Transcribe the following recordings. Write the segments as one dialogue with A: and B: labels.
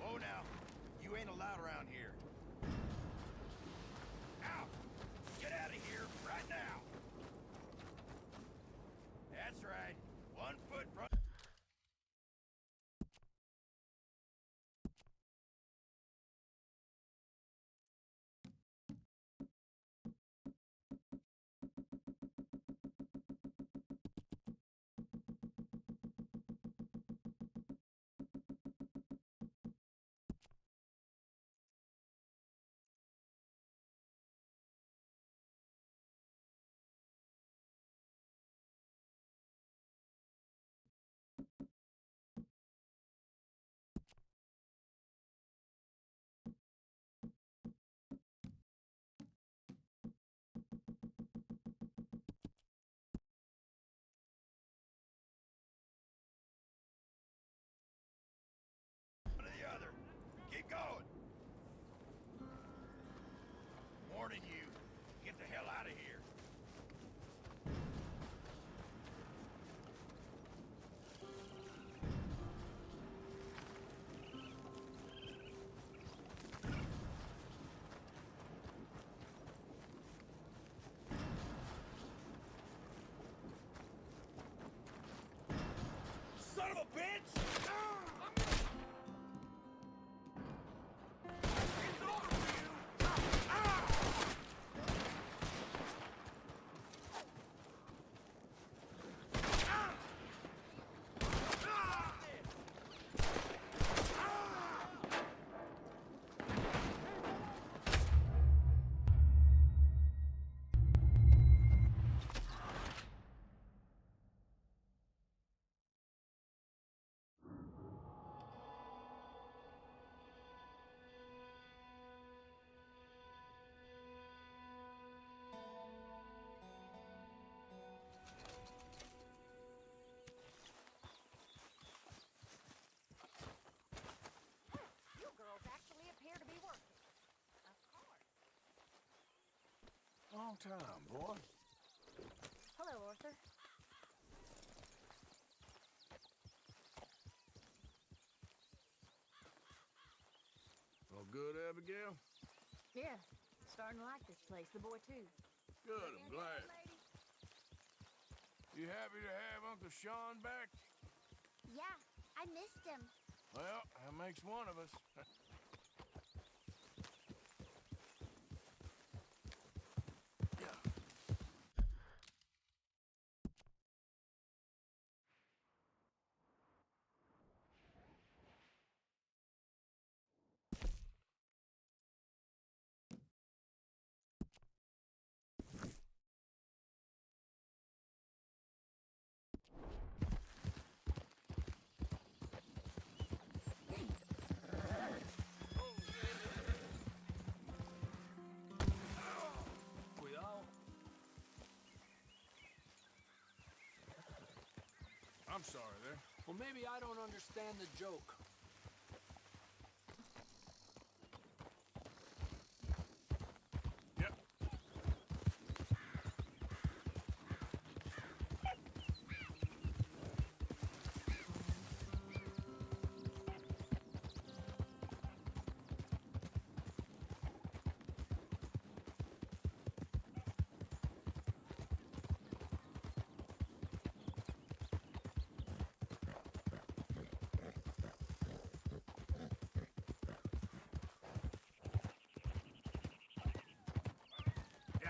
A: Whoa now, you ain't allowed around here. Out! Get out of here right now! That's right. 1 foot front. To the other. Keep going. Warning you. Get the hell out of here. Son of a bitch! It's over for you!
B: You girls actually appear to be working. Of course.
C: Long time, boy.
B: Hello, Arthur.
C: All good, Abigail?
B: Yeah, starting to like this place. The boy, too.
C: Good, I'm glad. You happy to have Uncle Sean back?
D: Yeah, I missed him.
C: Well, that makes one of us. I'm sorry there.
E: Well, maybe I don't understand the joke.
C: Yep. Yeah.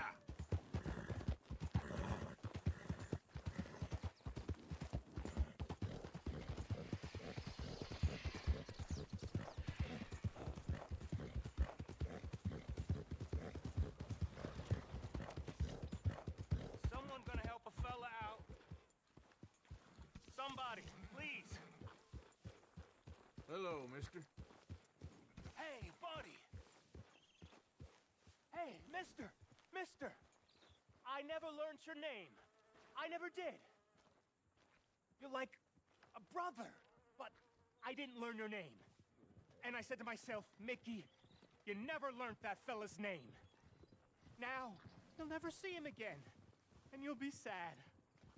F: Someone gonna help a fella out? Somebody, please.
C: Hello, mister.
F: Hey, buddy. Hey, mister. Mister. I never learned your name. I never did. You're like a brother, but I didn't learn your name. And I said to myself, Mickey, you never learned that fella's name. Now, you'll never see him again. And you'll be sad.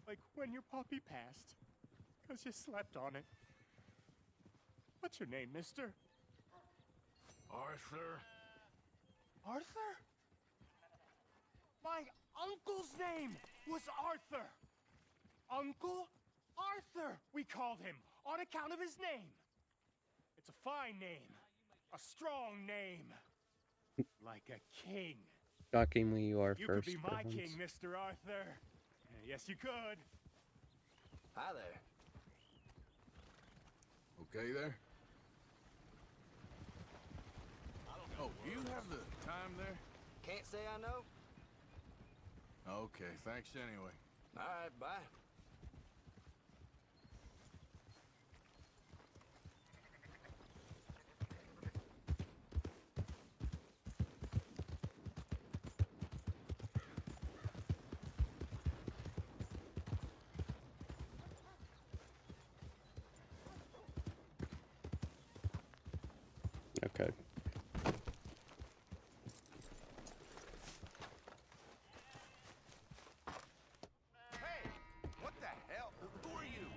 F: Like when your puppy passed. 'Cause you slept on it. What's your name, mister?
C: Arthur.
F: Arthur? My uncle's name was Arthur. Uncle Arthur, we called him, on account of his name. It's a fine name. A strong name. Like a king.
G: Shockingly, you are
F: You
G: first.
F: could be my
G: for
F: king,
G: once.
F: Mr. Arthur. Yes, you could.
A: Hi there.
C: Okay there? Oh, do you have the time there?
A: Can't say I know.
C: Okay, thanks anyway.
A: All right, bye.
G: Okay.
A: Hey, what the hell? Who are you?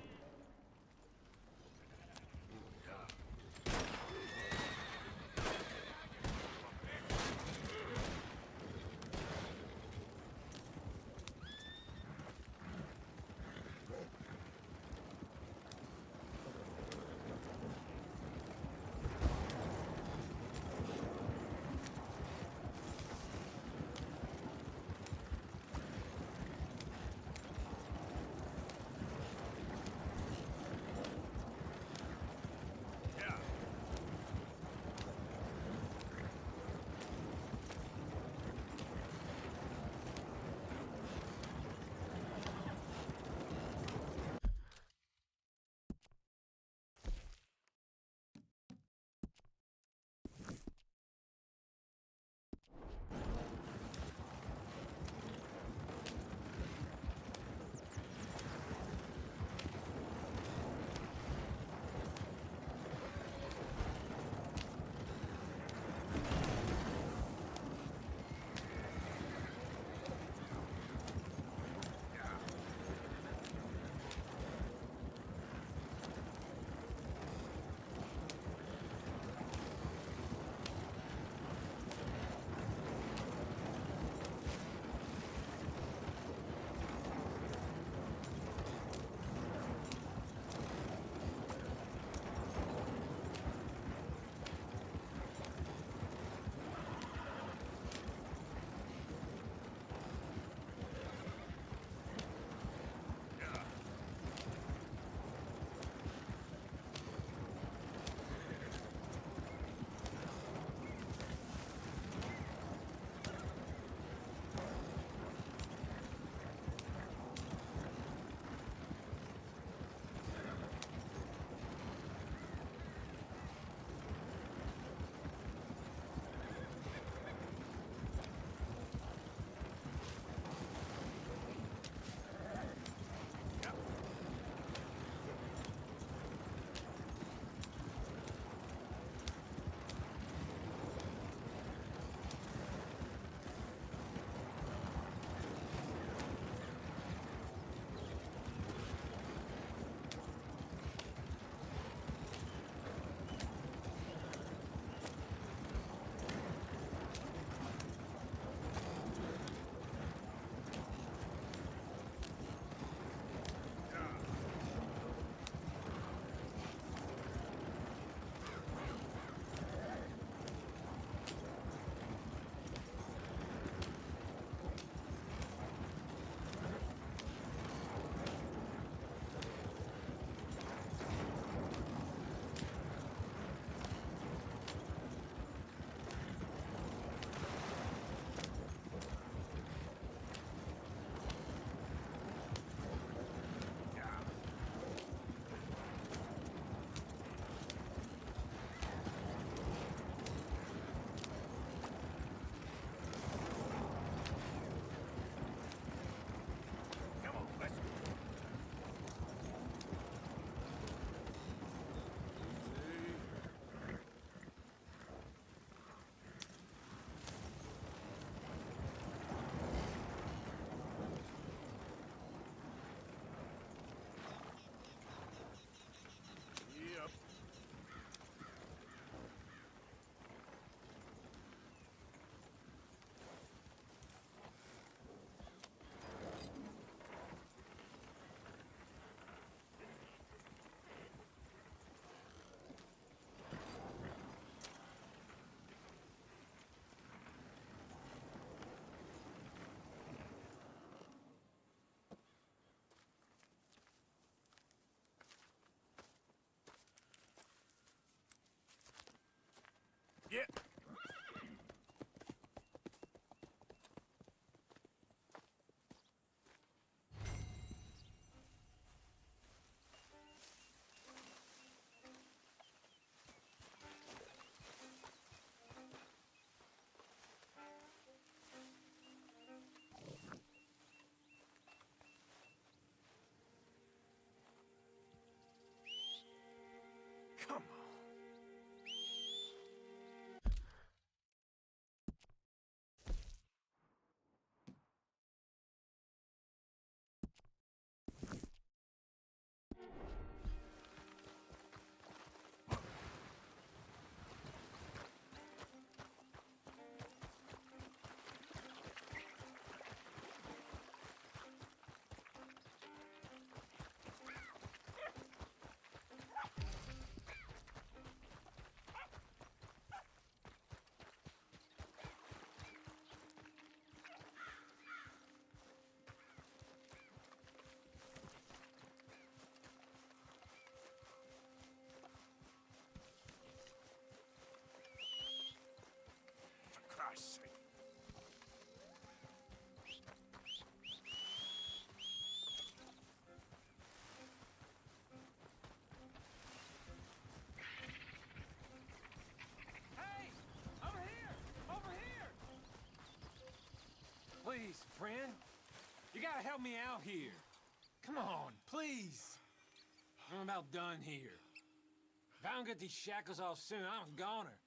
C: Get. Come on. For Christ's sake.
E: Hey! Over here! Over here! Please, friend. You gotta help me out here. Come on, please. I'm about done here. If I don't get these shackles off soon, I'm a goner.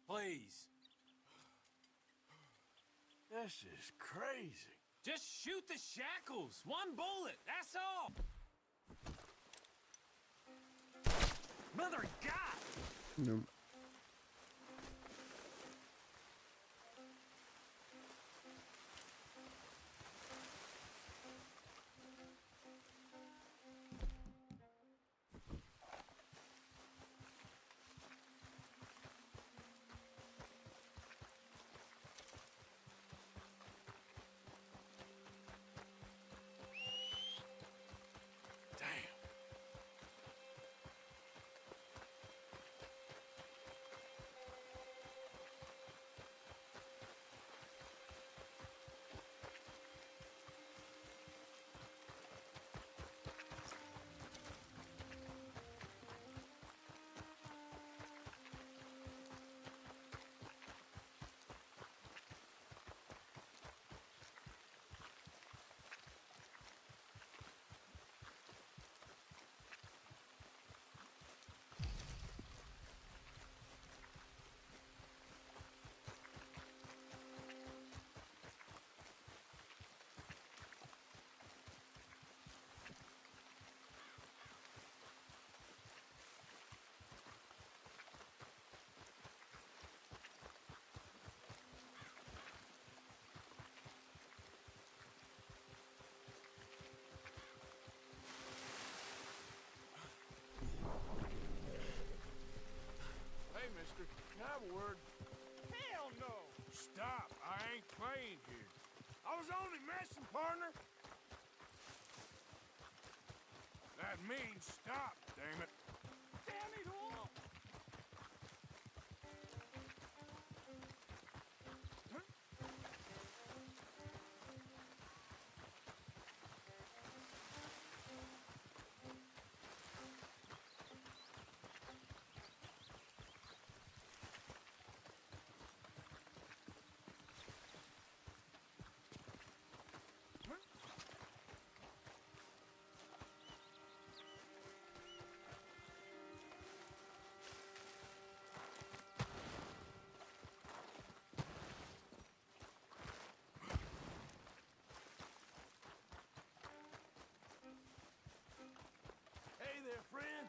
E: Please.
C: This is crazy.
E: Just shoot the shackles. One bullet, that's all. Mother of God!
G: No.
C: Damn. Hey, mister, can I have a word?
F: Hell no!
C: Stop. I ain't playing here. I was only messing, partner. That means stop, damn it.
F: Damn it all!
C: Hey there, friend.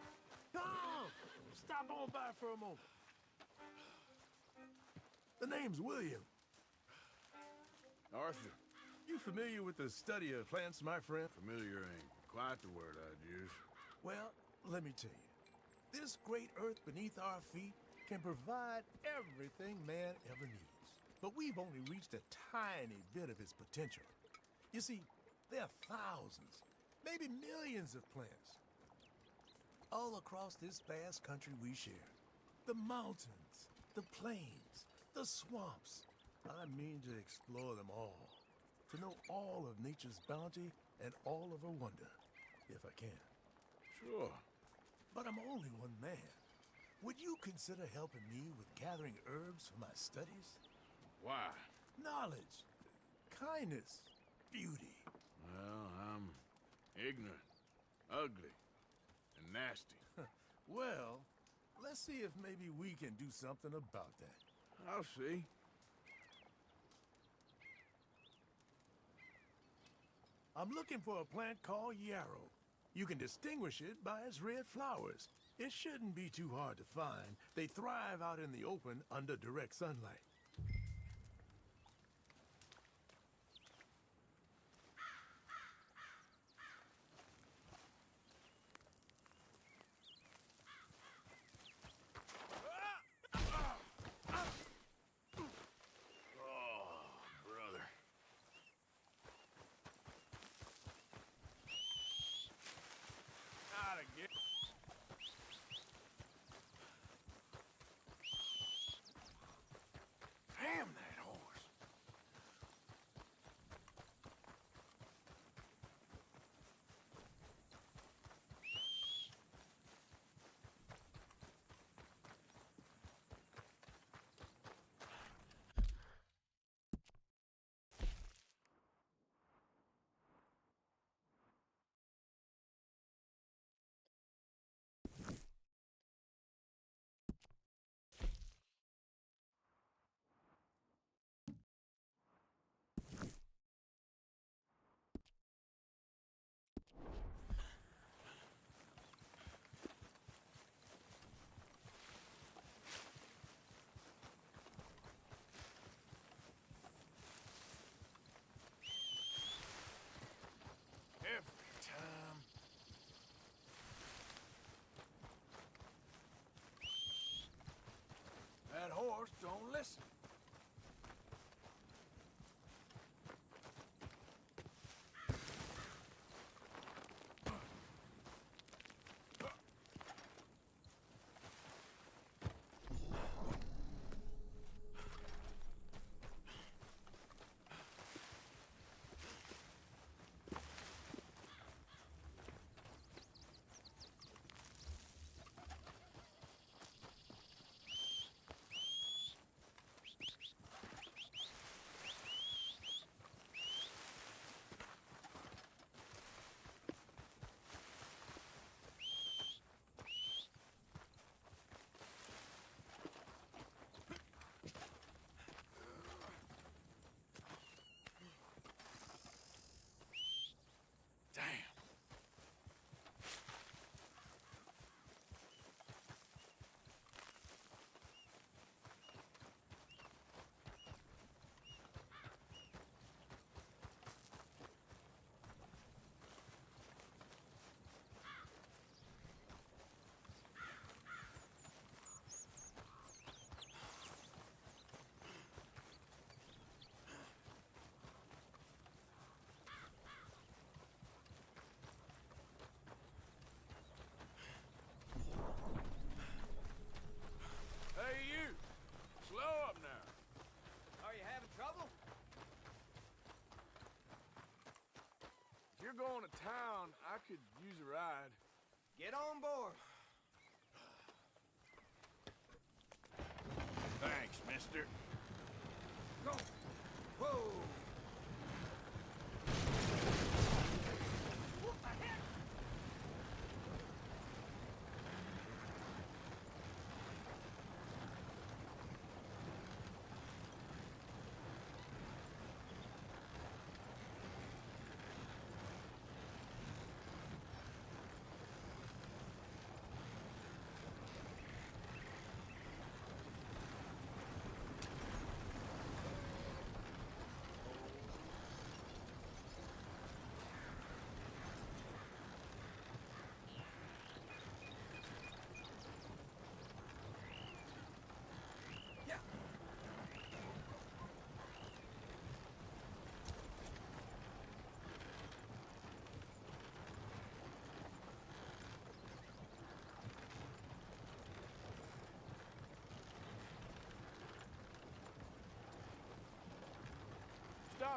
C: Come on. Stop on by for a moment. The name's William.
H: Arthur,
C: You familiar with the study of plants, my friend?
H: familiar ain't quite the word I'd use.
C: Well, let me tell you. This great earth beneath our feet can provide everything man ever needs. But we've only reached a tiny bit of its potential. You see, there are thousands, maybe millions of plants all across this vast country we share. The mountains, the plains, the swamps. I mean to explore them all, to know all of nature's bounty and all of her wonder, if I can.
H: Sure.
C: But I'm only one man. Would you consider helping me with gathering herbs for my studies?
H: Why?
C: Knowledge, kindness, beauty.
H: Well, I'm ignorant, ugly, and nasty.
C: Well, let's see if maybe we can do something about that.
H: I'll see.
C: I'm looking for a plant called yarrow. You can distinguish it by its red flowers. It shouldn't be too hard to find. They thrive out in the open under direct sunlight.
H: Brother.
C: Gotta get...
H: Damn that horse.
C: Every time. That horse don't listen.
H: Hey, you! Slow up now.
F: Are you having trouble?
H: If you're going to town, I could use a ride.
F: Get on board.
A: Thanks, mister.
F: Go. Whoa. What the heck?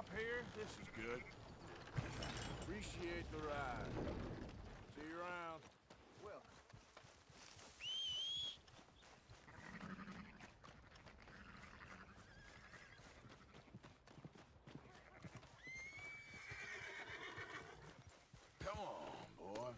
H: stop here. This is good. Appreciate the ride. See you around.
F: Well,
H: Come on, boy.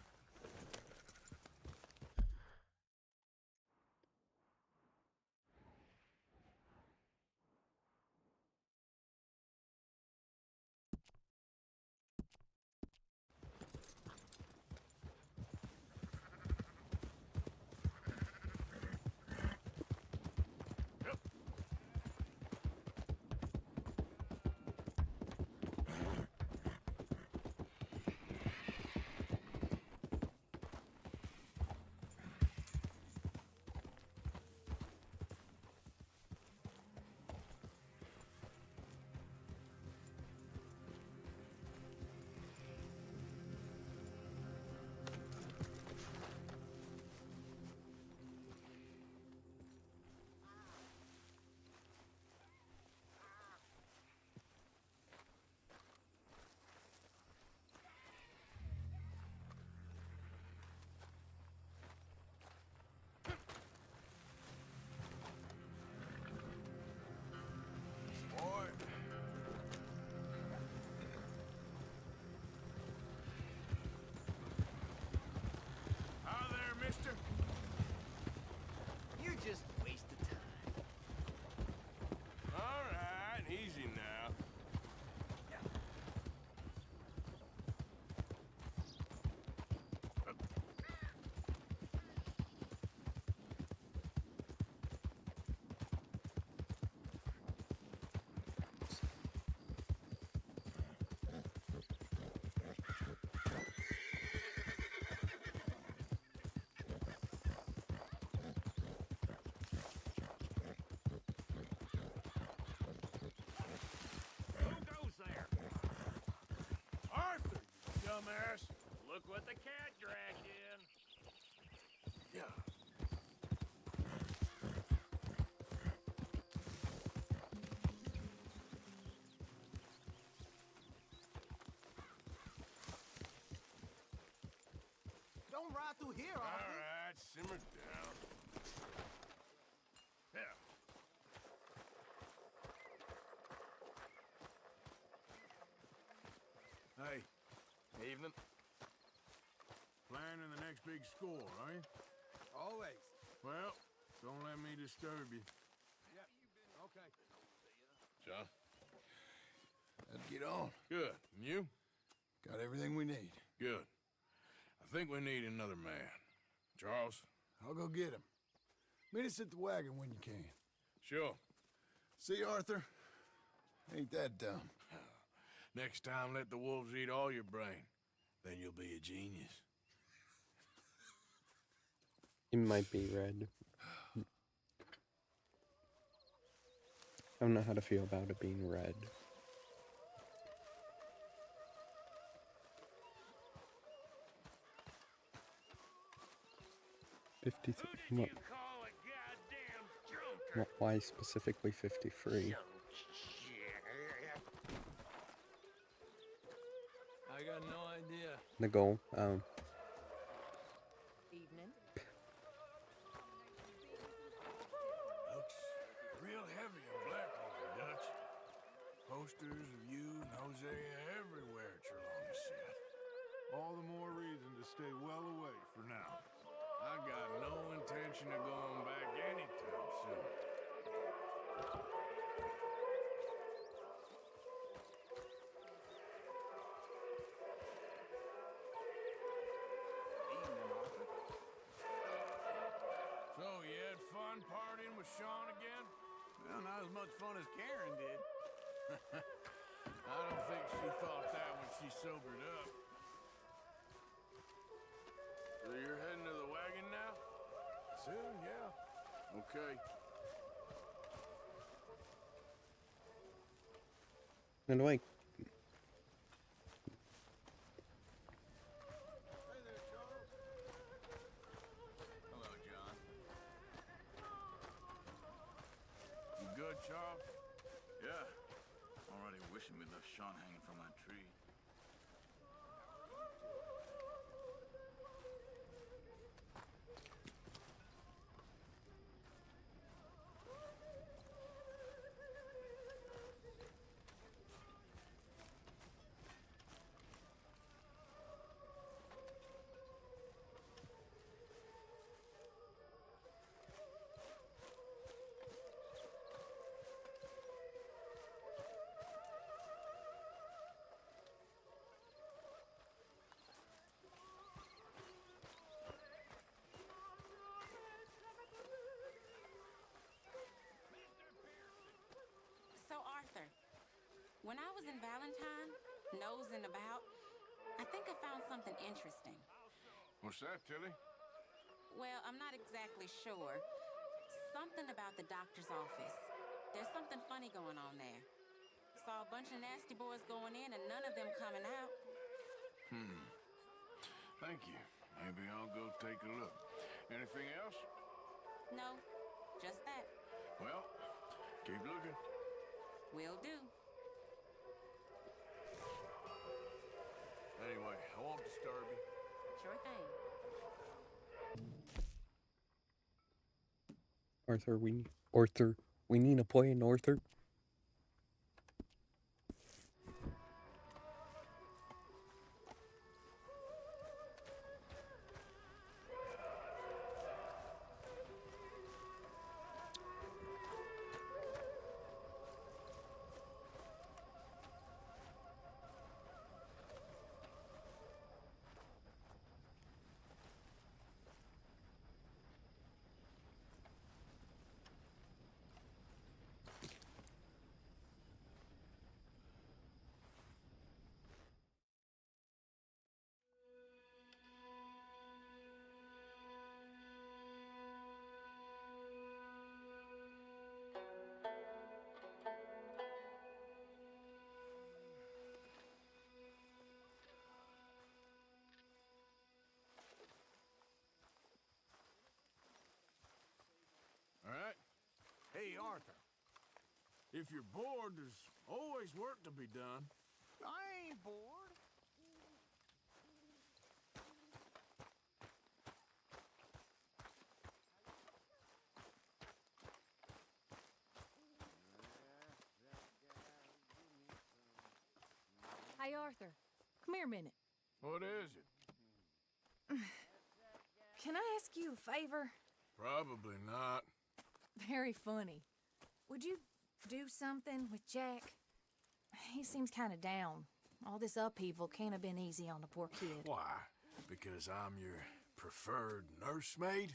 H: Boy. Hi there, mister.
F: you're just wasting time.
H: All right, easy now.
A: Who goes there?
H: Arthur, you dumbass.
A: Look what the cat dragged in.
H: Yeah.
C: Don't ride through here,
H: All
C: Arthur.
H: right, simmer down.
A: Yeah.
H: Hey,
F: Evening.
H: planning the next big score, eh?
F: Always.
H: Well, don't let me disturb you.
F: Yep. Okay.
H: John? Let's get on. Good. And you?
G: Got everything we need.
H: Good. I think we need another man. Charles?
G: I'll go get him. Meet us at the wagon when you can.
H: Sure.
G: See, Arthur? Ain't that dumb.
H: Next time, let the wolves eat all your brain. Then you'll be a genius.
I: It might be red. I don't know how to feel about it being red.
A: Who
I: 53.
A: did you call a goddamn drunker?
I: Why specifically 53?
A: Young shit.
F: I got no idea.
I: The goal.
B: Evening.
H: Looks real heavy in Blackwater, Dutch. Posters of you and Hosea everywhere at your longest set.
G: All the more reason to stay well away for now.
H: I got no intention of going back anytime soon. So, you had fun partying with Sean again?
G: Well, not as much fun as Karen did.
H: I don't think she thought that when she sobered up. So you're heading to the wagon now?
G: Soon, yeah.
H: Okay.
I: And wait.
F: Hello, John.
H: You good, Charles?
A: Yeah. Already wishing me the
H: Sean hanging from that tree.
J: So, Arthur, when I was in Valentine, nosing about, I think I found something interesting.
H: What's that, Tilly?
J: Well, I'm not exactly sure. Something about the doctor's office. There's something funny going on there. Saw a bunch of nasty boys going in and none of them coming out.
H: Thank you. Maybe I'll go take a look. Anything else?
J: No, just that.
H: Well, keep looking.
J: Will do.
H: Anyway, I won't disturb you.
J: Sure thing.
I: Arthur, we need a plan, Arthur.
H: All right? Hey, Arthur. If you're bored, there's always work to be done.
A: I ain't bored.
B: Hey, Arthur, come here a minute.
H: What is it?
B: Can I ask you a favor?
H: Probably not.
B: Very funny. Would you do something with Jack? He seems kind of down. All this upheaval can't have been easy on the poor kid.
H: Why? Because I'm your preferred nursemaid?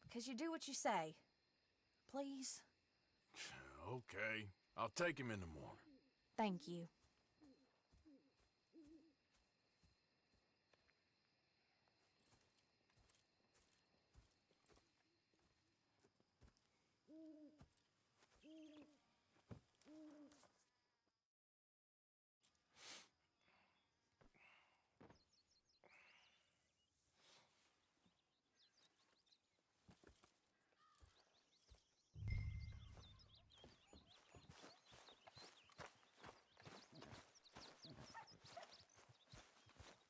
B: Because you do what you say. Please?
H: Okay. I'll take him in the morning.
B: Thank you.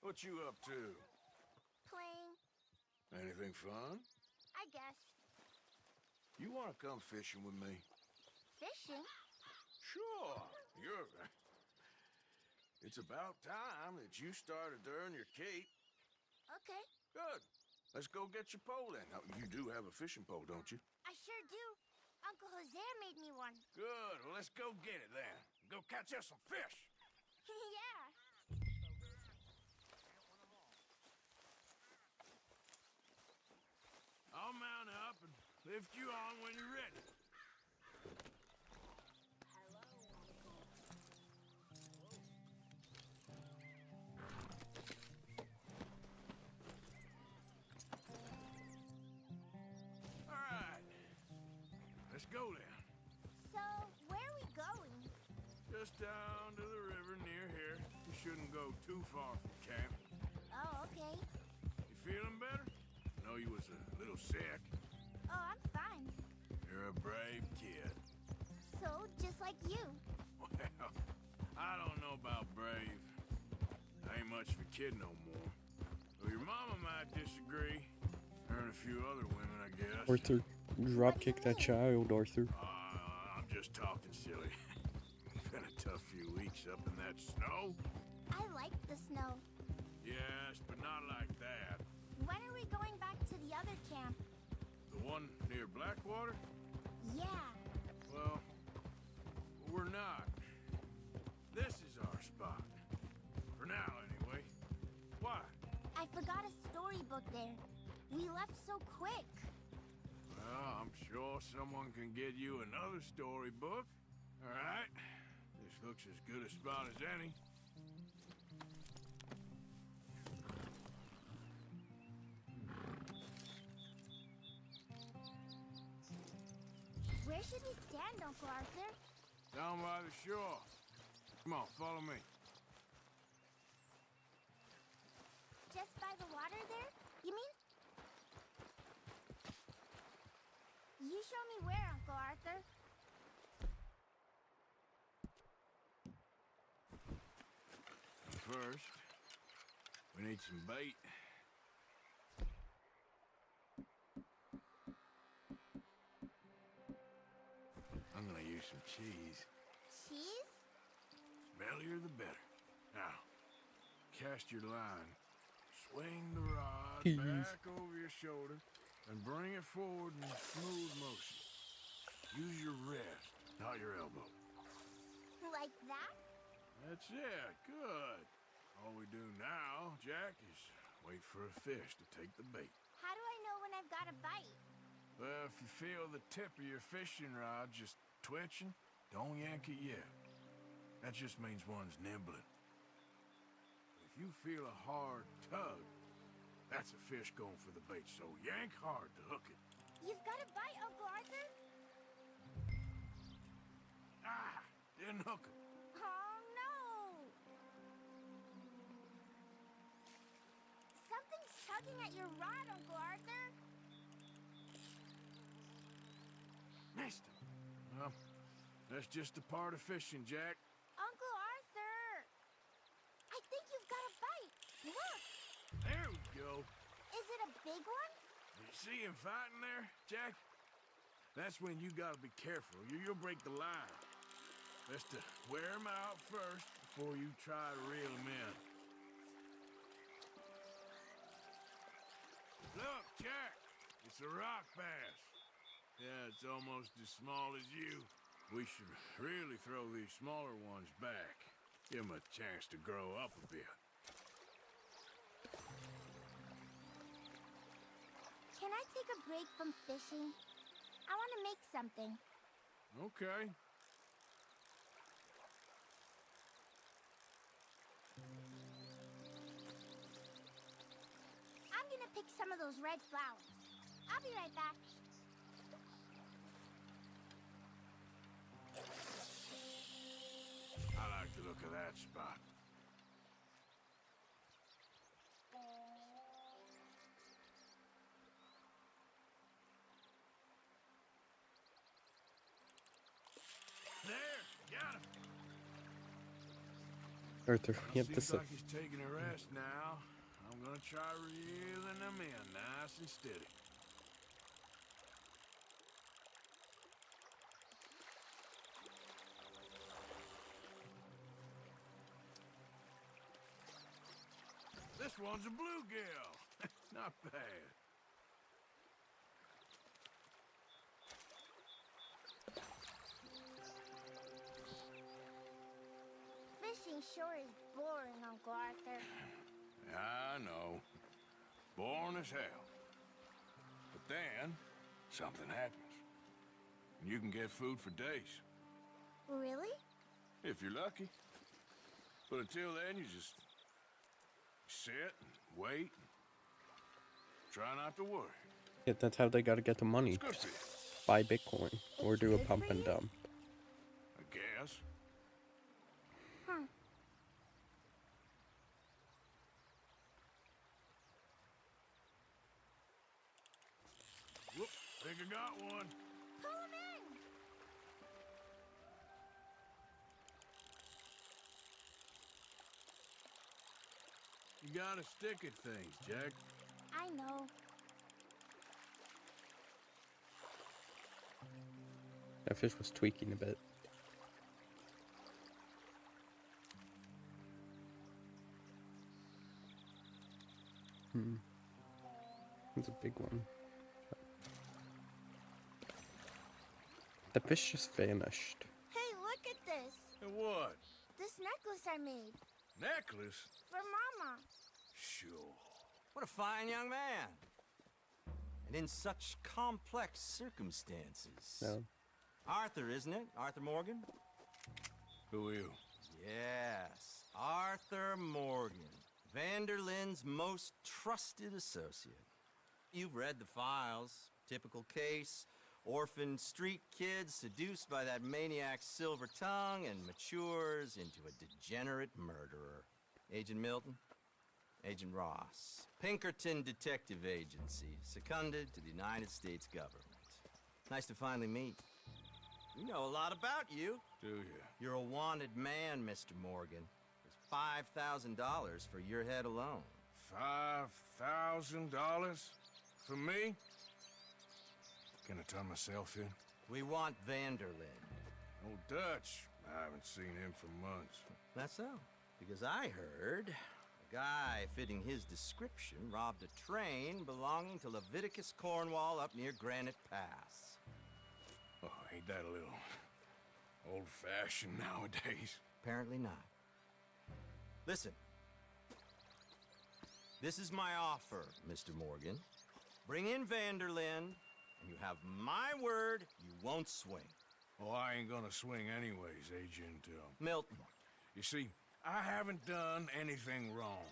H: What you up to?
D: Playing,
H: Anything fun?
D: I guess.
H: You want to come fishing with me?
D: Fishing?
H: Sure. It's about time that you started to earn your keep.
D: Okay,
H: Good. Let's go get your pole then. Now, you do have a fishing pole, don't you?
D: I sure do. Uncle Jose made me one.
H: Good. Well, let's go get it then. Go catch us some fish.
D: Yeah.
H: I'll mount up and lift you on when you're ready. All right. Let's go then.
D: So, where are we going?
H: Just down to the river near here. You shouldn't go too far from camp.
D: Oh, okay.
H: You feeling better? I know you was a little sick.
D: Oh, I'm fine.
H: You're a brave kid.
D: So, just like you.
H: Well, I I don't know about brave. I ain't much of a kid no more. Well, your mama might disagree. Her and a few other women, I guess.
I: Arthur, dropkick that child, Arthur.
H: I'm just talking silly. It's been a tough few weeks up in that snow.
D: I like the snow.
H: Yes, but not like that.
D: When are we going back to the other camp?
H: The one near Blackwater?
D: Yeah.
H: Well, we're not. This is our spot. For now, anyway. Why?
D: I forgot a storybook there. We left so quick.
H: Well, I'm sure someone can get you another storybook. All right. This looks as good a spot as any.
D: Where should we stand, Uncle Arthur?
H: Down by the shore. Come on, follow me.
D: Just by the water there? You mean? You show me where, Uncle Arthur.
H: First, we need some bait. I'm gonna use some cheese.
D: Cheese?
H: Smellier the better. Now, cast your line. Swing the rod back over your shoulder and bring it forward in smooth motion. Use your wrist, not your elbow.
D: Like that?
H: That's it. Good. All we do now, Jack, is wait for a fish to take the bait.
D: How do I know when I've got a bite?
H: Well, if you feel the tip of your fishing rod just twitching, don't yank it yet. That just means one's nibbling. If you feel a hard tug, that's a fish going for the bait, so yank hard to hook it.
D: You've got a bite, Uncle Arthur?
H: Ah, didn't hook it.
D: Oh, no! Something's tugging at your rod, Uncle Arthur.
H: Missed him. Well, that's just a part of fishing, Jack.
D: Uncle Arthur! I think you've got a bite. Look!
H: There we go.
D: Is it a big one?
H: You see him fighting there, Jack? That's when you gotta be careful. You'll break the line. Best to wear him out first before you try to reel him in. Look, Jack, it's a rock bass. Yeah, it's almost as small as you. We should really throw these smaller ones back. Give them a chance to grow up a bit.
D: Can I take a break from fishing? I want to make something.
H: Okay.
D: I'm gonna pick some of those red flowers. I'll be right back.
H: I like the look of that spot. There, got him.
I: Arthur, we have to
H: Seems like he's taking a rest now. I'm gonna try reeling him in nice and steady. This one's a bluegill. Not bad.
D: Fishing sure is boring, Uncle Arthur.
H: I know. Boring as hell. But then, something happens. And you can get food for days.
D: Really?
H: If you're lucky. But until then, you just sit and wait. And try not to worry.
I: Yeah, that's how they gotta get the money.
H: It's good for you.
I: Buy Bitcoin or do a pump and dump.
H: I guess.
D: Huh.
H: Whoop, think I got one.
D: Pull him in!
H: You gotta stick at things, Jack.
D: I know.
I: That fish was tweaking a bit. It's a big one. The fish just vanished.
D: Hey, look at this.
H: And what?
D: This necklace I made.
H: Necklace?
D: For Mama.
H: Sure.
K: What a fine young man. And in such complex circumstances.
I: No.
K: Arthur, isn't it? Arthur Morgan?
H: Who are you?
K: Yes, Arthur Morgan. Vanderlyn's most trusted associate. You've read the files. Typical case. Orphaned street kid seduced by that maniac's silver tongue and matures into a degenerate murderer. Agent Milton? Agent Ross. Pinkerton Detective Agency, seconded to the United States government. Nice to finally meet. We know a lot about you.
H: Do you?
K: You're a wanted man, Mr. Morgan. There's $5,000 for your head alone.
H: $5,000? For me? Can I turn myself in?
K: We want Vanderlyn.
H: Old Dutch. I haven't seen him for months.
K: That's so. Because I heard a guy fitting his description robbed a train belonging to Leviticus Cornwall up near Granite Pass.
H: Oh, ain't that a little old-fashioned nowadays?
K: Apparently not. Listen. This is my offer, Mr. Morgan. Bring in Vanderlyn, and you have my word you won't swing.
H: Oh, I ain't gonna swing anyways, Agent,
K: Milton.
H: You see, I haven't done anything wrong,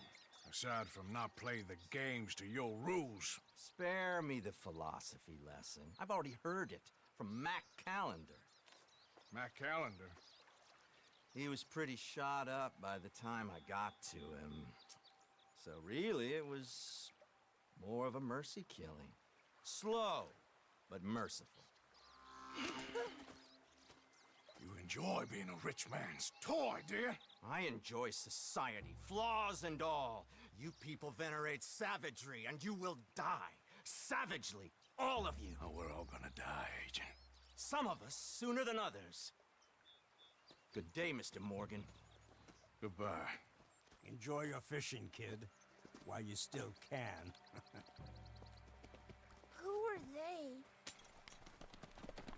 H: aside from not playing the games to your rules.
K: Spare me the philosophy lesson. I've already heard it from Mac Callender.
H: Mac Callender?
K: He was pretty shot up by the time I got to him. So really, it was more of a mercy killing. Slow, but merciful.
H: You enjoy being a rich man's toy, do you?
K: I enjoy society, flaws and all. You people venerate savagery, and you will die. Savagely, all of you.
H: Oh, we're all gonna die, Agent.
K: Some of us sooner than others. Good day, Mr. Morgan.
H: Goodbye.
A: Enjoy your fishing, kid, while you still can.
D: Who are they?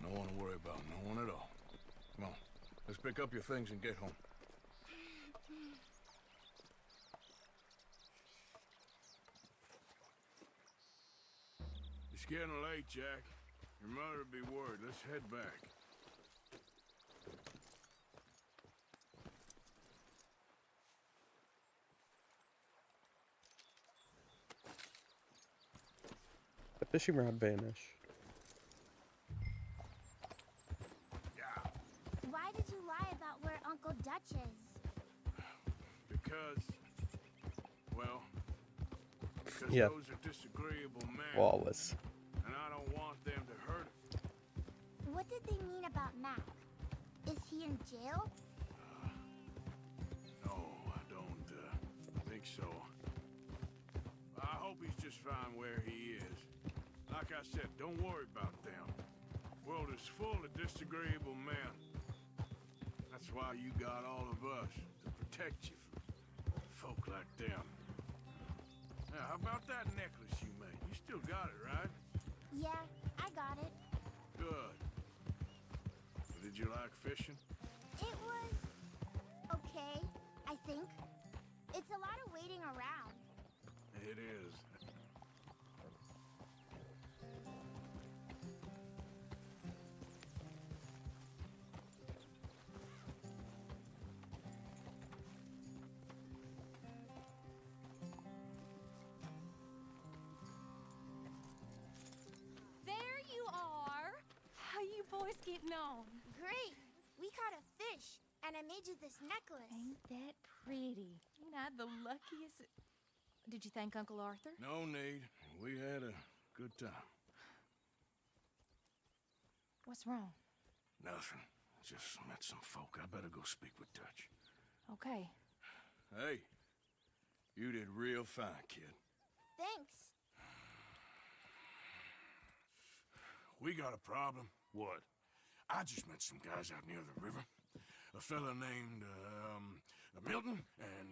H: No one to worry about, no one at all. Come on, let's pick up your things and get home. It's getting late, Jack. Your mother'll be worried. Let's head back.
I: The fishing rod vanished.
H: Yeah.
D: Why did you lie about where Uncle Dutch is?
H: Because, well, because
I: Yeah.
H: those are disagreeable men.
I: Wallace.
H: And I don't want them to hurt him.
D: What did they mean about Mac? Is he in jail?
H: No, I don't think so. I hope he's just fine where he is. Like I said, don't worry about them. The world is full of disagreeable men. That's why you got all of us, to protect you from folk like them. Now, how about that necklace you made? You still got it, right?
D: Yeah, I got it.
H: Good. Did you like fishing?
D: It was okay, I think. It's a lot of waiting around.
H: It is.
B: There you are. How you boys getting on?
D: Great. We caught a fish, and I made you this necklace.
B: Ain't that pretty? Ain't I the luckiest? Did you thank Uncle Arthur?
H: No need. We had a good time.
B: What's wrong?
H: Nothing. Just met some folk. I better go speak with Dutch.
B: Okay.
H: Hey, You did real fine, kid.
D: Thanks.
H: We got a problem. What? I just met some guys out near the river. A fella named, Milton, and,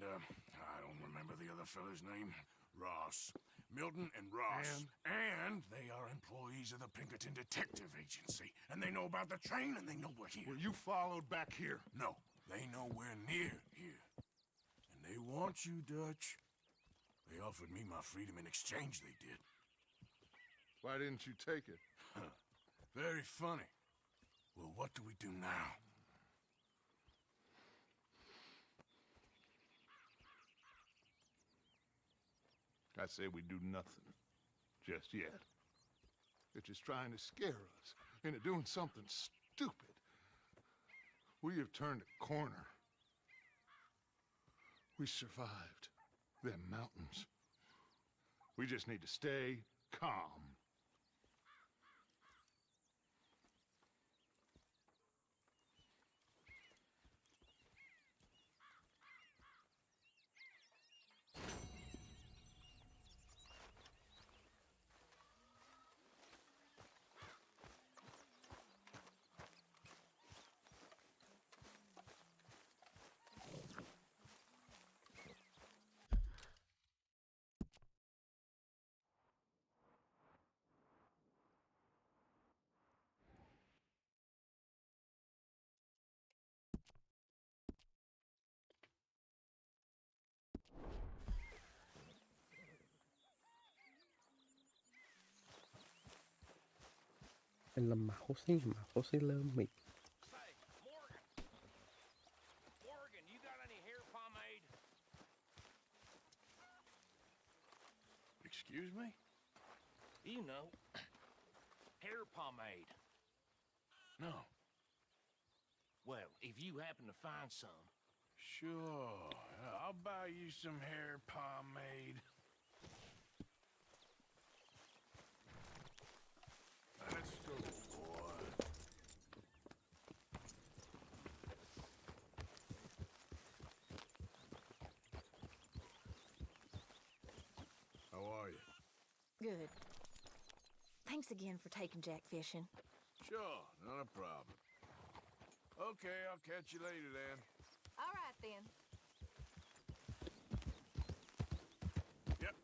H: I don't remember the other fella's name. Ross. Milton and Ross. And they are employees of the Pinkerton Detective Agency. And they know about the train, and they know we're here.
G: Were you followed back here?
H: No, they know we're near here. And they want you, Dutch. They offered me my freedom in exchange, they did.
G: Why didn't you take it?
H: Very funny. Well, what do we do now?
G: I say we do nothing. Just yet. They're just trying to scare us into doing something stupid. We have turned a corner. We survived them mountains. We just need to stay calm.
I: En las majosas y los mil.
F: Say, Morgan. Morgan, you got any hair pomade?
H: Excuse me?
F: You know, hair pomade.
H: No.
F: Well, if you happen to find some.
H: Sure. I'll buy you some hair pomade. Let's go, boy. How are you?
B: Good. Thanks again for taking Jack fishing.
H: Sure, not a problem. Okay, I'll catch you later then.
B: All right, then.
H: Yep.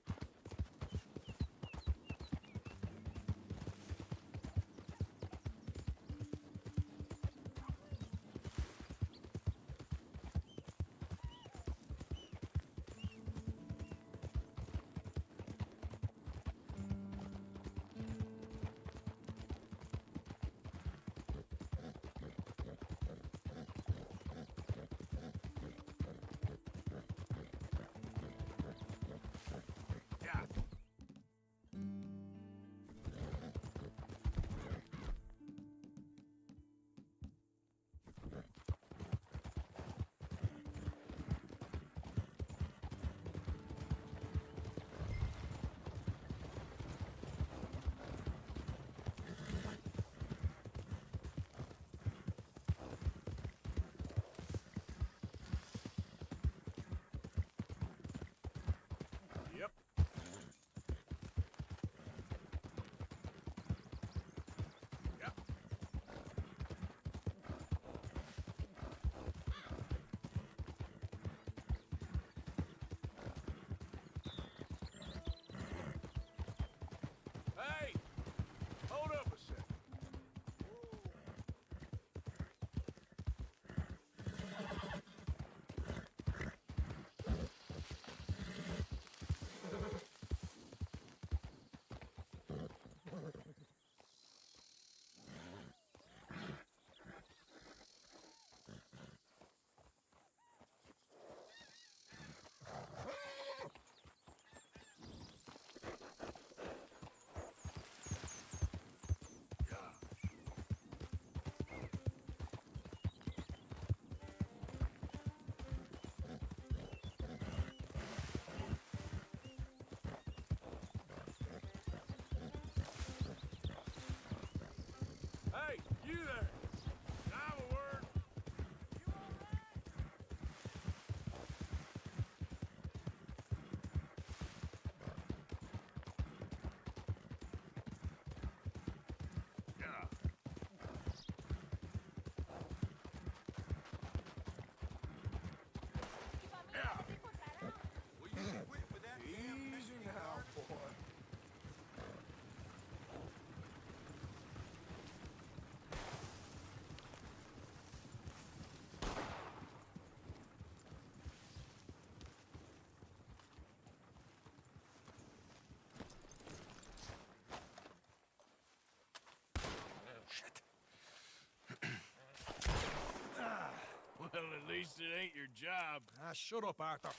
H: least it ain't your job.
C: Ah, shut up, Arthur.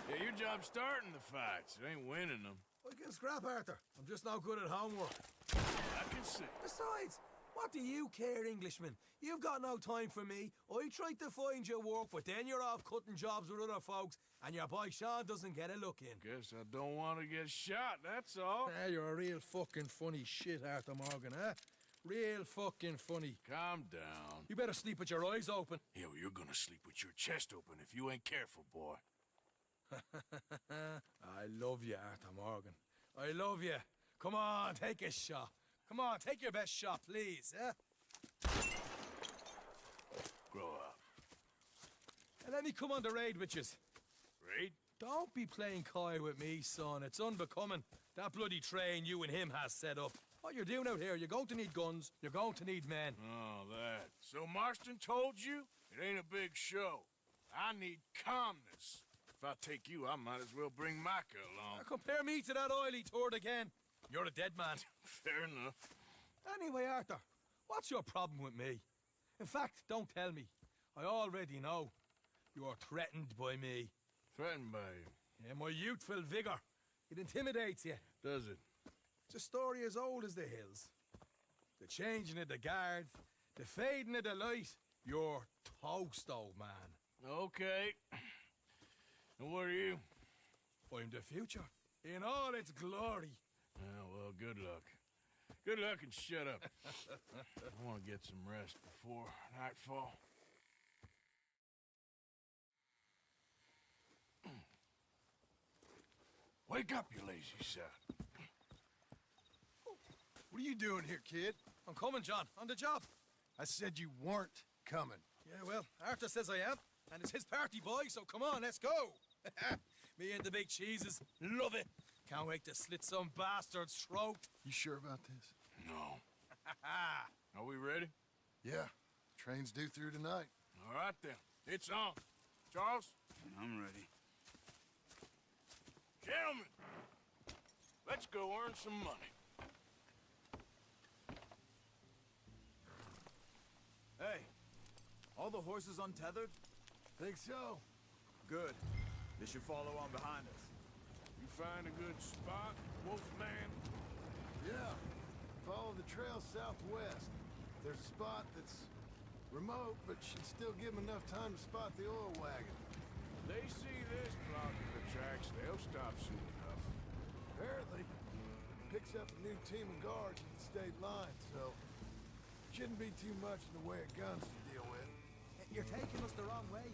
H: Yeah, your job's starting the fights. It ain't winning them.
C: I can scrap, Arthur. I'm just not good at homework.
H: I can see.
C: Besides, what do you care, Englishman? You've got no time for me. I tried to find you work, but then you're off cutting jobs with other folks, and your boy Sean doesn't get a look in.
H: Guess I don't want to get shot, that's all.
C: Ah, you're a real fucking funny shit, Arthur Morgan, huh? Real fucking funny.
H: Calm down.
C: You better sleep with your eyes open.
H: Yeah, well, you're gonna sleep with your chest open if you ain't careful, boy.
C: I love you, Arthur Morgan. I love you. Come on, take a shot. Come on, take your best shot, please, eh?
H: Grow up.
C: And let me come on the raid with yous.
H: Raid?
C: Don't be playing coy with me, son. It's unbecoming. That bloody train you and him has set up. What you're doing out here, you're going to need guns, you're going to need men.
H: Oh, that. So Marston told you? It ain't a big show. I need calmness. If I take you, I might as well bring Micah along.
C: Now compare me to that oily turd again. You're a dead man.
H: Fair enough.
C: Anyway, Arthur, what's your problem with me? In fact, don't tell me. I already know. You're threatened by me.
H: Threatened by you?
C: Yeah, my youthful vigor. It intimidates you.
H: Does it?
C: It's a story as old as the hills. The changing of the guard, the fading of the light. You're toast, old man.
H: Okay. And what are you?
C: I'm the future. In all its glory.
H: Oh, well, good luck. Good luck and shut up. I want to get some rest before nightfall. Wake up, you lazy son.
L: What are you doing here, kid?
C: I'm coming, John. On the job.
L: I said you weren't coming.
C: Yeah, well, Arthur says I am. And it's his party, boy, so come on, let's go. Me and the big cheeses. Love it. Can't wait to slit some bastard's throat.
L: You sure about this?
H: No. Are we ready?
L: Yeah. Train's due through tonight.
H: All right, then. It's on. Charles?
M: I'm ready.
H: Gentlemen, let's go earn some money.
M: Hey, all the horses untethered?
L: Think so.
M: Good. They should follow on behind us.
H: You find a good spot, Wolfman?
L: Yeah. Follow the trail southwest. There's a spot that's remote, but should still give them enough time to spot the oil wagon.
H: They see this blocking the tracks, they'll stop soon enough.
L: Apparently, picks up a new team of guards at the state line, so shouldn't be too much in the way of guns to deal with.
C: You're taking us the wrong way.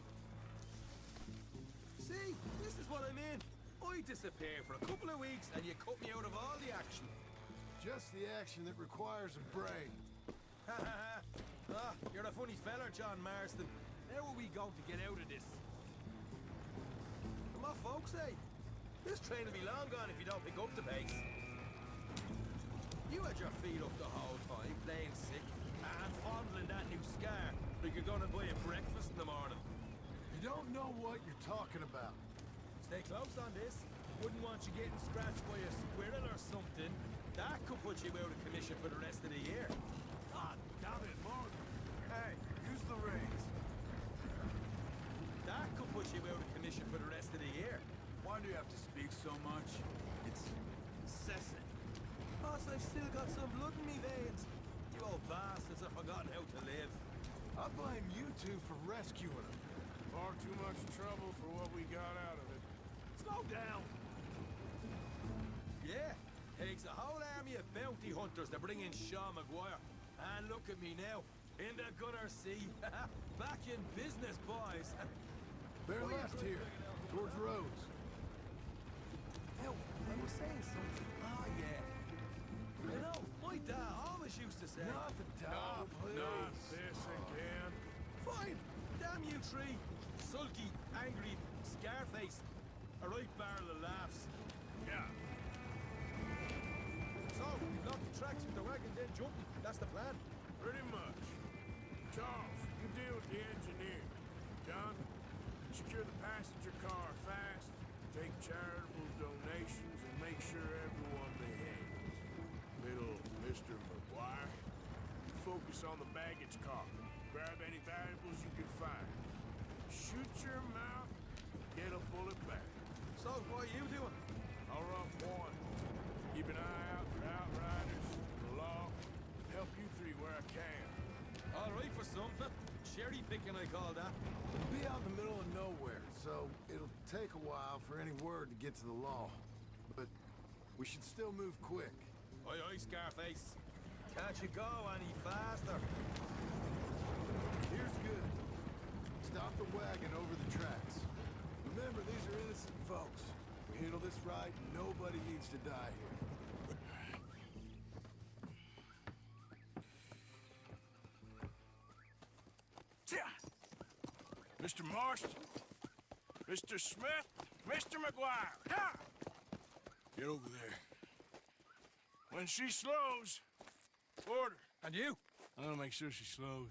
C: See, this is what I mean. I disappear for a couple of weeks and you cut me out of all the action.
L: Just the action that requires a brain.
C: Ha ha ha. Ah, you're a funny fella, John Marston. How are we going to get out of this? And what folks say? This train will be long gone if you don't pick up the pace. You had your feet up the whole time, playing sick, and fondling that new scar like you're gonna buy a breakfast in the morning.
L: You don't know what you're talking about.
C: Stay close on this. Wouldn't want you getting scratched by a squirrel or something. That could put you out of commission for the rest of the year. God damn it, Morgan.
M: Hey, use the reins.
C: That could put you out of commission for the rest of the year.
M: Why do you have to speak so much? It's incessant.
C: Boss, I've still got some blood in me veins. You old bastards have forgotten how to live.
L: I blame you two for rescuing him.
H: Far too much trouble for what we got out of it.
C: Slow down. Yeah, takes a whole army of bounty hunters to bring in Sean Maguire. And look at me now, in the gutter sea. Back in business, boys.
L: They're left here, towards Rhodes.
C: Now, I was saying something. Oh, yeah. You know, my dad always used to say...
L: Not the dog, please.
H: Not this again.
C: Fine. Damn you three. Sulky, angry, Scarface. A right barrel of laughs.
H: Yeah.
C: So, we block the tracks with the wagon, then jumping. That's the plan.
H: Pretty much. Charles, you deal with the engineer. John, secure the passenger car fast, take charitable donations, and make sure everyone behaves. Little Mr. McGuire, you focus on the baggage car. Grab any valuables you can find. shoot your mouth, get a bullet back.
M: So, what are you doing?
H: I'll run point. Keep an eye out for outriders, the law. Help you three where I can.
M: All right for something. Cherry picking, I call that.
L: We'll be out in the middle of nowhere, so it'll take a while for any word to get to the law. But we should still move quick.
M: Aye, aye, Scarface. Can't you go any faster?
L: Here's good. Stop the wagon over the tracks. Remember, these are innocent folks. We handle this right, nobody needs to die here.
H: Mr. Marston, Mr. Smith, Mr. McGuire, ha! Get over there. When she slows, order.
E: And you?
H: I'm gonna make sure she slows.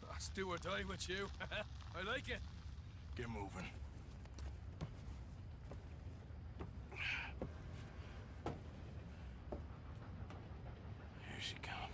E: I'll do or die with you. I like it.
H: Get moving. Here she comes.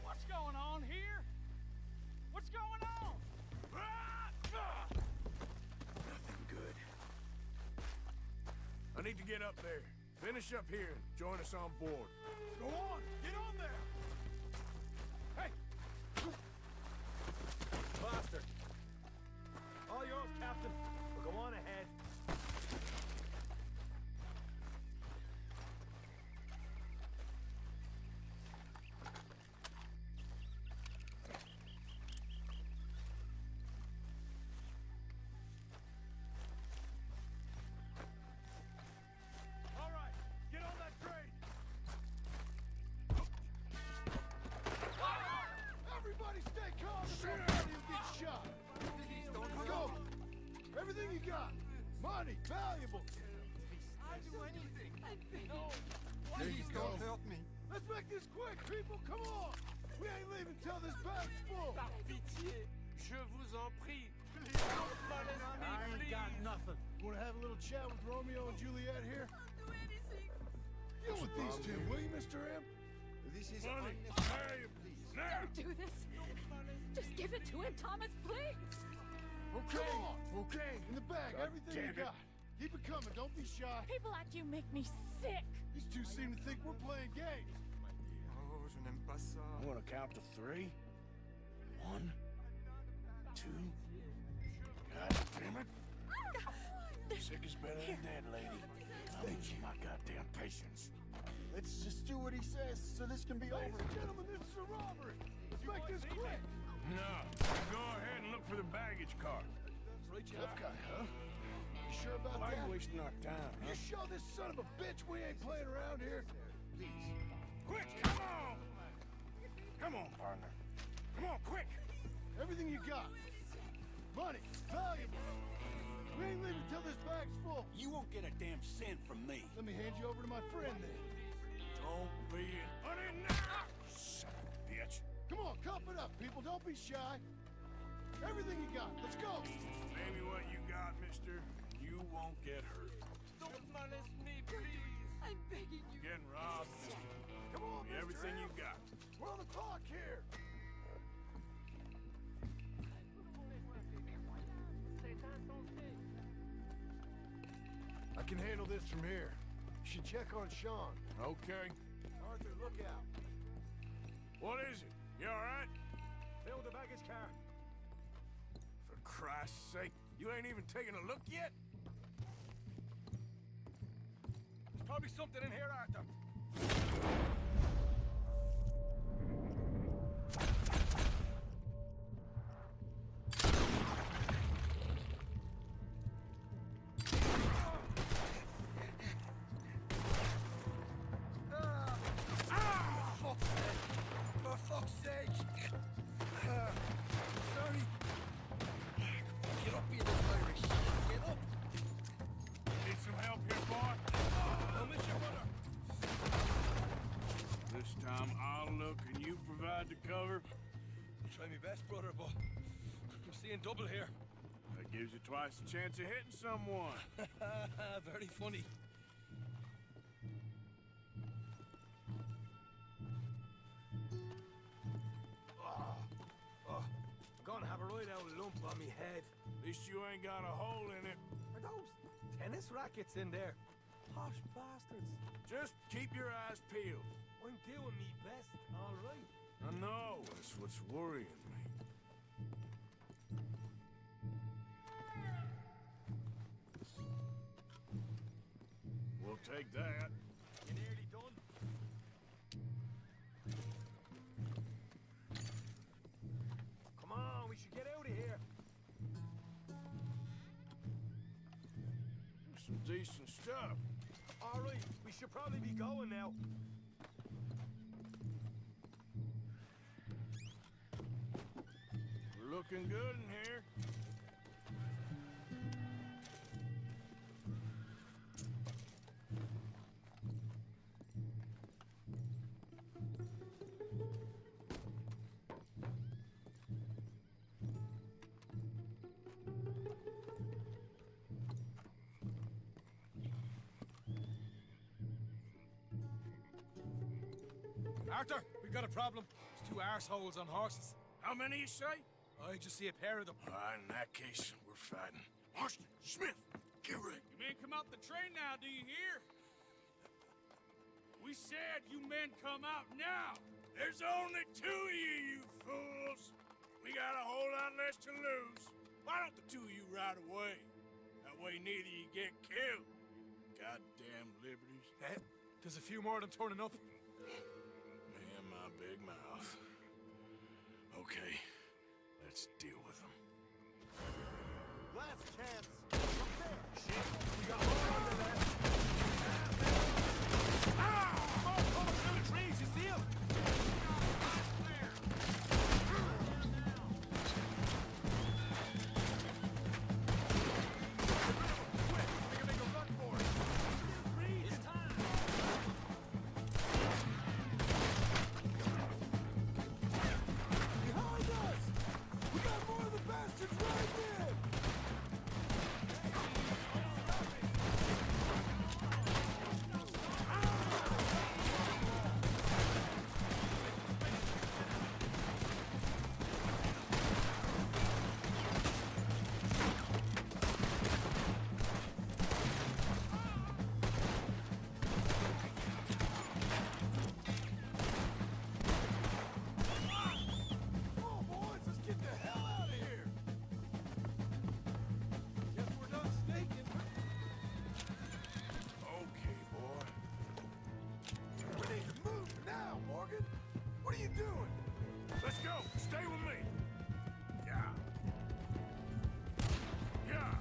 F: What's going on here? What's going on?
H: Nothing good. I need to get up there. Finish up here and join us on board.
F: Go on! Get on there! Hey! Faster! All yours, Captain. Go on ahead. All right, get on that train!
L: Everybody stay calm or somebody will get shot. Go! Everything you got. Money, valuables.
F: I'd do anything. No.
L: There you go.
M: help me.
L: Let's make this quick, people. Come on. We ain't leaving till this bag's full.
F: Par pitié, je vous en prie. Please don't punish me,
L: I ain't got
F: please.
L: nothing. Want to have a little chat with Romeo and Juliet here?
B: Do anything.
L: Deal with these two, will you, Mr. M?
M: This is
H: Money,
M: unnecessary.
H: please. Now!
B: Do this. Just give it to him, Thomas, please.
L: Okay. Come on. Okay. In the bag, everything you
H: damn it.
L: got. Keep it coming. Don't be shy.
B: People like you make me sick.
L: These two seem to think we're playing games.
M: Oh, je n'aime pas ça.
H: I'm gonna count to 3. 1, 2. God damn it. Sick is better than dead, lady. Thank you, my goddamn patience.
L: Let's just do what he says so this can be over. Ladies and gentlemen, this is a robbery. Let's make this quick.
H: No, go ahead and look for the baggage car.
L: Tough guy, huh? You sure about
H: Why are
L: that?
H: you wasting our time,
L: You
H: huh?
L: show this son of a bitch we ain't playing around here.
H: Please. Quick, come on! Come on, partner. Come on, quick!
L: Everything you got. Money, valuables. We ain't leaving till this bag's full.
M: You won't get a damn cent from me.
L: Let me hand you over to my friend then.
H: Don't be an honey now! Son of a bitch.
L: Come on, cup it up, people. Don't be shy. Everything you got. Let's go.
H: Maybe what you got, mister, you won't get hurt.
F: Don't punish me, please.
B: I'm begging you.
H: Getting robbed, mister.
L: Come on,
H: Be everything
L: Mr.
H: you
L: M.
H: got.
L: We're on the clock here. I can handle this from here. You should check on Sean.
H: Okay.
L: Arthur, look out.
H: What is it? You alright?
F: Fill the baggage car.
H: For Christ's sake, you ain't even taken a look yet?
F: There's probably something in here, Arthur.
M: Sorry. Get up, you little Irish. Get up.
H: Need some help here, boy?
M: I'll miss your brother.
H: This time I'll look and you provide the cover.
M: I'll try my best, brother, but I'm seeing double here.
H: That gives you twice the chance of hitting someone.
M: Very funny. I'm gonna have a right out lump on me head.
H: At least you ain't got a hole in it.
M: Are those tennis rackets in there? Posh bastards.
H: Just keep your eyes peeled.
M: I'm doing me best, all right.
H: I know, that's what's worrying me. We'll take that.
M: You nearly done? Come on, we should get out of here.
H: Some decent stuff.
M: All right, we should probably be going now.
H: We're looking good in here.
M: Arthur, we've got a problem. There's two arseholes on horses.
H: How many you say?
M: I just see a pair of them.
H: In that case, we're fighting. Marston, Smith, get ready.
N: You men come out the train now, do you hear? We said you men come out now.
H: There's only two of you, you fools. We got a whole lot less to lose. Why don't the two of you ride away? That way neither of you get killed. Goddamn liberties.
M: There's a few more of them turning up.
H: Me and my big mouth. Okay, let's deal with them.
F: Last chance. Up there. Shit, we got more under there. More coming through the trees, you see him? Quick, we can make a run for it. It's time.
L: Behind us! We got more of the bastards right there! Oh, boys, let's get the hell out of here! Guess we're done snaking.
H: Okay, boy.
L: We need to move now, Morgan. What are you doing?
H: Let's go. Stay with me. Yeah. Yeah.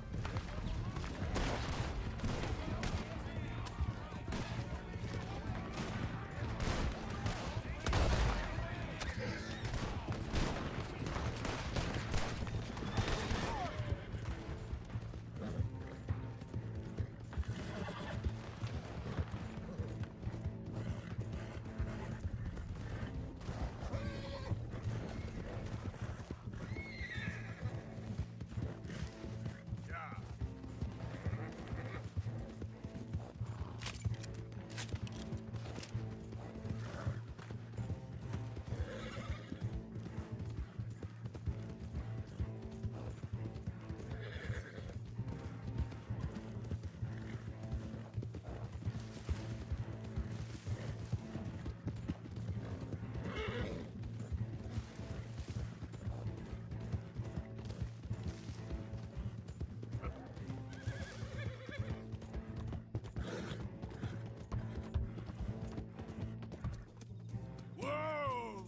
H: Whoa!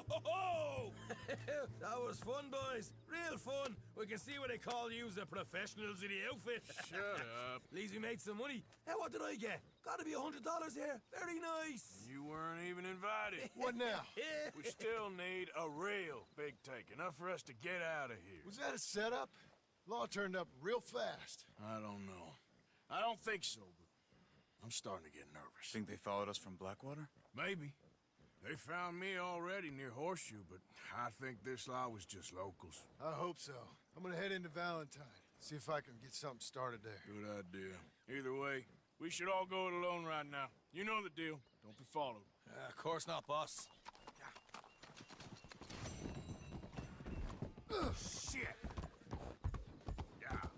F: Whoa! That was fun, boys. Real fun. We can see what they call you the professionals of the outfit.
H: Shut up.
F: At least we made some money. Hey, what did I get?
M: That'll be $100 here. Very nice.
H: You weren't even invited.
L: What now?
H: We still need a real big take, enough for us to get out of here.
L: Was that a setup? Law turned up real fast.
H: I don't know. I don't think so, but I'm starting to get nervous.
O: Think they followed us from Blackwater?
H: Maybe. They found me already near Horseshoe, but I think this lot was just locals.
L: I hope so. I'm gonna head into Valentine. See if I can get something started there.
H: Good idea. Either way, we should all go it alone right now. You know the deal. Don't be followed.
M: Of course not, boss.
H: Shit! Yeah.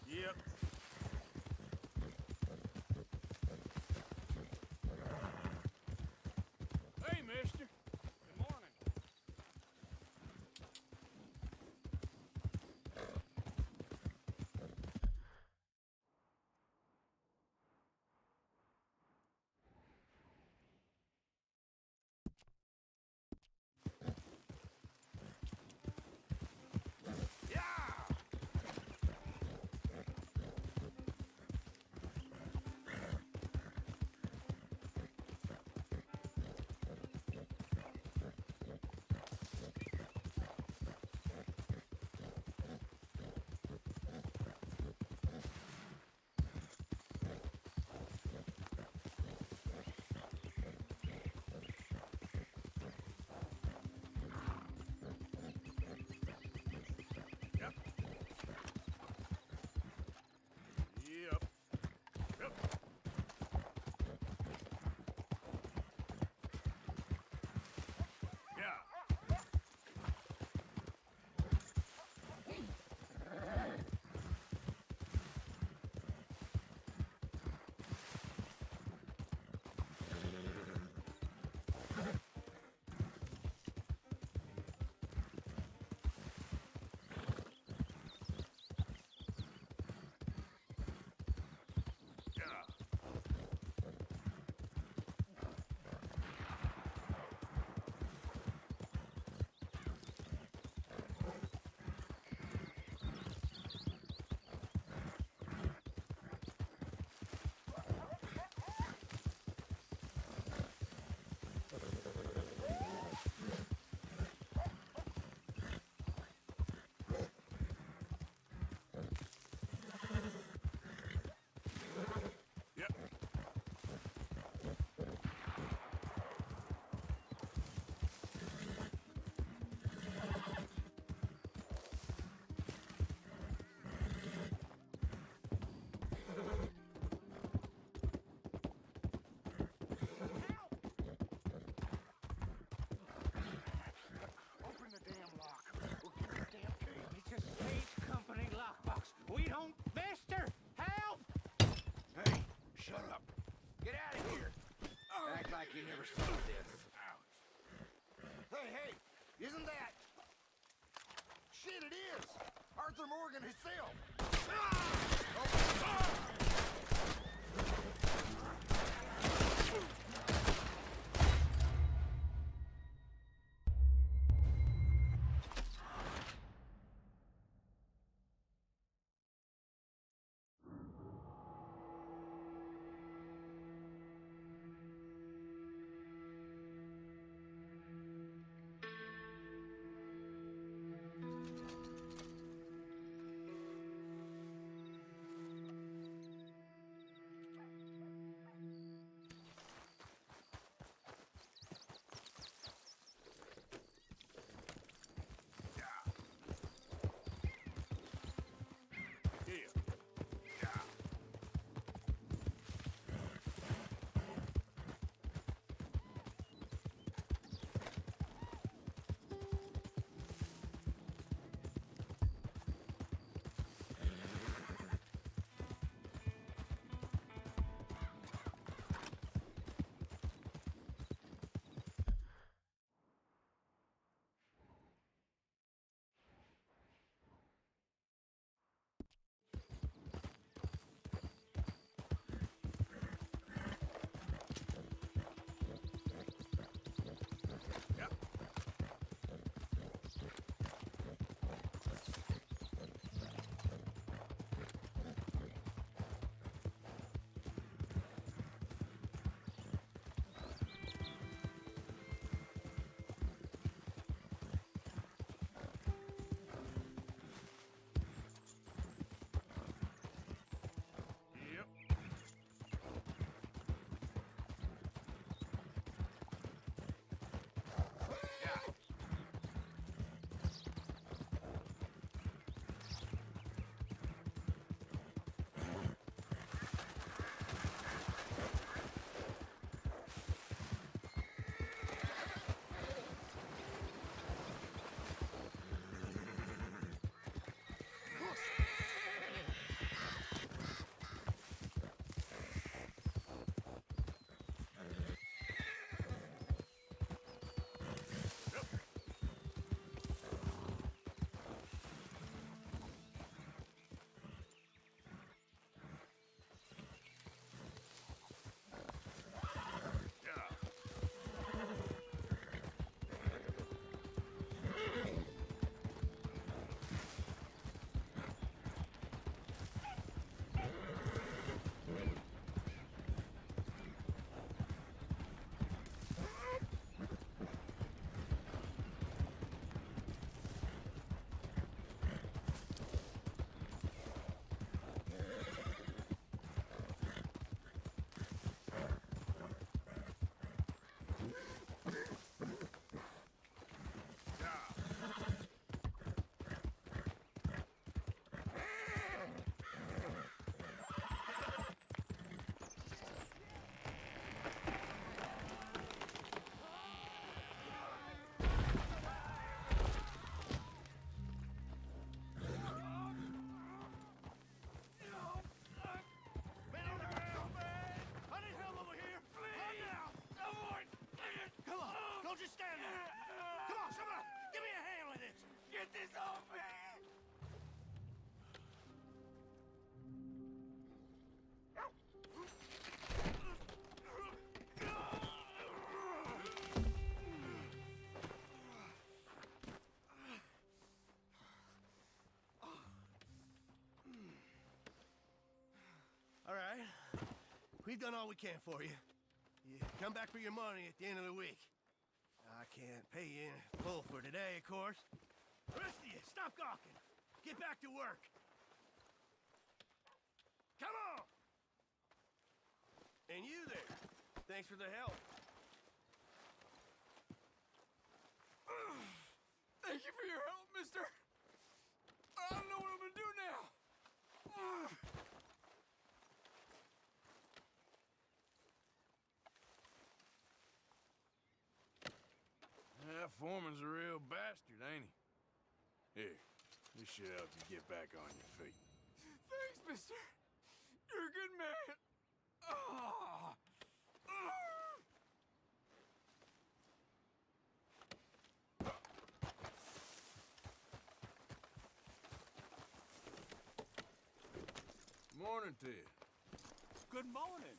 H: Yep. Hey, mister. Good morning. Yep. Yep. Yeah.
F: Open the damn lock. We'll get the damn key. It's a state company lockbox. We don't... Mister! Help!
M: Hey, shut up. Get out of here. Act like you never saw this. Hey, isn't that... Shit, it is! Arthur Morgan himself! we've done all we can for you. You come back for your money at the end of the week. I can't pay you in full for today, of course. The rest of you, stop gawking. Get back to work. Come on! And you there. Thanks for the help.
N: Thank you for your help, mister. I don't know what I'm gonna do now.
H: That foreman's a real bastard, ain't he? Here, this should help you get back on your feet.
N: Thanks, mister. You're a good man. Ah. Ah.
H: Morning to you.
N: Good morning.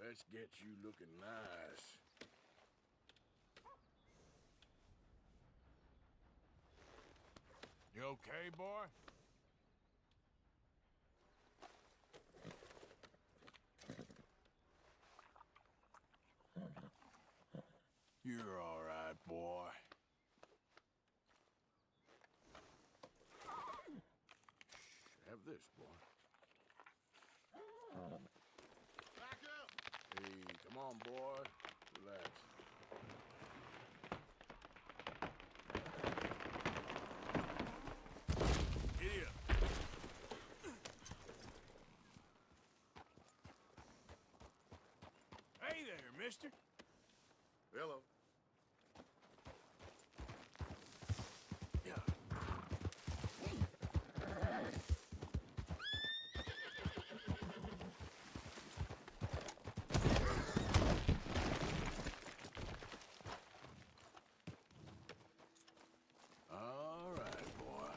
H: Let's get you looking nice. You okay, boy? You're all right, boy. Have this, boy.
G: Back up!
H: Hey, come on, boy. Relax. Giddy up. Hey there, mister.
G: Hello.
H: All right, boy.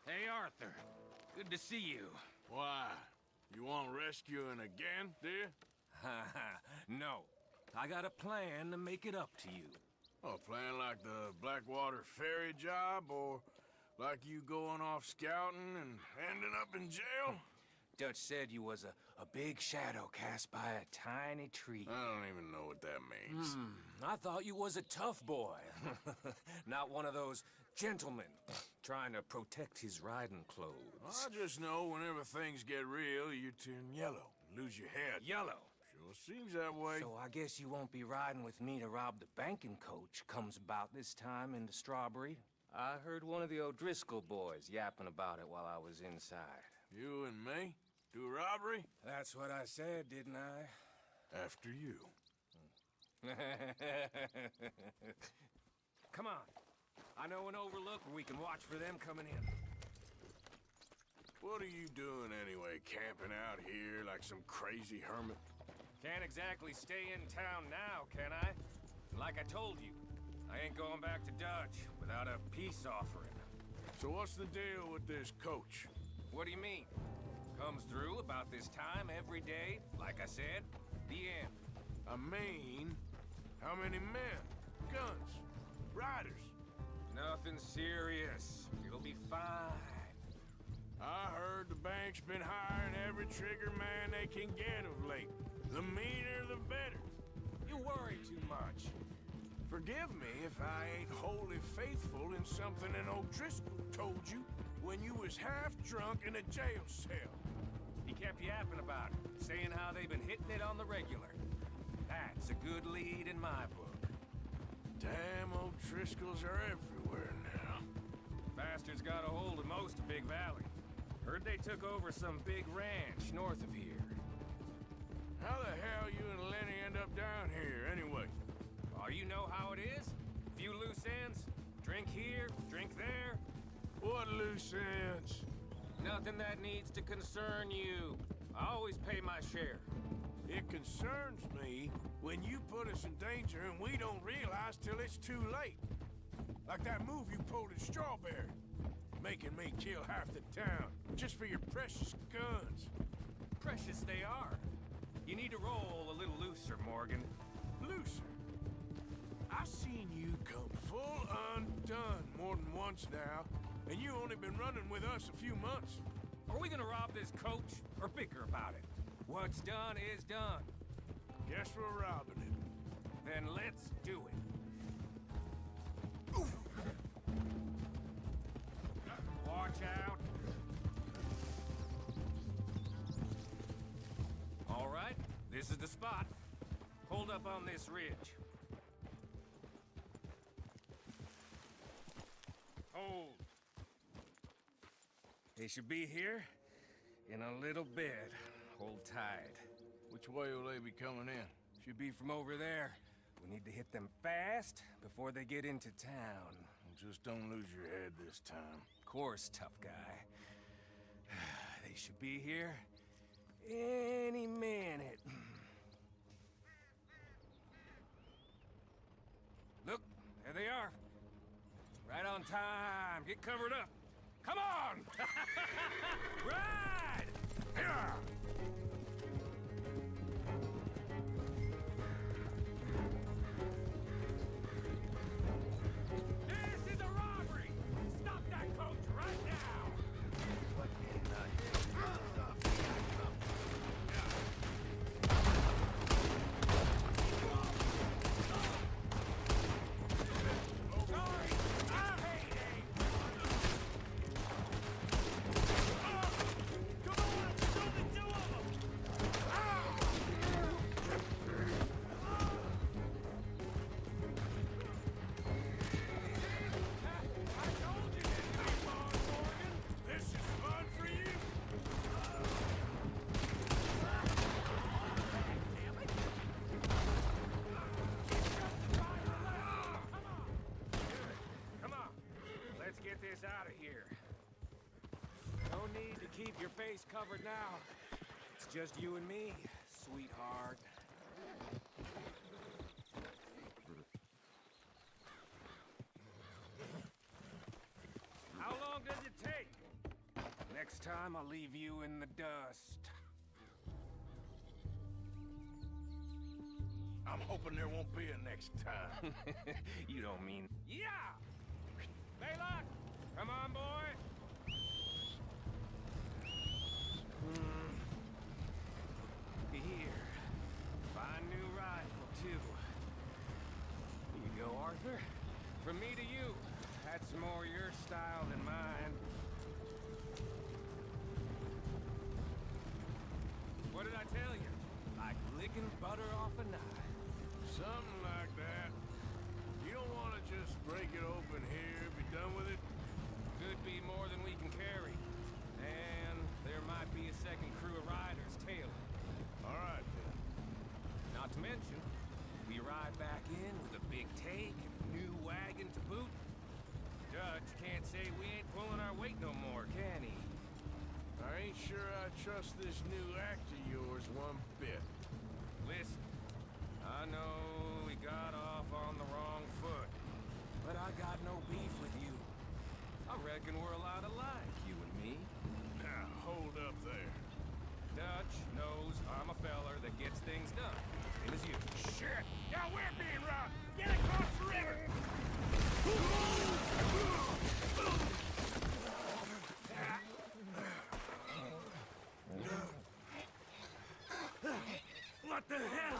E: Hey, Arthur. Good to see you.
H: Why? You want rescuing again, dear?
E: No. I got a plan to make it up to you.
H: Oh, plan like the Blackwater ferry job, or like you going off scouting and ending up in jail?
E: Dutch said you was a big shadow cast by a tiny tree.
H: I don't even know what that means.
E: I thought you was a tough boy. Not one of those gentlemen trying to protect his riding clothes.
H: I just know whenever things get real, you turn yellow and lose your head.
E: Yellow?
H: Sure seems that way.
E: So I guess you won't be riding with me to rob the banking coach comes about this time in the Strawberry. I heard one of the O'Driscoll boys yapping about it while I was inside.
H: You and me? Do a robbery?
E: That's what I said, didn't I?
H: After you.
E: Come on. I know an overlook where we can watch for them coming in.
H: What are you doing anyway, camping out here like some crazy hermit?
E: Can't exactly stay in town now, can I? Like I told you, I ain't going back to Dutch without a peace offering.
H: So what's the deal with this coach?
E: What do you mean? Comes through about this time every day, like I said, the end.
H: I mean, how many men? Guns? Riders?
E: Nothing serious. It'll be fine.
H: I heard the bank's been hiring every trigger man they can get of late. The meaner, the better. you worry too much. Forgive me if I ain't wholly faithful in something an O'Driscoll told you when you was half drunk in a jail cell.
E: He kept yapping about it, saying how they've been hitting it on the regular. That's a good lead in my book.
H: Damn O'Driscolls are everywhere now.
E: Bastards got a hold of most of Big Valley. Heard they took over some big ranch north of here.
H: How the hell you and Lenny end up down here, anyway?
E: Oh, you know how it is? Few loose ends. Drink here, drink there.
H: What loose ends?
E: Nothing that needs to concern you. I always pay my share.
H: It concerns me when you put us in danger and we don't realize till it's too late. Like that move you pulled in Strawberry. Making me kill half the town, just for your precious guns.
E: Precious they are. You need to roll a little looser, Morgan.
H: Looser? I've seen you come full undone more than once now, and you only been running with us a few months.
E: Are we gonna rob this coach, or bicker about it? What's done is done.
H: Guess we're robbing it.
E: Then let's do it. Watch out. All right, this is the spot. Hold up on this ridge. Hold. They should be here in a little bit. Hold tight.
H: Which way will they be coming in?
E: Should be from over there. We need to hit them fast before they get into town.
H: Just don't lose your head this time.
E: Of course, tough guy. They should be here any minute. Look, there they are. Right on time. Get covered up. Come on! Ride! Yeah! This is a robbery! Stop that coach right now!
L: What in the hell? Stop.
E: Sorry! I'm Hayday!
F: Come on! There's only two of them!
E: I told you this would be fun, Morgan!
H: This is fun for you?
E: Come on, let's get this out of here. No need to keep your face covered now. It's just you and me, sweetheart. How long does it take? Next time I'll leave you in the dust.
H: I'm hoping there won't be a next time.
E: You don't mean... Yeah! Baylock! Come on, boy! Here. Fine new rifle, too. Here you go, Arthur. From me to you. That's more your style than mine. What did I tell you? Like licking butter off a knife.
H: Something like that. You don't want to just break it open here, be done with it?
E: Could be more than we can carry. And there might be a second crew of riders tailing.
H: All right, then.
E: Not to mention, we ride back in with a big take and a new wagon to boot. Dutch can't say we ain't pulling our weight no more, can he?
H: I ain't sure I trust this new act of yours one bit.
E: Listen, I know we got off on the wrong foot, but I got no beef with you. I reckon we're a lot alike, you and me.
H: Now, hold up there.
E: Dutch knows I'm a feller that gets things done. Same as you.
H: Shit! Now we're being robbed! Get across the river!
F: What the hell?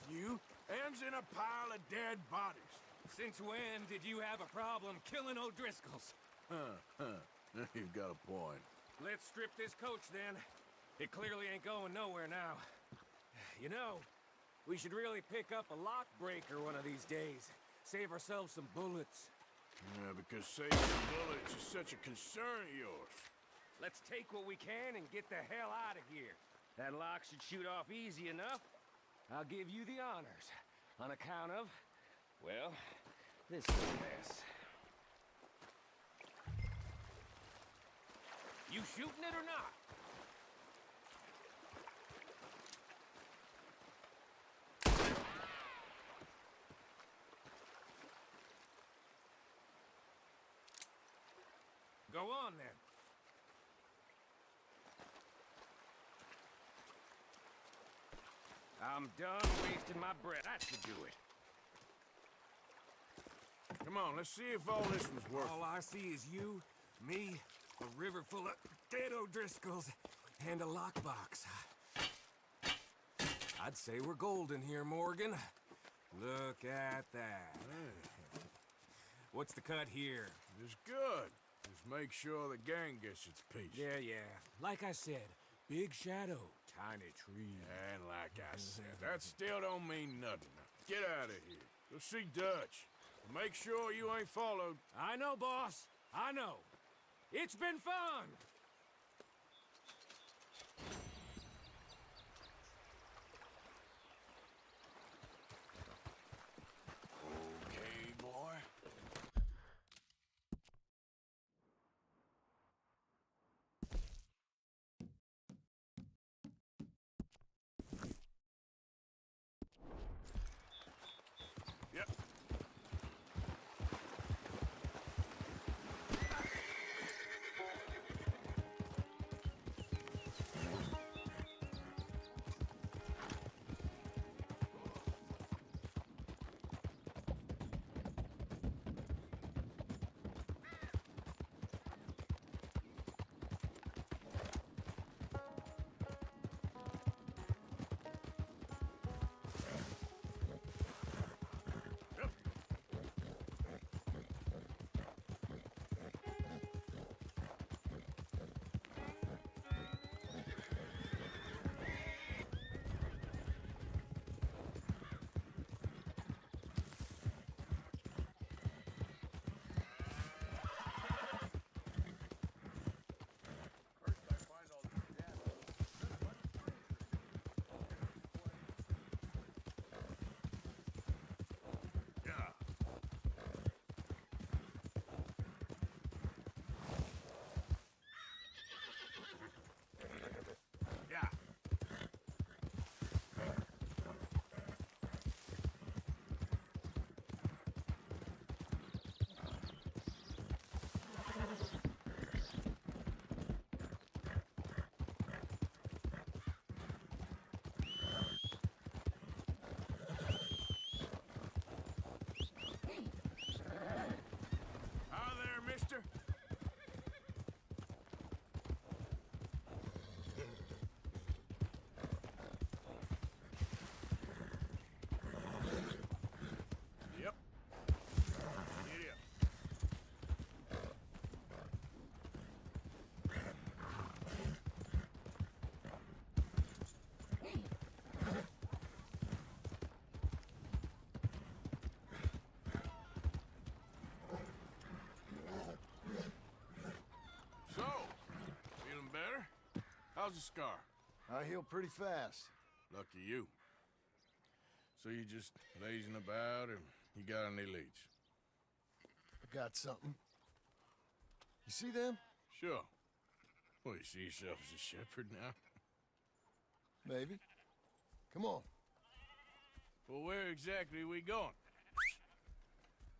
H: you ends in a pile of dead bodies.
E: Since when did you have a problem killing O'Driscolls?
H: You've got a point.
E: Let's strip this coach then. It clearly ain't going nowhere now. You know, we should really pick up a lock breaker one of these days. Save ourselves some bullets.
H: Yeah, because saving bullets is such a concern of yours.
E: Let's take what we can and get the hell out of here. That lock should shoot off easy enough. I'll give you the honors. On account of, well, this mess. You shooting it or not? Go on, then. I'm done wasting my breath. That should do it.
H: Come on, let's see if all this was worth
E: All I see is you, me, a river full of dead O'Driscolls, and a lockbox. I'd say we're golden here, Morgan. Look at that. What's the cut here?
H: It's good. Just make sure the gang gets its piece.
E: Yeah. Like I said, big shadow, tiny tree.
H: And like I said, that still don't mean nothing. Get out of here. Go see Dutch. Make sure you ain't followed.
E: I know, boss. I know. It's been fun!
H: Okay, boy. Yep. How's the scar?
L: I heal pretty fast.
H: Lucky you. So you just lazing about, or you got any leads?
L: I got something. You see them?
H: Sure. Well, you see yourself as a shepherd now?
L: Maybe. Come on.
H: Well, where exactly are we going?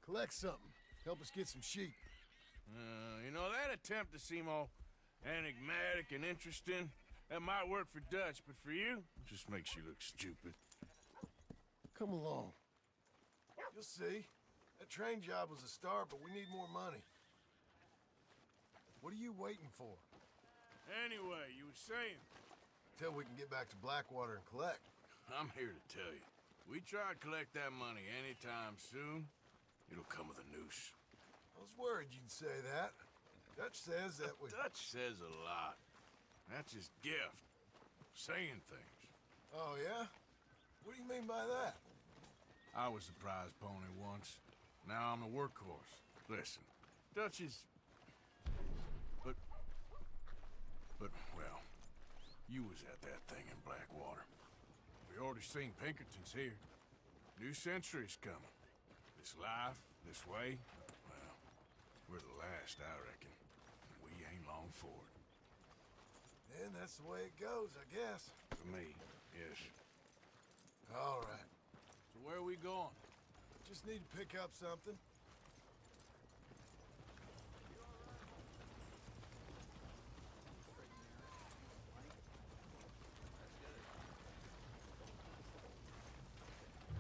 L: Collect something. Help us get some sheep.
H: You know, that attempt to seem all enigmatic and interesting, that might work for Dutch, but for you, it just makes you look stupid.
L: Come along. You'll see. That train job was a start, but we need more money. What are you waiting for?
H: Anyway, you were saying?
L: Till we can get back to Blackwater and collect.
H: I'm here to tell you, We try to collect that money anytime soon, it'll come with a noose.
L: I was worried you'd say that. Dutch says that we...
H: Dutch says a lot. That's his gift. Saying things.
L: Oh, yeah? What do you mean by that?
H: I was the prize pony once. Now I'm the workhorse. Listen, Dutch is... But, well, you was at that thing in Blackwater. We already seen Pinkertons here. New century's coming. This life, this way, well, we're the last, I reckon. And we ain't long for it.
L: Then that's the way it goes, I guess.
H: For me, yes.
L: All right.
H: So where are we going?
L: Just need to pick up something.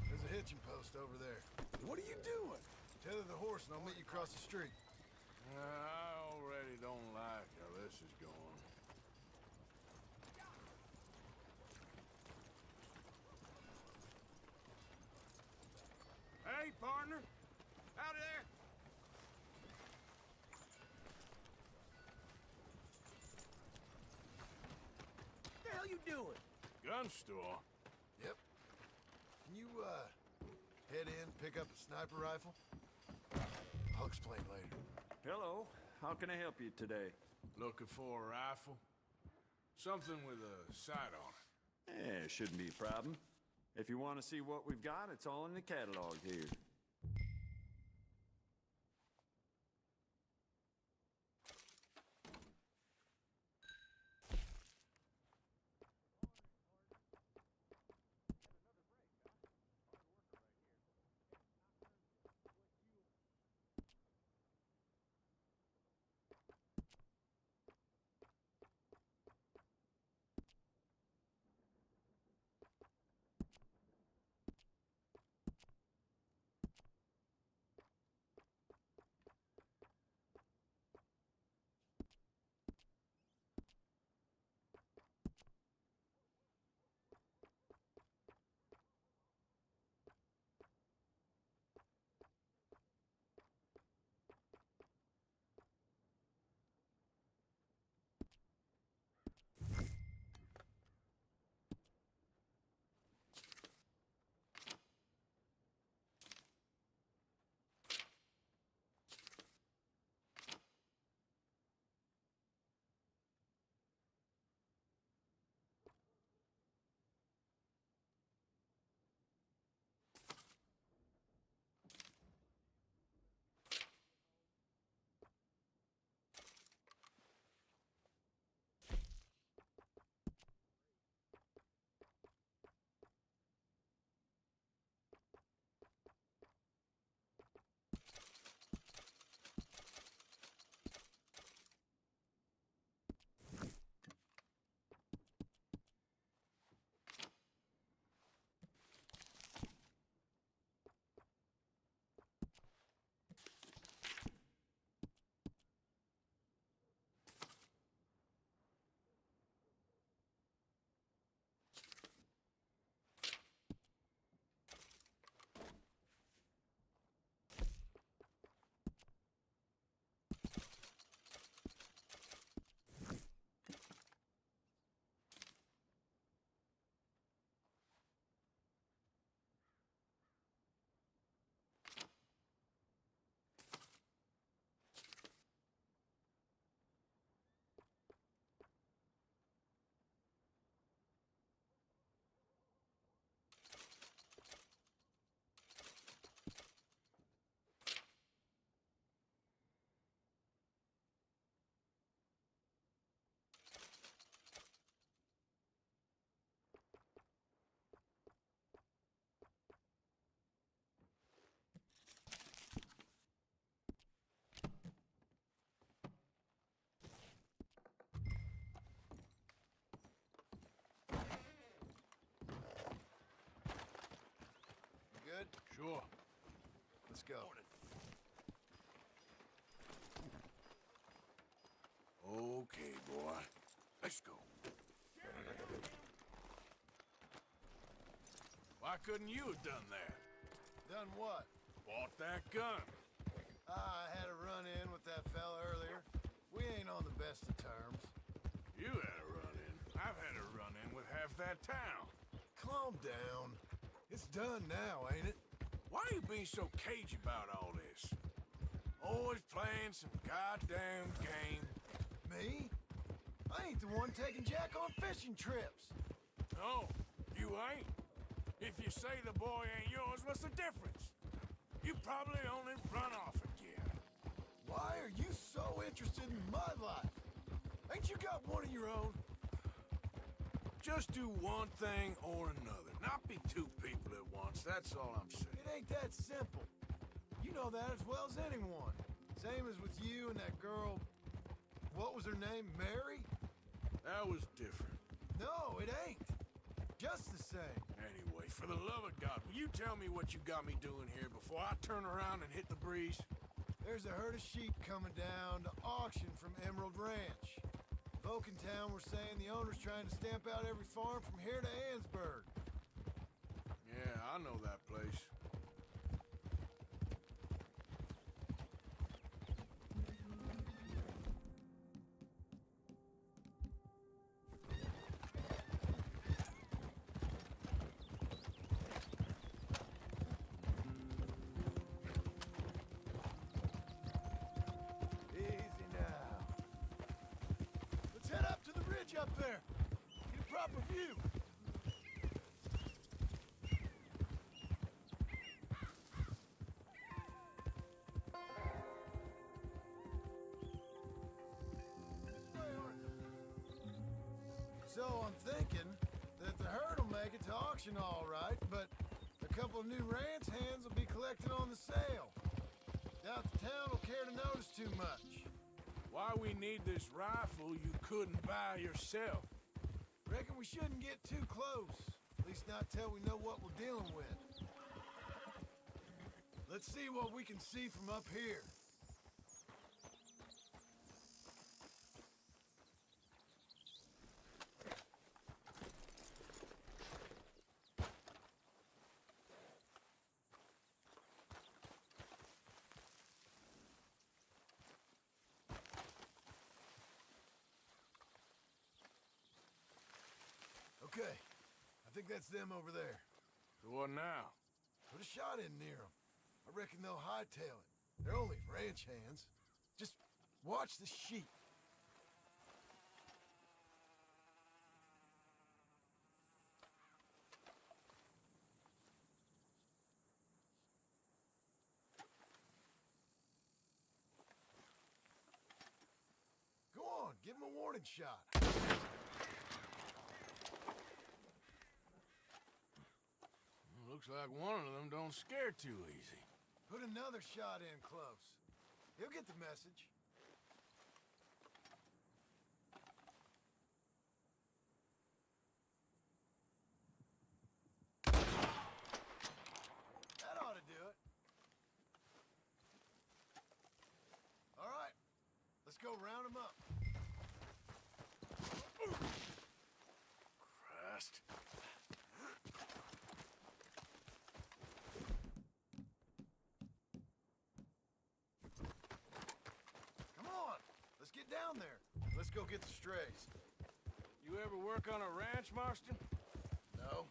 L: There's a hitching post over there.
C: What are you doing?
L: Tether the horse and I'll meet you across the street.
H: I already don't like how this is going. Hey, partner! Out there!
F: What the hell you doing?
H: Gun store?
L: Yep. Can you, head in, pick up a sniper rifle? I'll explain later.
O: Hello. How can I help you today?
H: Looking for a rifle? Something with a sight on it.
O: Shouldn't be a problem. If you want to see what we've got, it's all in the catalog here.
L: Good?
H: Sure.
L: Let's go.
H: Okay, boy. Let's go. Why couldn't you have done that?
L: Done what?
H: Bought that gun.
L: I had a run-in with that fella earlier. We ain't on the best of terms.
H: You had a run-in. I've had a run-in with half that town.
L: Calm down. It's done now, ain't it?
H: Why are you being so cagey about all this? Always playing some goddamn game.
L: Me? I ain't the one taking Jack on fishing trips.
H: No, you ain't. If you say the boy ain't yours, what's the difference? You probably only run off again.
L: Why are you so interested in my life? Ain't you got one of your own?
H: Just do one thing or another. Not be two people at once, that's all I'm saying.
L: It ain't that simple. You know that as well as anyone. Same as with you and that girl... What was her name? Mary?
H: That was different.
L: No, it ain't. Just the same.
H: Anyway, for the love of God, will you tell me what you got me doing here before I turn around and hit the breeze?
L: There's a herd of sheep coming down to auction from Emerald Ranch. Folk in town were saying the owner's trying to stamp out every farm from here to Ansburg.
H: Yeah, I know that place.
L: Easy now. Let's head up to the ridge up there. Get a proper view. So I'm thinking that the herd will make it to auction all right, but a couple of new ranch hands will be collected on the sale. Doubt the town will care to notice too much.
H: Why we need this rifle you couldn't buy yourself?
L: Reckon we shouldn't get too close. At least not till we know what we're dealing with. Let's see what we can see from up here. Okay, I think that's them over there.
H: So what now?
L: Put a shot in near them. I reckon they'll hightail it. They're only ranch hands. Just watch the sheep. Go on, give them a warning shot.
H: Looks like one of them don't scare too easy.
L: Put another shot in close. He'll get the message. That ought to do it. All right, let's go round them up.
H: Christ.
L: Come on, let's get down there. Let's go get the strays.
H: You ever work on a ranch, Marston?
L: No.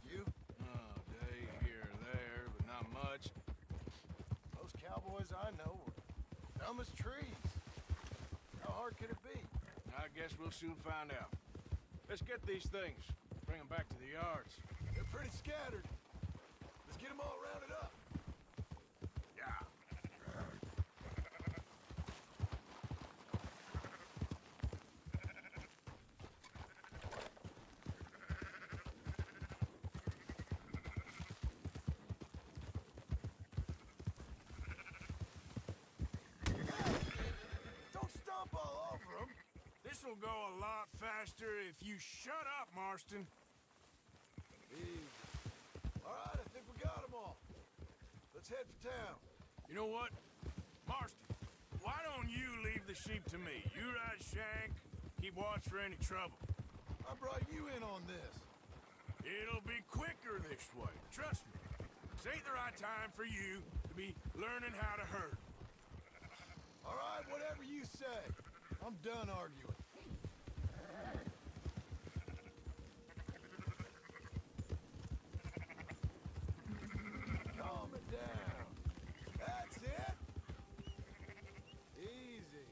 L: You?
H: Oh, day here or there, but not much.
L: Most cowboys I know were dumb as trees. How hard could it be?
H: I guess we'll soon find out. Let's get these things. Bring them back to the yards.
L: They're pretty scattered. Let's get them all rounded up.
H: Yeah.
L: Don't stomp all over them.
H: This'll go a lot faster if you shut up, Marston.
L: Easy. All right, I think we got them all. Let's head for town.
H: You know what? Marston, why don't you leave the sheep to me? You ride Shank, keep watch for any trouble.
L: I brought you in on this.
H: It'll be quicker this way, trust me. This ain't the right time for you to be learning how to herd.
L: All right, whatever you say. I'm done arguing. Calm it down. That's it. Easy.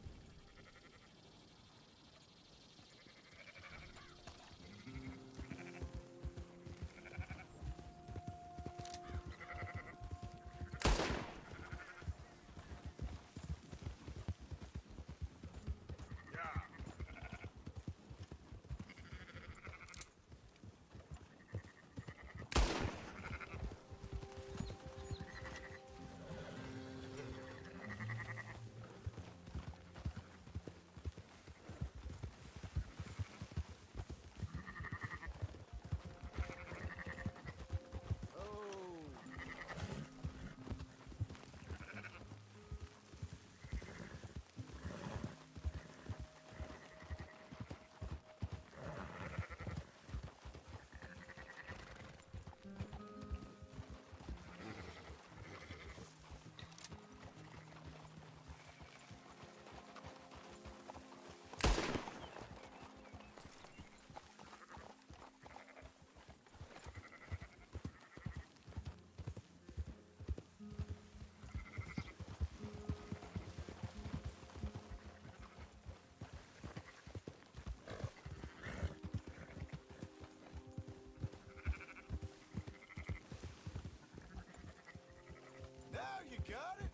L: Now you got it.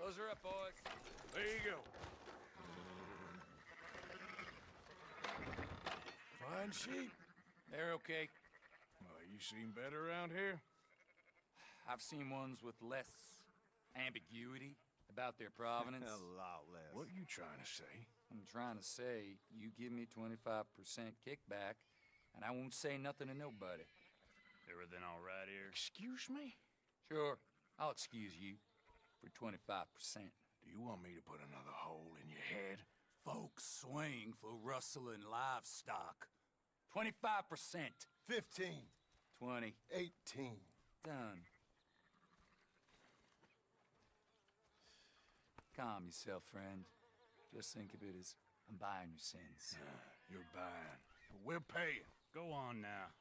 N: Close her up, boys.
H: There you go.
L: Fine sheep.
N: They're okay.
H: Well, you seem better around here.
N: I've seen ones with less ambiguity about their provenance.
K: A lot less.
H: What are you trying to say?
N: I'm trying to say, you give me 25% kickback, and I won't say nothing to nobody.
O: Everything all right here?
H: Excuse me?
N: Sure, I'll excuse you for 25%.
H: Do you want me to put another hole in your head?
N: Folks swing for rustling livestock. 25%.
L: 15.
N: 20.
L: 18.
N: Done. Calm yourself, friend. Just think of it as I'm buying your sins.
H: You're buying. We're paying.
O: Go on now.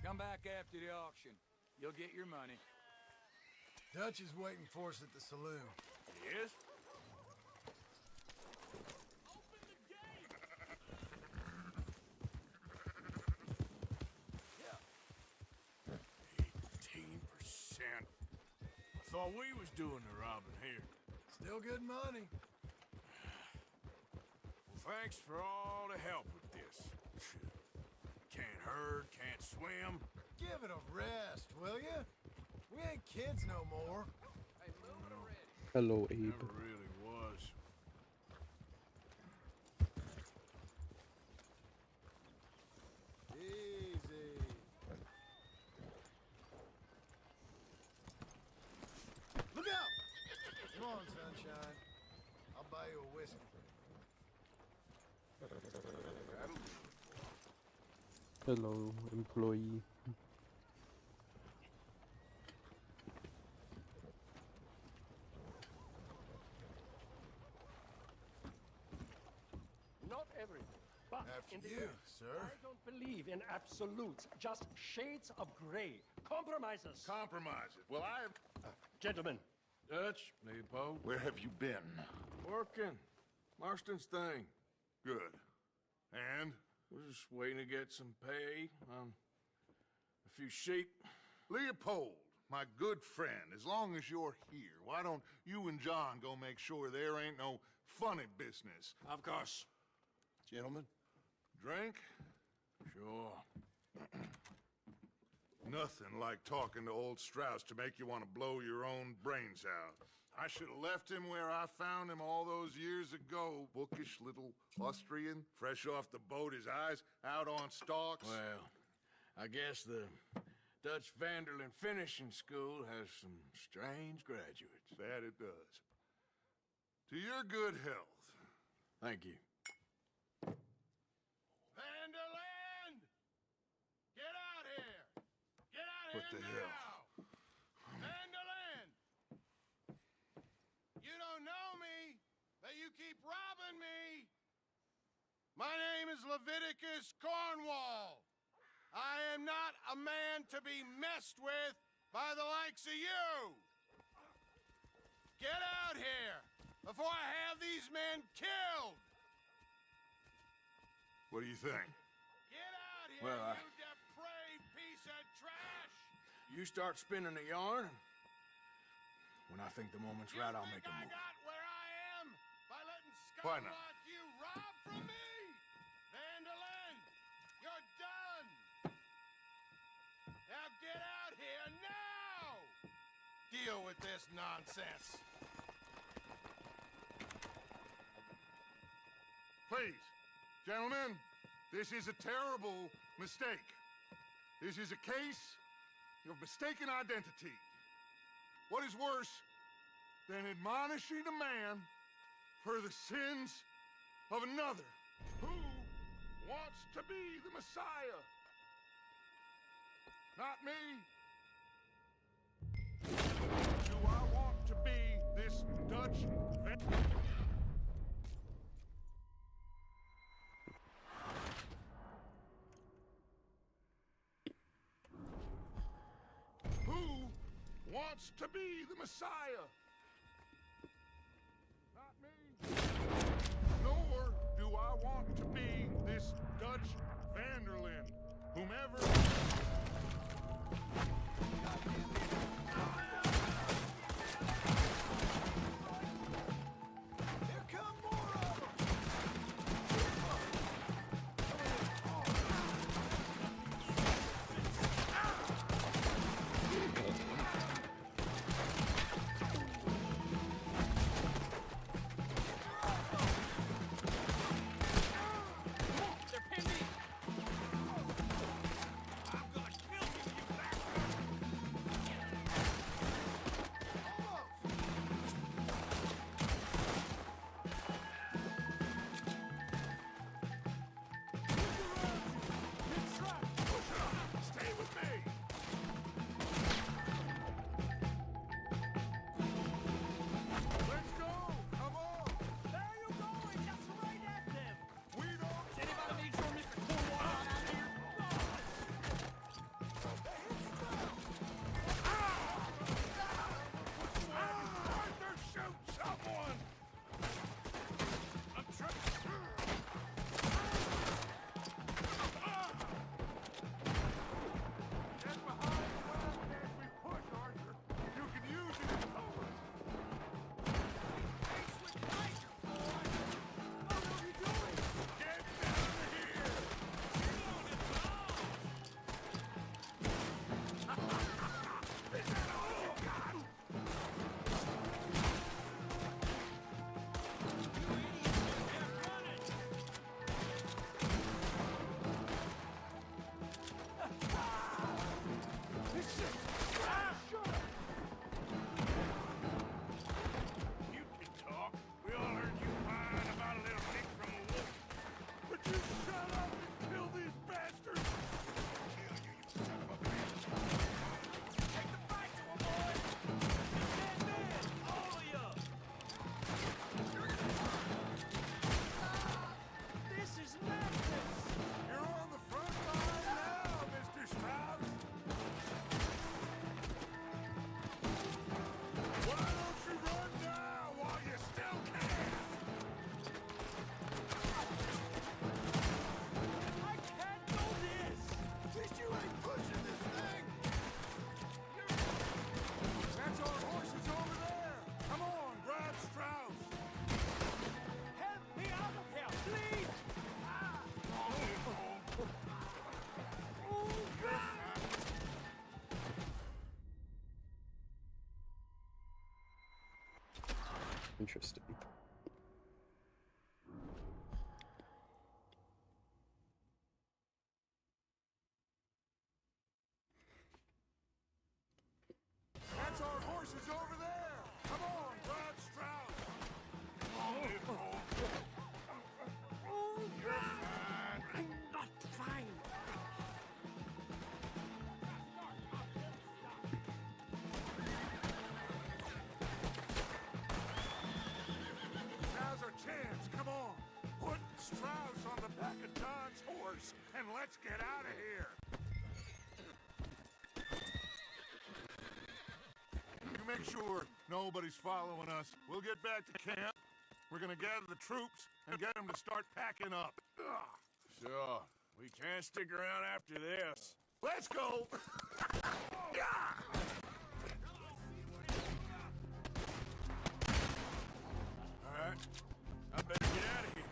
N: Come back after the auction. You'll get your money.
L: Dutch is waiting for us at the saloon.
H: Yes?
F: Open the gate!
H: 18%. I thought we was doing the robbing here.
L: Still good money.
H: Well, thanks for all the help with this. Can't herd, can't swim.
L: Give it a rest, will ya? We ain't kids no more.
I: Hello, Abe.
H: Never really was.
L: Easy. Look out! Come on, sunshine. I'll buy you a whiskey.
I: Hello, employee.
F: Not everything, but
L: After
F: in the
L: you,
F: end,
L: sir.
F: I don't believe in absolutes, just shades of gray. Compromises.
G: Compromises. Well,
F: Gentlemen,
H: Dutch, Leopold.
G: Where have you been?
H: Working. Marston's thing.
G: Good. And?
H: We're just waiting to get some pay on a few sheep.
G: Leopold, my good friend, as long as you're here, why don't you and John go make sure there ain't no funny business?
E: Of course.
C: Gentlemen?
G: Drink?
H: Sure.
G: Nothing like talking to old Strauss to make you want to blow your own brains out. I should have left him where I found him all those years ago. Bookish little Austrian, fresh off the boat, his eyes out on stalks.
H: Well, I guess the Dutch Vanderlyn Finishing School has some strange graduates.
G: That it does. To your good health.
H: Thank you.
L: Vanderland! Get out here! Get out
G: What
L: here
G: the
L: now!
G: hell?
L: Vanderland! You don't know me, but you keep robbing me! My name is Leviticus Cornwall. I am not a man to be messed with by the likes of you! Get out here before I have these men killed!
G: What do you think?
L: Get out here,
H: Well,
L: you depraved piece of trash!
H: You start spinning the yarn, and when I think the moment's right, I'll make a
L: I
H: move.
L: got where I am by letting
G: Why
L: scum
G: not?
L: like you rob from me! Vanderlyn, you're done! Now get out here now! Deal with this nonsense.
G: Please, gentlemen, this is a terrible mistake. This is a case of mistaken identity. What is worse than admonishing a man for the sins of another? Who wants to be the Messiah? Not me. Do I want to be this Dutch Who wants to be the Messiah? Not me. Nor do I want to be this Dutch Vanderlyn, whomever.
L: Here come more of them!
E: They're pinning!
I: interesting.
G: That's our horses over there! Come on, Todd Strauss! Come on, Nibble. You're fine.
M: I'm not fine.
G: Now's our chance. Come on. Put Strauss on the back of Todd's horse, and let's get out of here. You make sure nobody's following us. We'll get back to camp. We're gonna gather the troops and get them to start packing up.
H: Sure. We can't stick around after this.
G: Let's go!
H: All right. I better get out of here.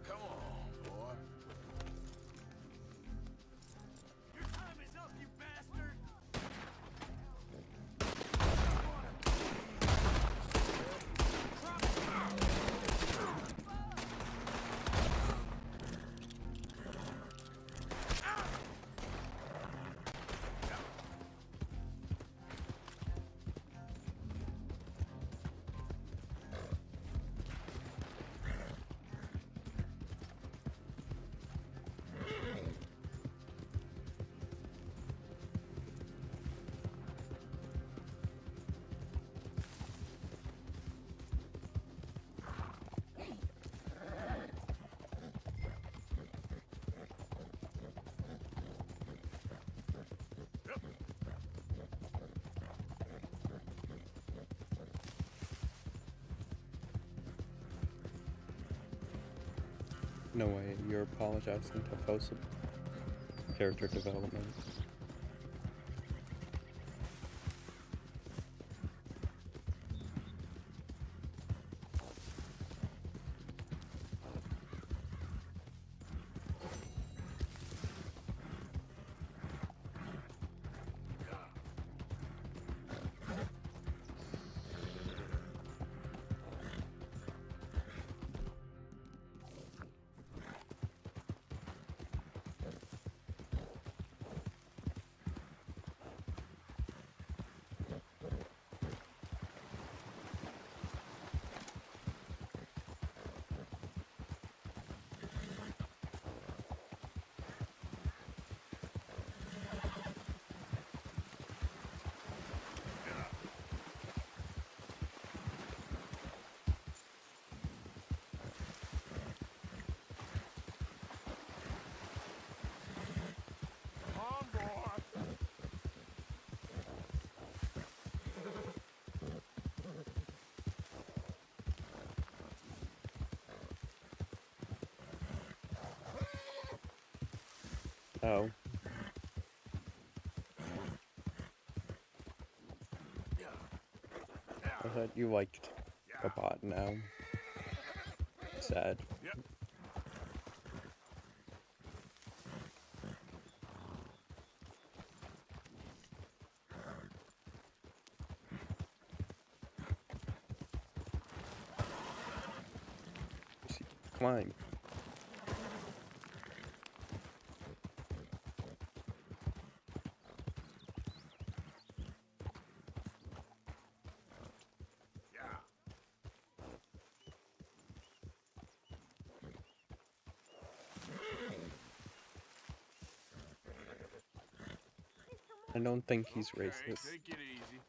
H: Come on, boy.
M: Your time is up, you bastard!
I: No way, you're apologizing to Fosa. Character development. Oh. I thought you liked the bot now. Sad.
H: Yep.
I: Climb. I don't think he's racist.
H: Take it easy.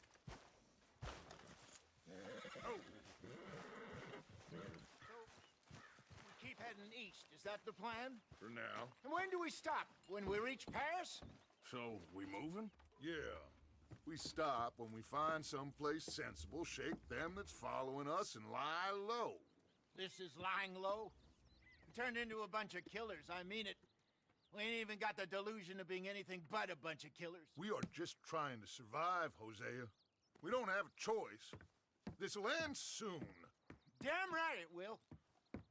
L: We keep heading east. Is that the plan?
G: For now.
L: And when do we stop? When we reach Paris?
H: So, we moving?
G: Yeah. We stop when we find someplace sensible, shake them that's following us, and lie low.
L: This is lying low?
P: turned into a bunch of killers. I mean it. We ain't even got the delusion of being anything but a bunch of killers.
G: We are just trying to survive, Hosea. We don't have a choice. This'll end soon.
P: Damn right it will.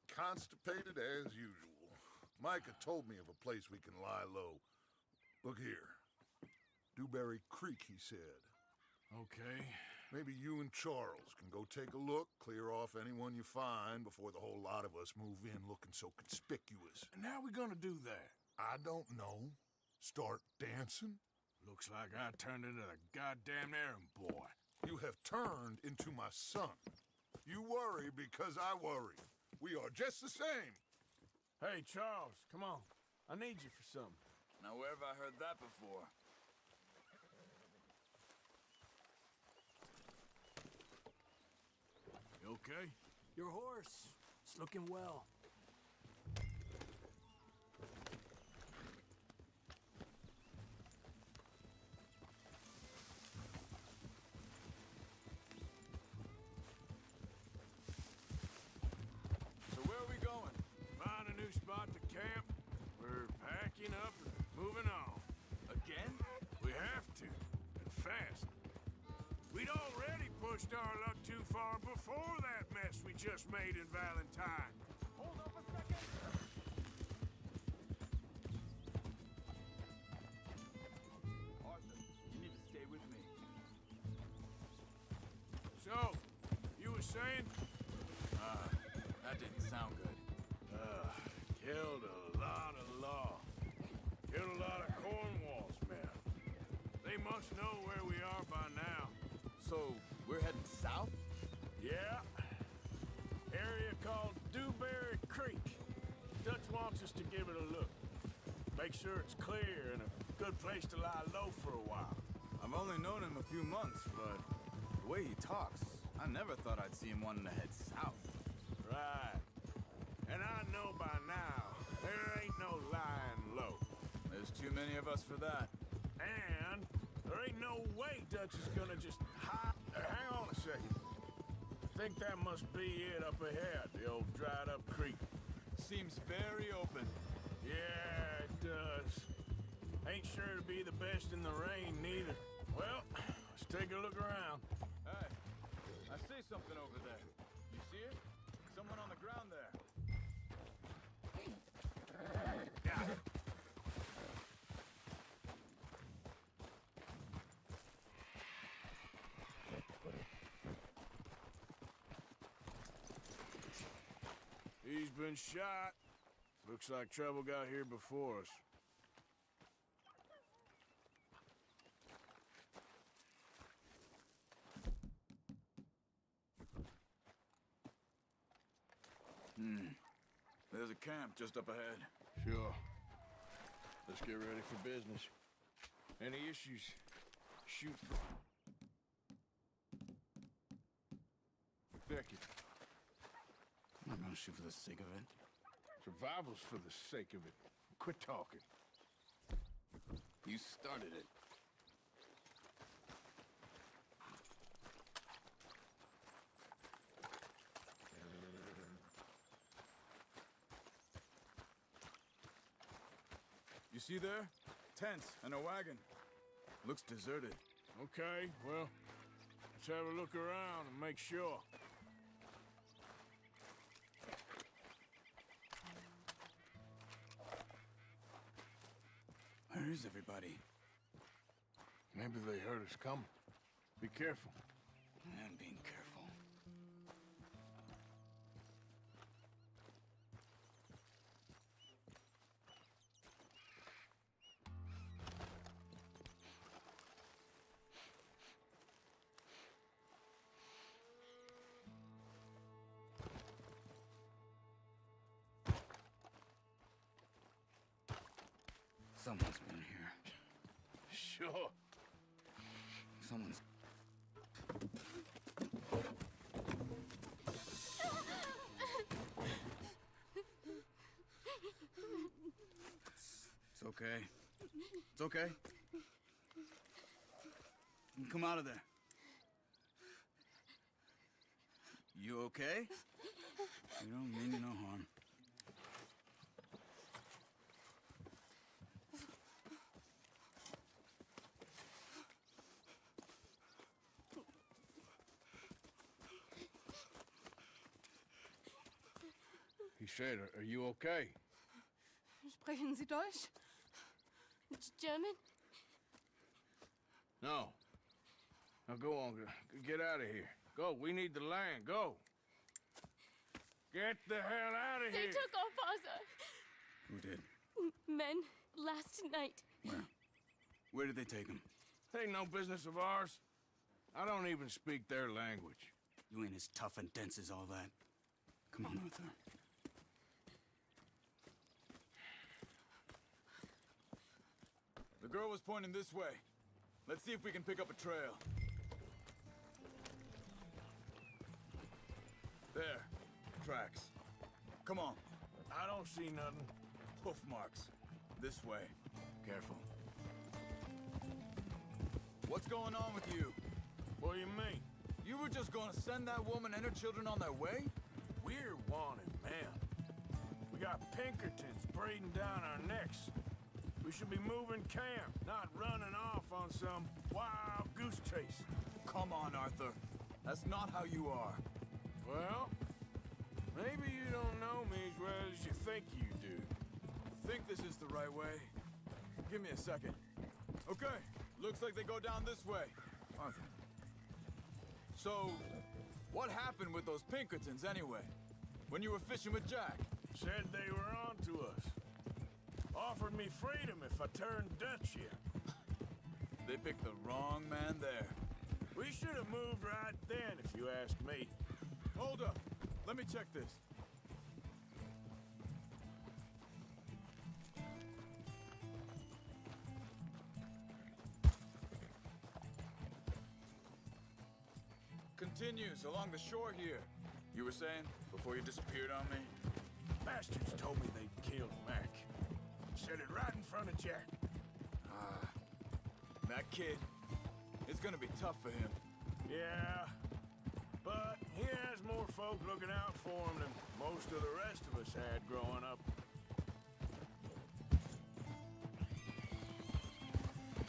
G: Constipated as usual. Micah told me of a place we can lie low. Look here. Dewberry Creek, he said.
H: Okay.
G: Maybe you and Charles can go take a look, clear off anyone you find before the whole lot of us move in looking so conspicuous.
H: And how we gonna do that?
G: I don't know. Start dancing?
H: Looks like I turned into the goddamn errand boy.
G: You have turned into my son. You worry because I worry. We are just the same.
H: Hey, Charles, come on. I need you for something.
N: Now, where have I heard that before?
H: You okay?
A: Your horse. It's looking well.
H: So where are we going? Find a new spot to camp. We're packing up and moving on. Again? We have to. And fast. We'd already pushed our luck too far before that mess we just made in Valentine.
F: Hold up a second.
N: Arthur, you need to stay with me.
H: So, you were saying?
N: That didn't sound good.
H: Killed a lot of law. Killed a lot of Cornwall's men. They must know where we are by now.
N: So, we're heading south?
H: Yeah. Area called Dewberry Creek. Dutch wants us to give it a look. Make sure it's clear and a good place to lie low for a while.
N: I've only known him a few months, but the way he talks, I never thought I'd see him wanting to head south.
H: Right. And I know by now, there ain't no lying low.
N: There's too many of us for that.
H: And there ain't no way Dutch is gonna just hide. Hang on a second. I think that must be it up ahead, the old dried up creek.
N: Seems very open.
H: Yeah, it does. Ain't sure to be the best in the rain, neither. Well, let's take a look around.
N: Hey, I see something over there. You see it? Someone on the ground there.
H: Got it. He's been shot. Looks like trouble got here before us.
N: There's a camp just up ahead.
H: Sure. Let's get ready for business. Any issues? Shoot for... Becky.
N: I'm not gonna shoot for the sake of it.
H: Survival's for the sake of it. Quit talking.
N: You started it. You see there? Tents and a wagon. Looks deserted.
H: Okay, well, let's have a look around and make sure.
N: Where is everybody?
H: Maybe they heard us coming. Be careful.
N: I'm being careful. Someone's been here.
H: Sure.
N: Someone's... It's okay. It's okay. Come out of there. You okay? You don't mean you no harm.
H: He said, are you okay?
Q: Sprechen Sie Deutsch? German?
H: No. Now go on, get out of here. Go, we need the land, go. Get the hell out of
Q: They
H: here.
Q: took our father.
N: Who did?
Q: Men, last night.
N: Where? Where did they take him?
H: Ain't no business of ours. I don't even speak their language.
N: You ain't as tough and dense as all that. Come on, Arthur. The girl was pointing this way. Let's see if we can pick up a trail. There. Tracks. Come on.
H: I don't see nothing.
N: Hoof marks. This way. Careful. What's going on with you?
H: What do you mean?
N: You were just gonna send that woman and her children on their way?
H: We're wanted, man. We got Pinkertons breathing down our necks. We should be moving camp, not running off on some wild goose chase.
N: Come on, Arthur. That's not how you are.
H: Well, maybe you don't know me as well as you think you do.
N: Think this is the right way? Give me a second. Okay, looks like they go down this way. Arthur. So, what happened with those Pinkertons anyway? When you were fishing with Jack?
H: Said they were on to us. Offered me freedom if I turned Dutch here.
N: They picked the wrong man there.
H: We should have moved right then, if you ask me.
N: Hold up. Let me check this. Continues along the shore here. You were saying, before you disappeared on me?
H: Bastards told me they'd killed Mac. Said it right in front of Jack.
N: That kid. It's gonna be tough for him.
H: Yeah, but he has more folk looking out for him than most of the rest of us had growing up.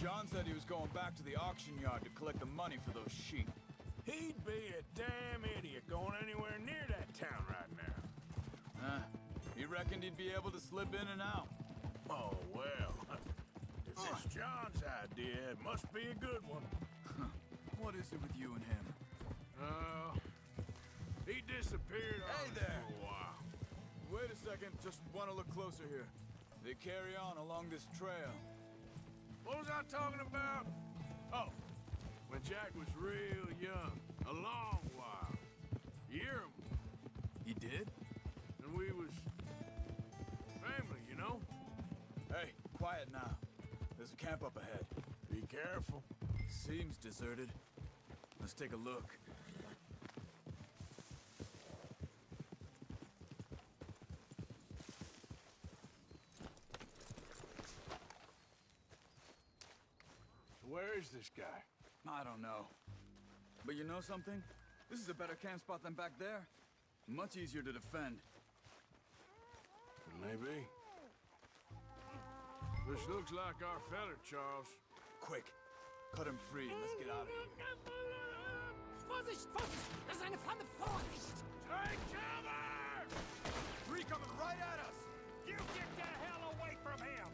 N: John said he was going back to the auction yard to collect the money for those sheep.
H: He'd be a damn idiot going anywhere near that town right now.
N: He reckoned he'd be able to slip in and out.
H: Oh, well. If it's John's idea, it must be a good one.
N: What is it with you and him?
H: He disappeared on us
N: there.
H: for a while.
N: Wait a second, just want to look closer here. They carry on along this trail.
H: What was I talking about? Oh, when Jack was real young, a long while. You hear him?
N: He did?
H: And we was family, you know?
N: Hey, quiet now. There's a camp up ahead.
H: Be careful.
N: Seems deserted. Let's take a look.
H: Where is this guy?
N: I don't know. But you know something? This is a better camp spot than back there. Much easier to defend.
H: Maybe. This looks like our fella, Charles.
N: Quick, cut him free and let's get out of here.
E: Vorsicht, Vorsicht! Das ist eine Pfanne, Vorsicht!
H: Take cover!
N: Three coming right at us!
E: You get the hell away from him!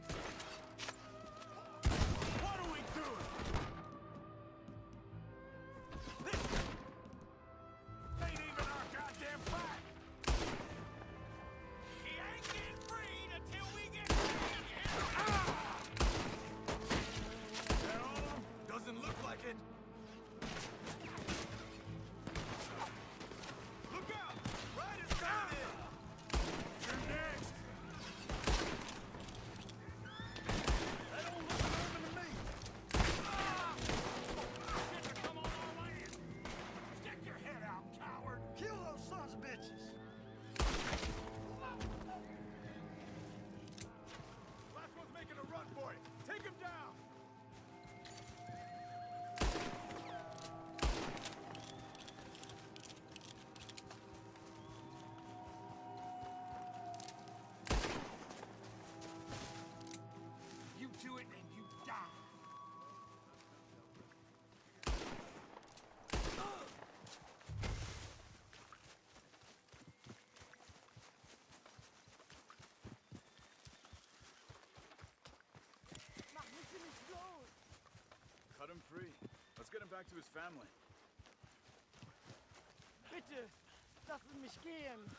H: What are we doing? This ain't even our goddamn fight!
E: He ain't getting freed until we get free!
N: Is that all of them? Doesn't look like it. Look out! Riders coming in!
H: You're next!
N: back to his family.
R: Bitte, lassen Sie mich gehen.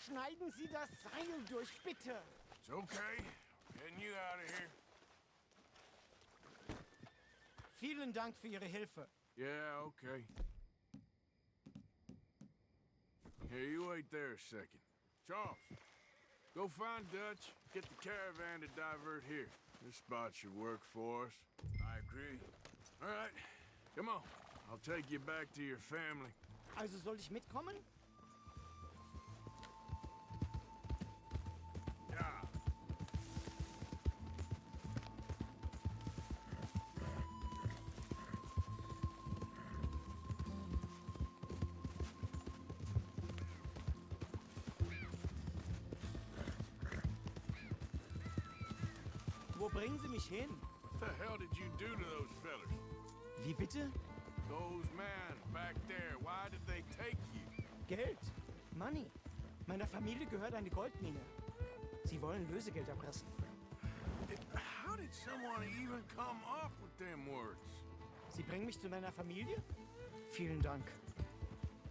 R: Schneiden Sie das Seil durch, bitte.
H: It's okay. Getting you out of here.
R: Vielen Dank für Ihre Hilfe.
H: Yeah, okay. Here, you wait there a second. Charles, go find Dutch. Get the caravan to divert here. This spot should work for us.
N: I agree.
H: All right, come on. I'll take you back to your family.
R: Also soll ich mitkommen?
H: Ja.
R: Wo bringen Sie mich hin?
H: What the hell did you do to those fellas?
R: Wie bitte?
H: Those men back there, why did they take you?
R: Geld. Money. Meiner Familie gehört eine Goldmine. Sie wollen Lösegeld erpressen.
H: How did someone even come up with them words?
R: Sie bringen mich zu meiner Familie? Vielen Dank.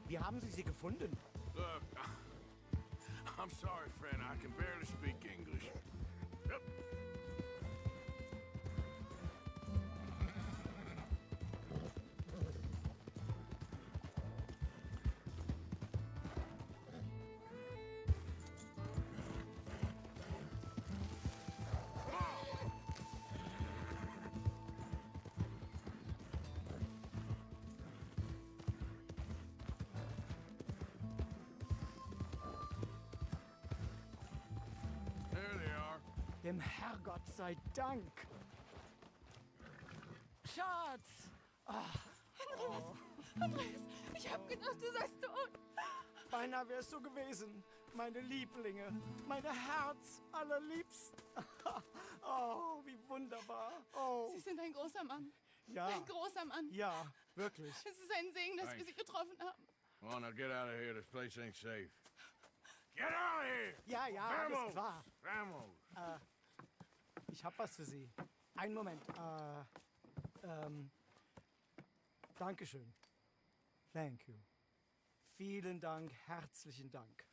R: Wie haben Sie sie gefunden?
H: Look, I'm sorry, friend. I can barely speak English. Yep.
R: Dem Herrgott sei Dank. Schatz!
Q: Andreas, ich hab gedacht, du seist tot.
R: Beinahe wär's so gewesen. Meine Lieblinge, meine Herz allerliebsten. Oh, wie wunderbar. Oh.
Q: Sie sind ein großer Mann.
R: Ja.
Q: Ein großer Mann.
R: Ja, wirklich.
Q: Es ist ein Segen, dass wir Sie getroffen haben.
H: Come on, now get out of here. This place ain't safe. Get out of here!
R: Ja, ja, alles klar.
H: Vamos!
R: Ich hab was für Sie. Einen Moment. Dankeschön. Thank you. Vielen Dank, herzlichen Dank.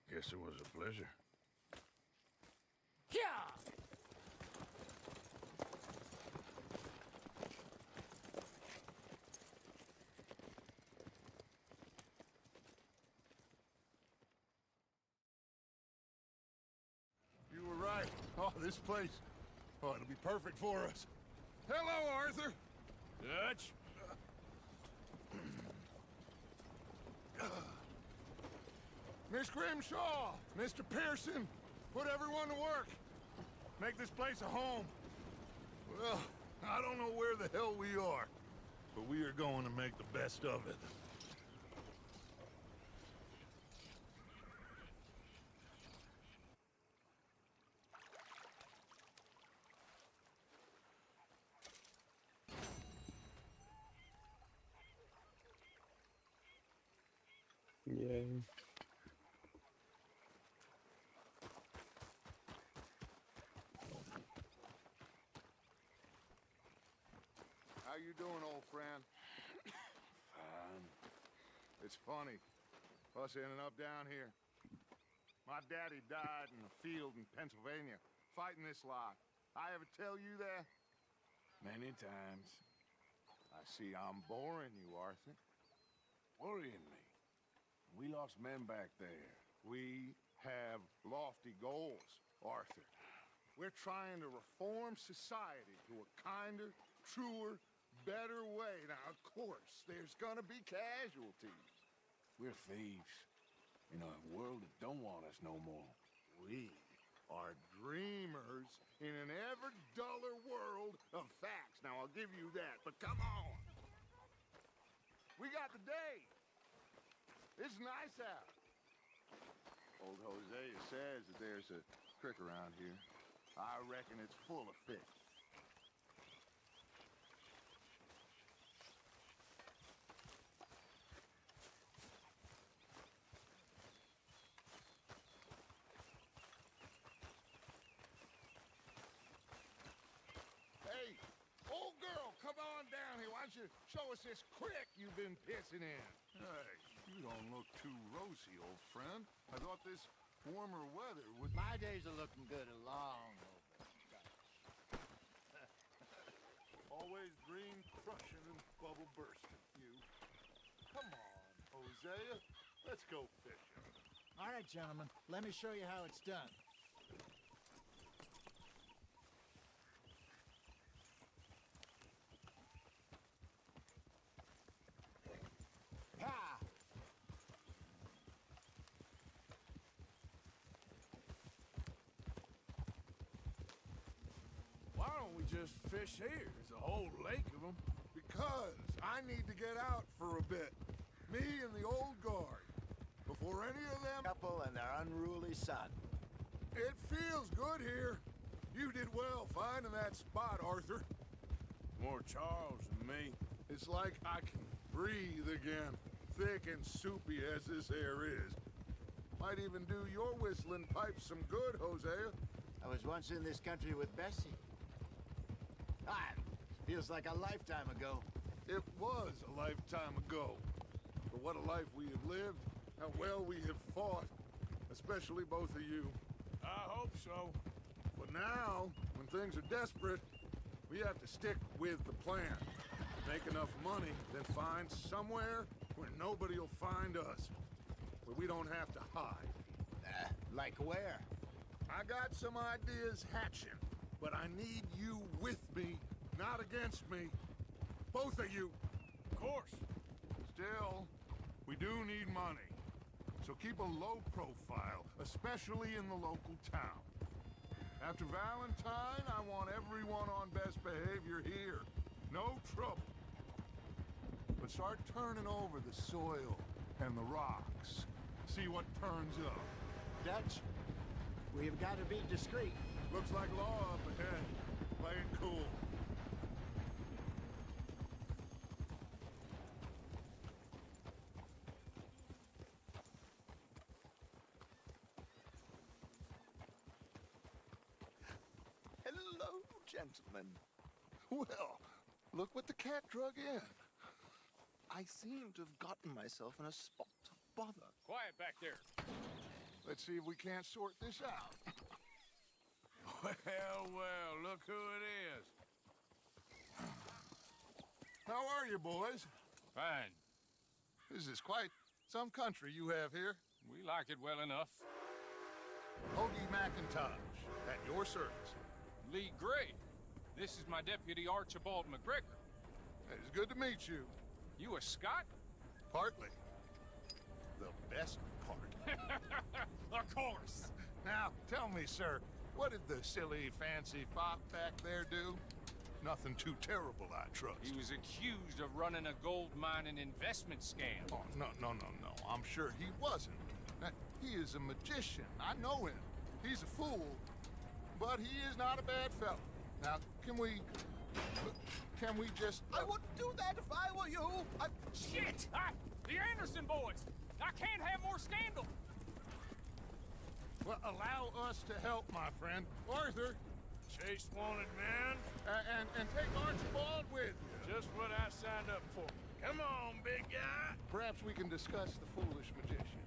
H: Guess it was a pleasure.
R: Ja!
G: You were right. Oh, this place. Oh, it'll be perfect for us. Hello, Arthur.
H: Dutch?
G: Miss Grimshaw, Mr. Pearson, put everyone to work. Make this place a home. Well, I don't know where the hell we are, but we are going to make the best of it.
I: Yay.
G: How you doing, old friend?
H: Fine.
G: It's funny, us ending up down here. My daddy died in a field in Pennsylvania, fighting this lot. I ever tell you that?
H: Many times.
G: I see I'm boring you, Arthur.
H: Worrying me. We lost men back there.
G: We have lofty goals, Arthur. We're trying to reform society to a kinder, truer, better way. Now, of course, there's gonna be casualties.
H: We're thieves. In a world that don't want us no more.
G: We are dreamers in an ever duller world of facts. Now, I'll give you that, but come on. We got the day. It's nice out. Old Hosea says that there's a creek around here. I reckon it's full of fish. don't you show us this creek you've been pissing in? Hey, you don't look too rosy, old friend. I thought this warmer weather would...
P: My days are looking good along over.
G: Always green crushing and bubble bursting, you. Come on, Hosea. Let's go fishing.
P: All right, gentlemen. Let me show you how it's done. Ha!
H: Why don't we just fish here? There's a whole lake of them.
G: Because I need to get out for a bit. Me and the old guard. Before any of them...
P: Couple and their unruly son.
G: It feels good here. You did well finding that spot, Arthur.
H: More Charles than me.
G: It's like I can breathe again. Thick and soupy as this air is. Might even do your whistling pipes some good, Hosea.
P: I was once in this country with Bessie. Feels like a lifetime ago.
G: It was a lifetime ago. But what a life we have lived. How well we have fought. Especially both of you.
H: I hope so.
G: But now, when things are desperate, we have to stick with the plan. Make enough money, then find somewhere where nobody will find us. Where we don't have to hide.
P: Like where?
G: I got some ideas hatching, but I need you with me, not against me. Both of you.
H: Of course.
G: Still, we do need money. So keep a low profile, especially in the local town. After Valentine, I want everyone on best behavior here. No trouble. But start turning over the soil and the rocks. See what turns up.
P: Dutch, we've got to be discreet.
G: Looks like law up ahead. Play it cool.
C: Hello, gentlemen.
G: Well, look what the cat drug in.
C: I seem to have gotten myself in a spot of bother.
E: Quiet back there.
G: Let's see if we can't sort this out.
H: Well, look who it is.
G: How are you, boys?
E: Fine.
G: This is quite some country you have here.
E: We like it well enough.
G: Hoagie McIntosh, at your service.
E: Lee Gray. This is my deputy, Archibald McGregor.
G: It's good to meet you.
E: You a Scot?
G: Partly. The best part.
E: Of course.
G: Now, tell me, sir, what did the silly, fancy fop back there do? Nothing too terrible, I trust.
E: He was accused of running a gold mining investment scam.
G: Oh, no. I'm sure he wasn't. He is a magician. I know him. He's a fool, but he is not a bad fellow. Now, can we just...
R: I wouldn't do that if I were you.
E: Shit! The Anderson boys! I can't have more scandal!
G: Well, allow us to help, my friend. Arthur!
H: Chase wanted man.
G: And take Archibald with you.
H: Just what I signed up for. Come on, big guy.
G: Perhaps we can discuss the foolish magician.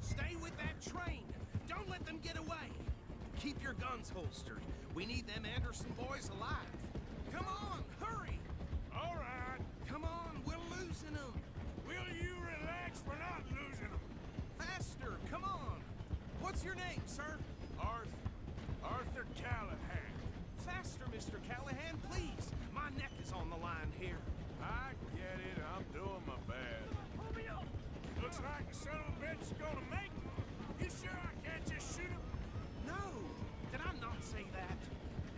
M: Stay with that train. Don't let them get away. Keep your guns holstered. We need them Anderson boys alive. Come on, hurry!
H: All right.
M: Come on, we're losing them.
H: Will you relax? We're not losing them.
M: Faster, come on. What's your name, sir?
H: Arthur Callahan.
M: Faster, Mr. Callahan, please. My neck is on the line here.
H: I get it. I'm doing my best. Looks like the son of a bitch is gonna make me. You sure I can't just shoot him?
M: No. Did I not say that?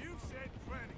H: You've said plenty.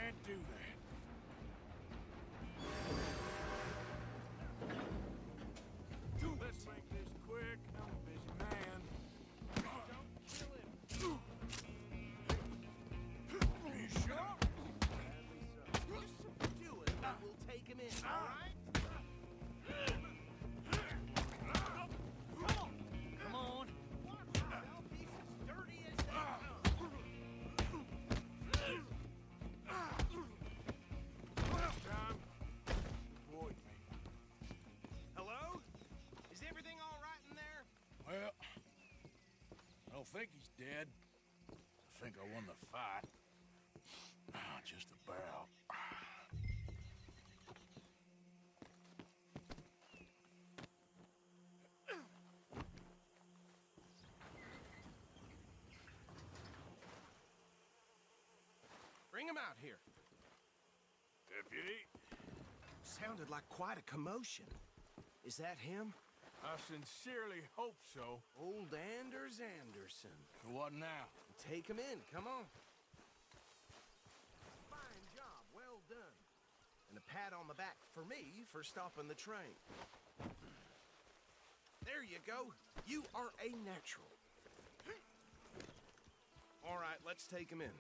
H: can't do that. Let's make this quick. I'm a busy man.
M: Don't kill him.
H: You sure?
M: Just subdue it, and we'll take him in, all right? Come on. Watch yourself. He's as dirty as they come.
H: Next time, avoid me.
M: Hello? Is everything all right in there?
H: Well, I don't think he's dead. I think I won the fight. Just about.
M: Bring him out here.
H: Deputy?
M: Sounded like quite a commotion. Is that him?
H: I sincerely hope so.
M: Old Anders Anderson.
H: So what now?
M: Take him in. Come on. Fine job. Well done. And a pat on the back for me for stopping the train. There you go. You are a natural. All right, let's take him in.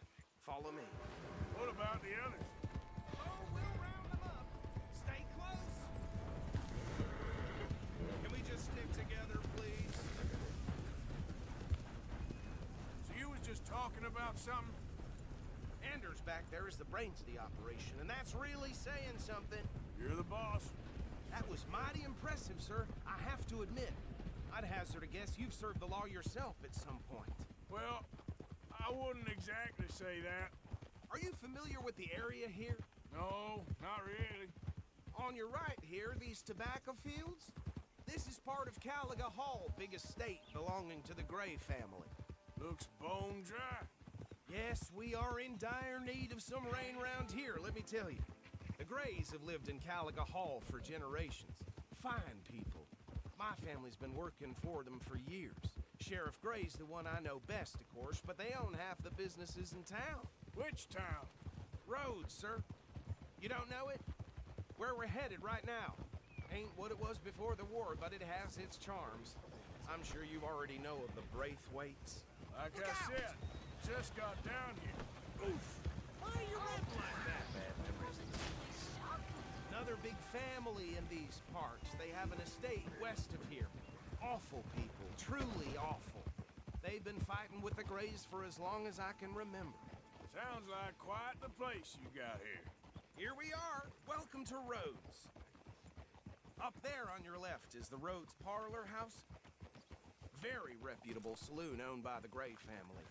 M: Follow me.
H: What about the others?
M: Oh, we'll round them up. Stay close. Can we just stick together, please?
H: So you was just talking about something?
M: Anders back there is the brains of the operation, and that's really saying something.
H: You're the boss.
M: That was mighty impressive, sir. I have to admit. I'd hazard a guess you've served the law yourself at some point.
H: Well, I wouldn't exactly say that.
M: Are you familiar with the area here?
H: No, not really.
M: On your right here, these tobacco fields? This is part of Caliga Hall, big estate belonging to the Gray family.
H: Looks bone dry.
M: Yes, we are in dire need of some rain round here, let me tell you. The Grays have lived in Caliga Hall for generations. Fine people. My family's been working for them for years. Sheriff Gray's the one I know best, of course, but they own half the businesses in town.
H: Which town?
M: Rhodes, sir. You don't know it? Where we're headed right now. Ain't what it was before the war, but it has its charms. I'm sure you already know of the Braithwaites.
H: Like I said, just got down here. Oof.
M: Why are you red like that? Bad memories. Another big family in these parts. They have an estate west of here. Awful people, truly awful. They've been fighting with the Grays for as long as I can remember.
H: Sounds like quite the place you got here.
M: Here we are. Welcome to Rhodes. Up there on your left is the Rhodes Parlor House. Very reputable saloon owned by the Gray family.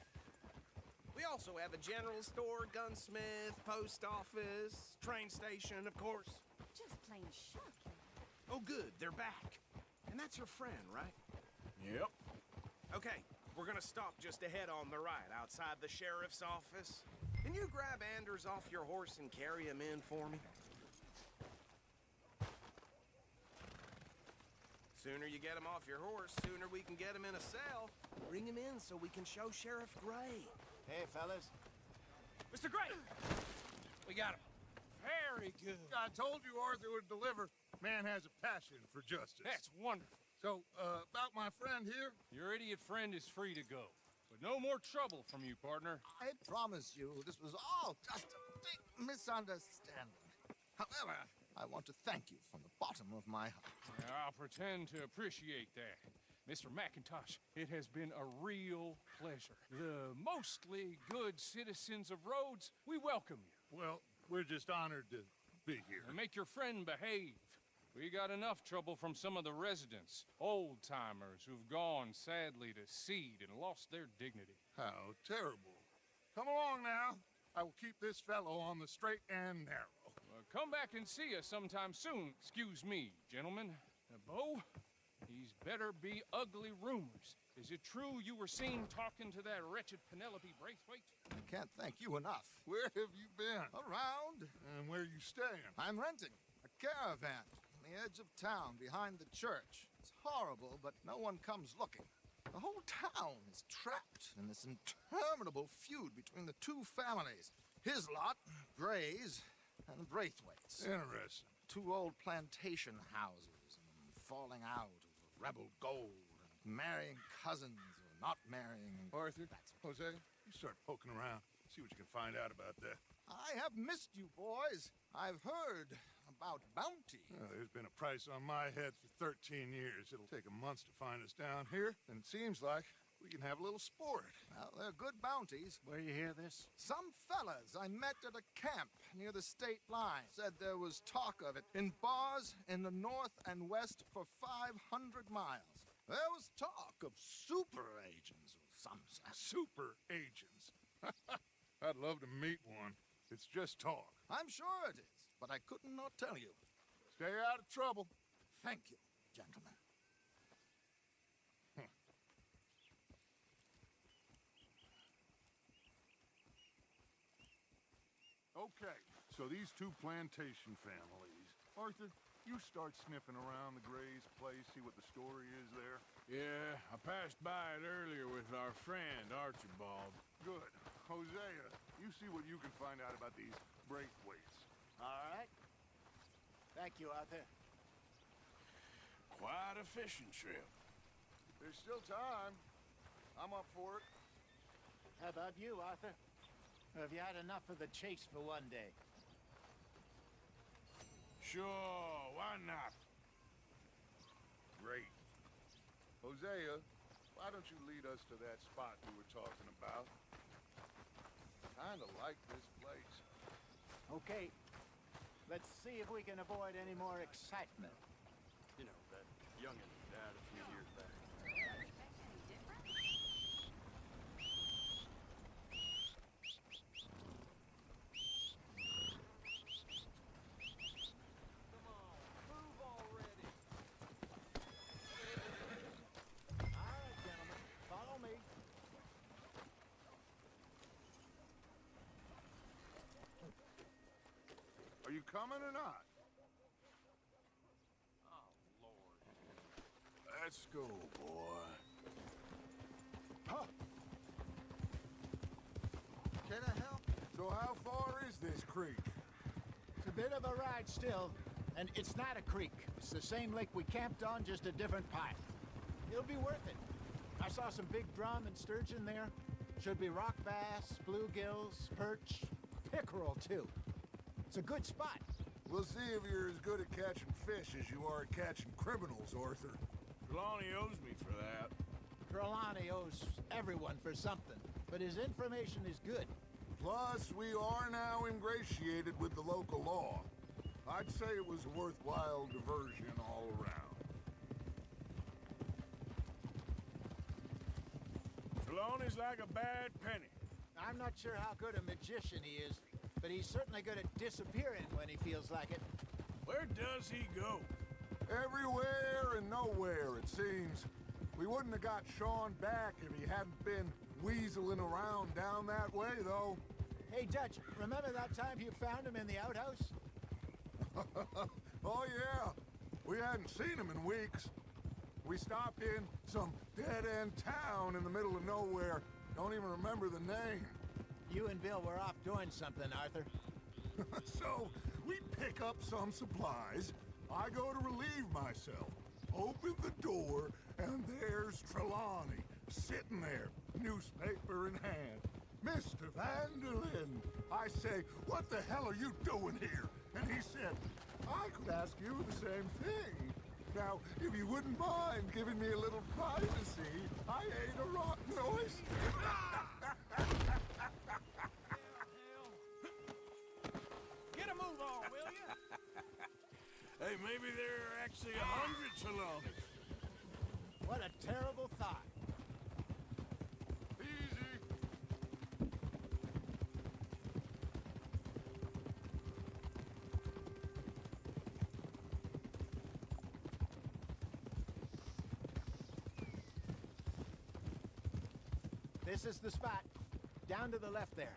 M: We also have a general store, gunsmith, post office, train station, of course.
S: Just plain shocking.
M: Oh, good. They're back. And that's your friend, right?
H: Yep.
M: Okay, we're gonna stop just ahead on the right, outside the sheriff's office. Can you grab Anders off your horse and carry him in for me? Sooner you get him off your horse, sooner we can get him in a cell. Bring him in so we can show Sheriff Gray.
P: Hey, fellas.
M: Mr. Gray! We got him.
E: Very good.
G: I told you Arthur would deliver. Man has a passion for justice.
E: That's wonderful.
G: So, about my friend here?
E: Your idiot friend is free to go. But no more trouble from you, partner.
L: I promise you, this was all just a big misunderstanding. However, I want to thank you from the bottom of my heart.
E: I'll pretend to appreciate that. Mr. McIntosh, it has been a real pleasure. The mostly good citizens of Rhodes, we welcome you.
G: Well, we're just honored to be here.
E: And make your friend behave. We got enough trouble from some of the residents, old-timers who've gone, sadly, to seed and lost their dignity.
G: How terrible. Come along now. I will keep this fellow on the straight and narrow.
E: Come back and see us sometime soon. Excuse me, gentlemen. Bo, these better be ugly rumors. Is it true you were seen talking to that wretched Penelope Braithwaite?
L: I can't thank you enough.
G: Where have you been?
L: Around.
G: And where you staying?
L: I'm renting a caravan on the edge of town behind the church. It's horrible, but no one comes looking. The whole town is trapped in this interminable feud between the two families. His lot, Gray's, and Braithwaite's.
C: Interesting.
L: 2 old plantation houses, and falling out over rebel gold, and marrying cousins or not marrying.
C: Arthur, Jose, you start poking around. See what you can find out about that.
L: I have missed you, boys. I've heard about bounty.
C: There's been a price on my head for 13 years. It'll take a month to find us down here, and it seems like we can have a little sport.
L: Well, they're good bounties.
P: Where you hear this?
L: Some fellas I met at a camp near the state line said there was talk of it in bars in the north and west for 500 miles. There was talk of super agents or some such.
C: Super agents. I'd love to meet one. It's just talk.
L: I'm sure it is, but I could not tell you.
C: Stay out of trouble.
L: Thank you, gentlemen.
G: Okay, so these 2 plantation families. Arthur, you start sniffing around the Gray's place, see what the story is there.
H: Yeah, I passed by it earlier with our friend, Archibald.
G: Good. Hosea, you see what you can find out about these Braithwaites.
P: All right. Thank you, Arthur.
H: Quite a fishing trip.
G: There's still time. I'm up for it.
P: How about you, Arthur? Or have you had enough of the chase for one day?
H: Sure, why not?
G: Great. Hosea, why don't you lead us to that spot we were talking about? Kinda like this place.
P: Okay. Let's see if we can avoid any more excitement.
O: You know, that youngin' died a few years back.
G: Are you coming or not?
H: Let's go, boy.
G: Huh.
L: Can I help?
G: So how far is this creek?
P: It's a bit of a ride still, and it's not a creek. It's the same lake we camped on, just a different pipe. It'll be worth it. I saw some big drum and sturgeon there. Should be rock bass, bluegills, perch, pickerel too. It's a good spot.
G: We'll see if you're as good at catching fish as you are at catching criminals, Arthur.
H: Trelawney owes me for that.
P: Trelawney owes everyone for something, but his information is good.
G: Plus, we are now ingratiated with the local law. I'd say it was a worthwhile diversion all around.
H: Trelawney's like a bad penny.
P: I'm not sure how good a magician he is, but he's certainly good at disappearing when he feels like it.
H: Where does he go?
G: Everywhere and nowhere, it seems. We wouldn't have got Sean back if he hadn't been weaseling around down that way, though.
P: Hey, Dutch, remember that time you found him in the outhouse?
G: Oh, yeah. We hadn't seen him in weeks. We stopped in some dead-end town in the middle of nowhere. Don't even remember the name.
P: You and Bill were off doing something, Arthur.
G: So, we pick up some supplies. I go to relieve myself. Open the door, and there's Trelawney, sitting there, newspaper in hand. Mr. Van der Linde. I say, what the hell are you doing here? And he said, I could ask you the same thing. Now, if you wouldn't mind giving me a little privacy, I ate a rotten oyster.
E: Get a move on, will you?
H: Hey, maybe there are actually 100 Trelawneys.
P: What a terrible thought. This is the spot. Down to the left there.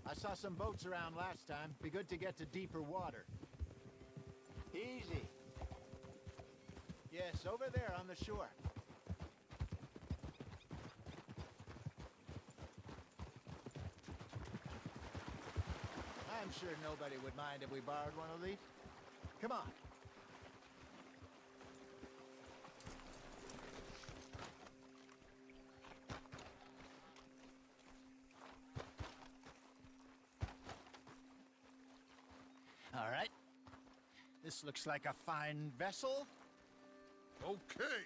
P: I saw some boats around last time. Be good to get to deeper water. Easy. Yes, over there on the shore. I'm sure nobody would mind if we borrowed one of these. Come on. All right. This looks like a fine vessel.
G: Okay.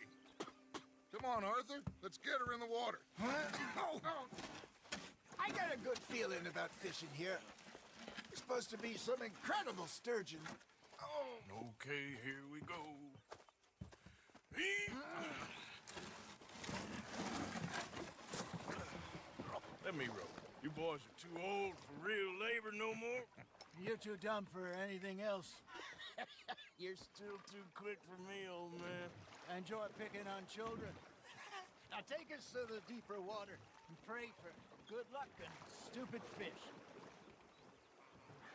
G: Come on, Arthur. Let's get her in the water.
L: Oh, I got a good feeling about fishing here. It's supposed to be some incredible sturgeon. Oh.
H: Okay, here we go. Let me row. You boys are too old for real labor no more.
P: You're too dumb for anything else.
H: You're still too quick for me, old man.
P: I enjoy picking on children. Now take us to the deeper water and pray for good luck and stupid fish.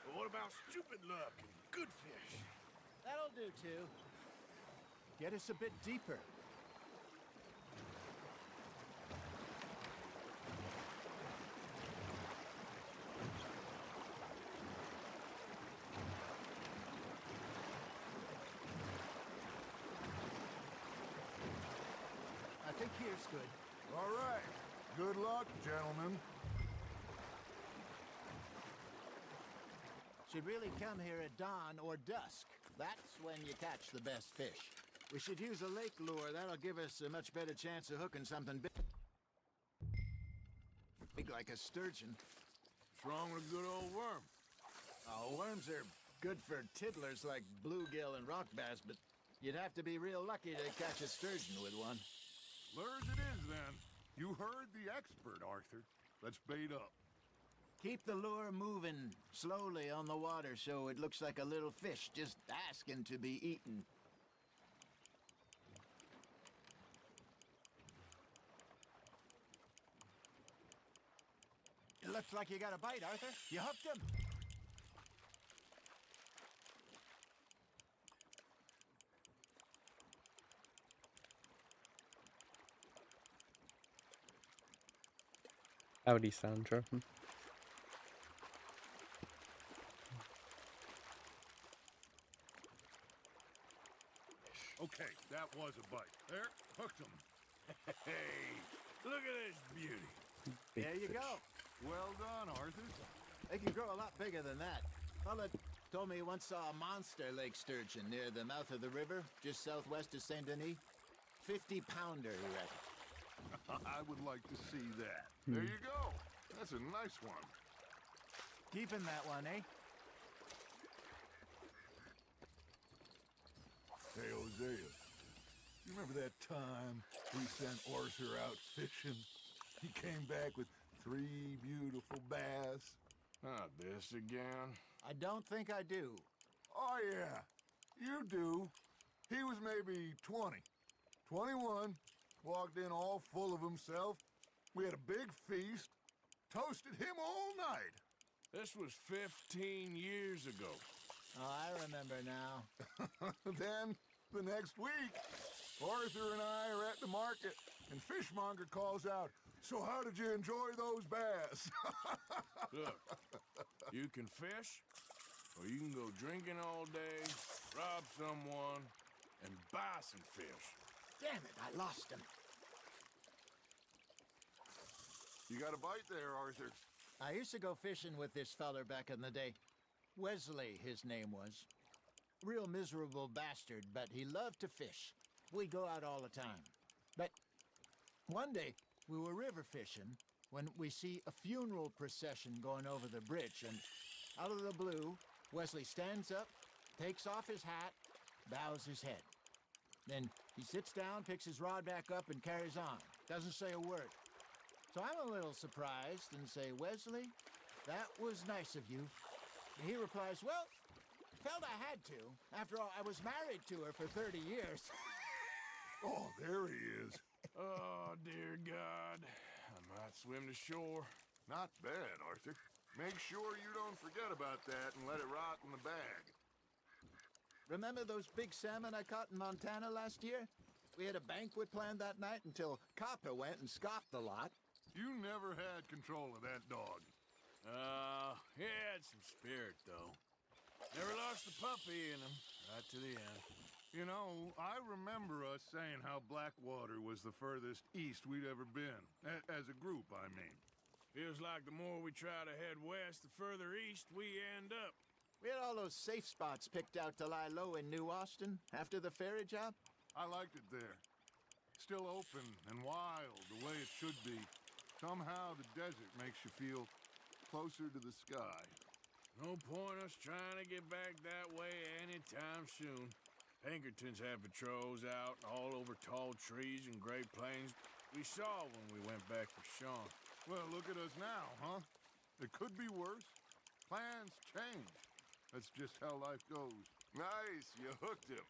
H: But what about stupid luck and good fish?
P: That'll do, too. Get us a bit deeper. I think here's good.
G: All right. Good luck, gentlemen.
P: Should really come here at dawn or dusk. That's when you catch the best fish. We should use a lake lure. That'll give us a much better chance of hooking something big like a sturgeon.
H: What's wrong with a good old worm?
P: Oh, worms are good for tiddlers like bluegill and rock bass, but you'd have to be real lucky to catch a sturgeon with one.
G: Lures it is, then. You heard the expert, Arthur. Let's bait up.
P: Keep the lure moving slowly on the water so it looks like a little fish just asking to be eaten. It looks like you got a bite, Arthur. You hooked him.
I: Howdy, Sandra.
G: Okay, that was a bite. There, hooked him.
H: Hey, look at this beauty.
P: There you go.
G: Well done, Arthur.
P: They can grow a lot bigger than that. Fella told me he once saw a monster lake sturgeon near the mouth of the river, just southwest of Saint Denis. 50-pounder, he reckoned.
G: I would like to see that. There you go. That's a nice one.
P: Keeping that one, eh?
G: Hey, Hosea. You remember that time we sent Arthur out fishing? He came back with 3 beautiful bass.
H: Not this again.
P: I don't think I do.
G: Oh, yeah. You do. He was maybe 20. 21. Walked in all full of himself. We had a big feast. Toasted him all night.
H: This was 15 years ago.
P: Oh, I remember now.
G: Then, the next week, Arthur and I are at the market, and Fishmonger calls out, "So how did you enjoy those bass?"
H: Look, you can fish, or you can go drinking all day, rob someone, and buy some fish.
P: Damn it, I lost him.
G: You got a bite there, Arthur.
P: I used to go fishing with this feller back in the day. Wesley, his name was. Real miserable bastard, but he loved to fish. We'd go out all the time. But one day, we were river fishing when we see a funeral procession going over the bridge, and out of the blue, Wesley stands up, takes off his hat, bows his head. Then he sits down, picks his rod back up, and carries on. Doesn't say a word. So I'm a little surprised and say, "Wesley, that was nice of you." And he replies, "Well, felt I had to. After all, I was married to her for 30 years.
G: Oh, there he is.
H: Oh, dear God. I might swim to shore.
G: Not bad, Arthur. Make sure you don't forget about that and let it rot in the bag.
P: Remember those big salmon I caught in Montana last year? We had a banquet planned that night until Copper went and scoffed the lot.
G: You never had control of that dog.
H: He had some spirit, though. Never lost the puppy in him, right to the end.
G: You know, I remember us saying how Blackwater was the furthest east we'd ever been. As a group, I mean.
H: Feels like the more we try to head west, the further east we end up.
P: We had all those safe spots picked out to lie low in New Austin after the ferry job.
G: I liked it there. Still open and wild, the way it should be. Somehow the desert makes you feel closer to the sky.
H: No point us trying to get back that way anytime soon. Pinkertons had patrols out all over tall trees and Great Plains. We saw when we went back for Sean.
G: Well, look at us now, huh? It could be worse. Plans change. That's just how life goes. Nice, you hooked him.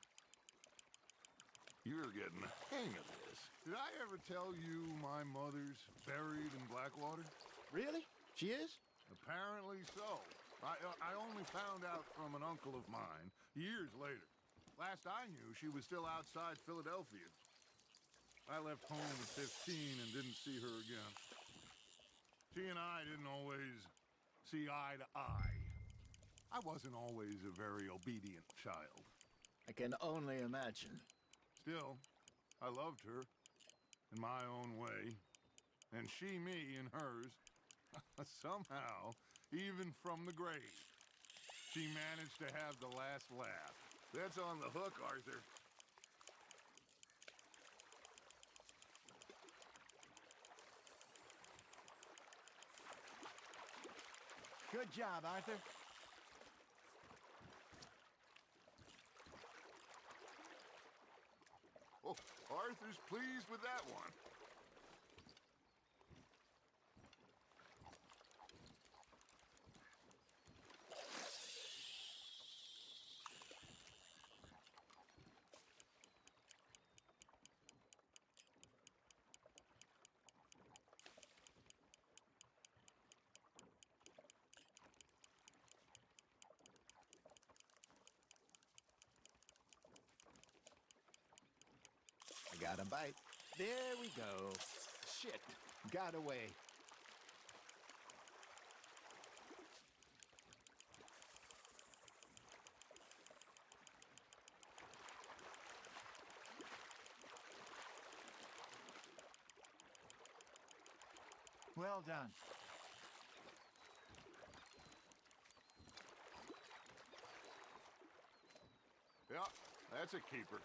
G: You're getting the hang of this. Did I ever tell you my mother's buried in Blackwater?
P: Really? She is?
G: Apparently so. I only found out from an uncle of mine years later. Last I knew, she was still outside Philadelphia. I left home at 15 and didn't see her again. She and I didn't always see eye to eye. I wasn't always a very obedient child.
P: I can only imagine.
G: Still, I loved her in my own way, and she me in hers. Somehow, even from the grave, she managed to have the last laugh. That's on the hook, Arthur.
P: Good job, Arthur.
G: Oh, Arthur's pleased with that one.
P: I got a bite. There we go. Shit. Got away. Well done.
G: Yeah, that's a keeper.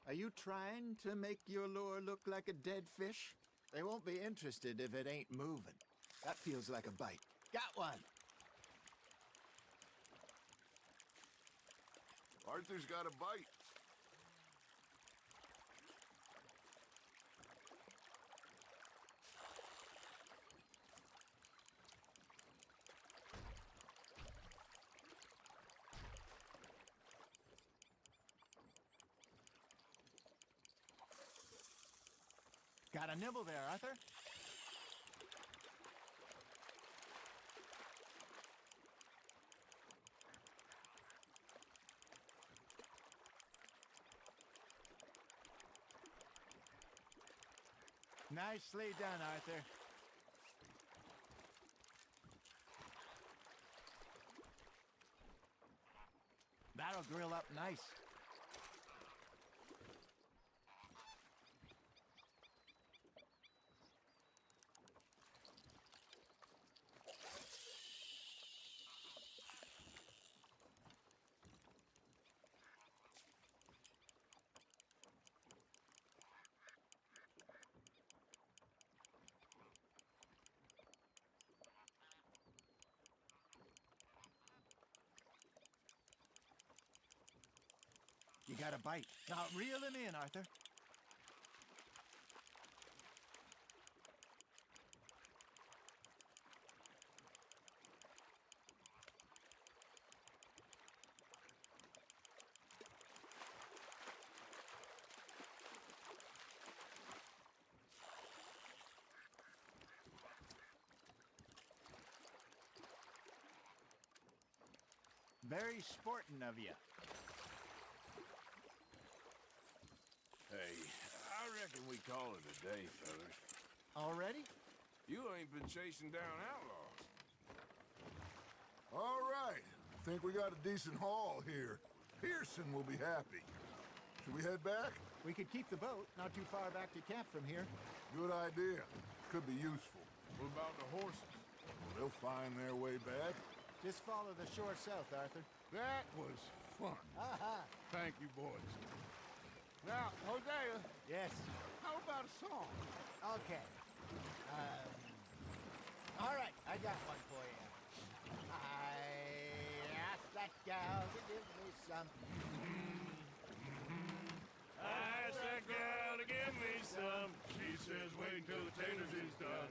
P: Are you trying to make your lure look like a dead fish? They won't be interested if it ain't moving. That feels like a bite. Got one!
G: Arthur's got a bite.
P: Got a nibble there, Arthur. Nicely done, Arthur. That'll grill up nice. You got a bite. Now reel him in, Arthur. Very sporting of you.
H: Hey, I reckon we call it a day, fellas.
P: Already?
H: You ain't been chasing down outlaws.
G: All right. I think we got a decent haul here. Pearson will be happy. Should we head back?
P: We could keep the boat not too far back to camp from here.
G: Good idea. Could be useful.
H: What about the horses?
G: They'll find their way back.
P: Just follow the shore south, Arthur.
G: That was fun.
P: Aha!
G: Thank you, boys. Now, Hosea.
P: Yes.
G: How about a song?
P: Okay. All right, I got one for you. I asked that gal to give me some.
H: I asked that gal to give me some. She says wait till the taters is done.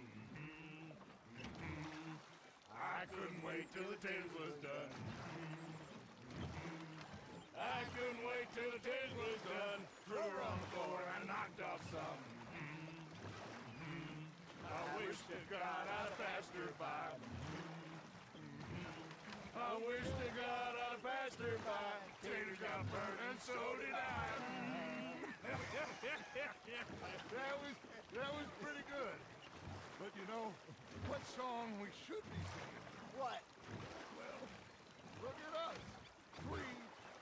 H: I couldn't wait till the taters was done. I couldn't wait till the taters was done. Threw her on the floor and knocked off some. I wish to God I'd passed her by. I wish to God I'd passed her by. Taters got burned and so did I.
G: That was pretty good. But you know, what song we should be singing?
P: What?
G: Well, look at us. 3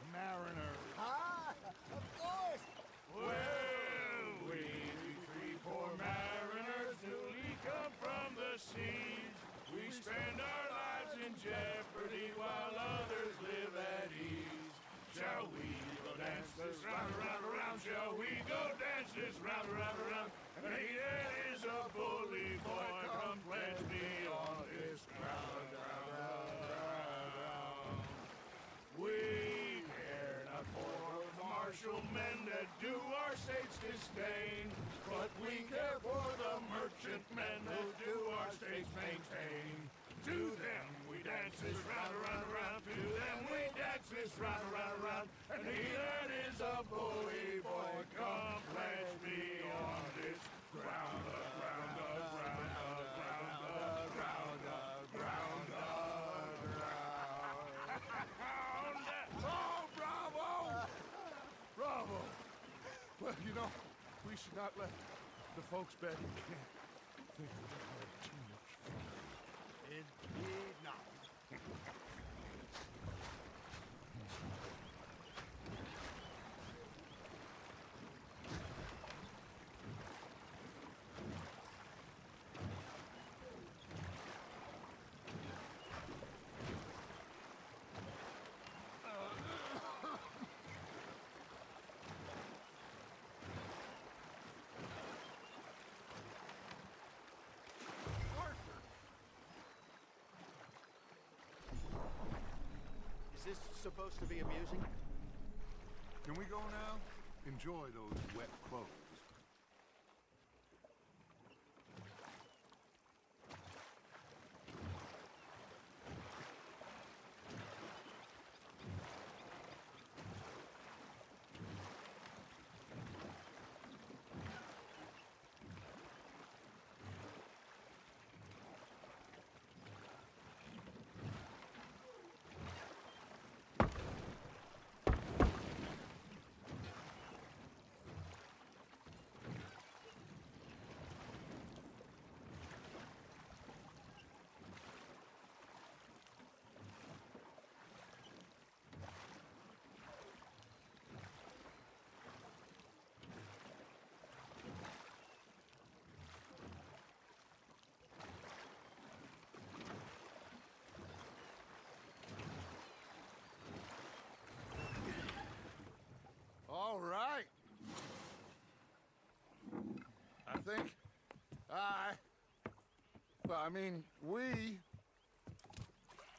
G: mariners.
P: Ah, of course.
H: Well, we 3 poor mariners newly come from the seas. We spend our lives in jeopardy while others live at ease. Shall we go dance this round, around, around? Shall we go dance this round, around, around? And he that is a bully boy, come pledge me on this ground, ground. We care not for the martial men that do our states disdain, but we care for the merchant men who do our states maintain. To them we dance this round, around, around. To them we dance this round, around, around. And he that is a bully boy, come pledge me on this ground, ground, ground, ground, ground, ground, ground. Oh, bravo! Bravo!
G: Well, you know, we should not let the folks back in camp think that we had too much fun.
P: Indeed not. Is this supposed to be amusing?
G: Can we go now? Enjoy those wet clothes. All right. I think we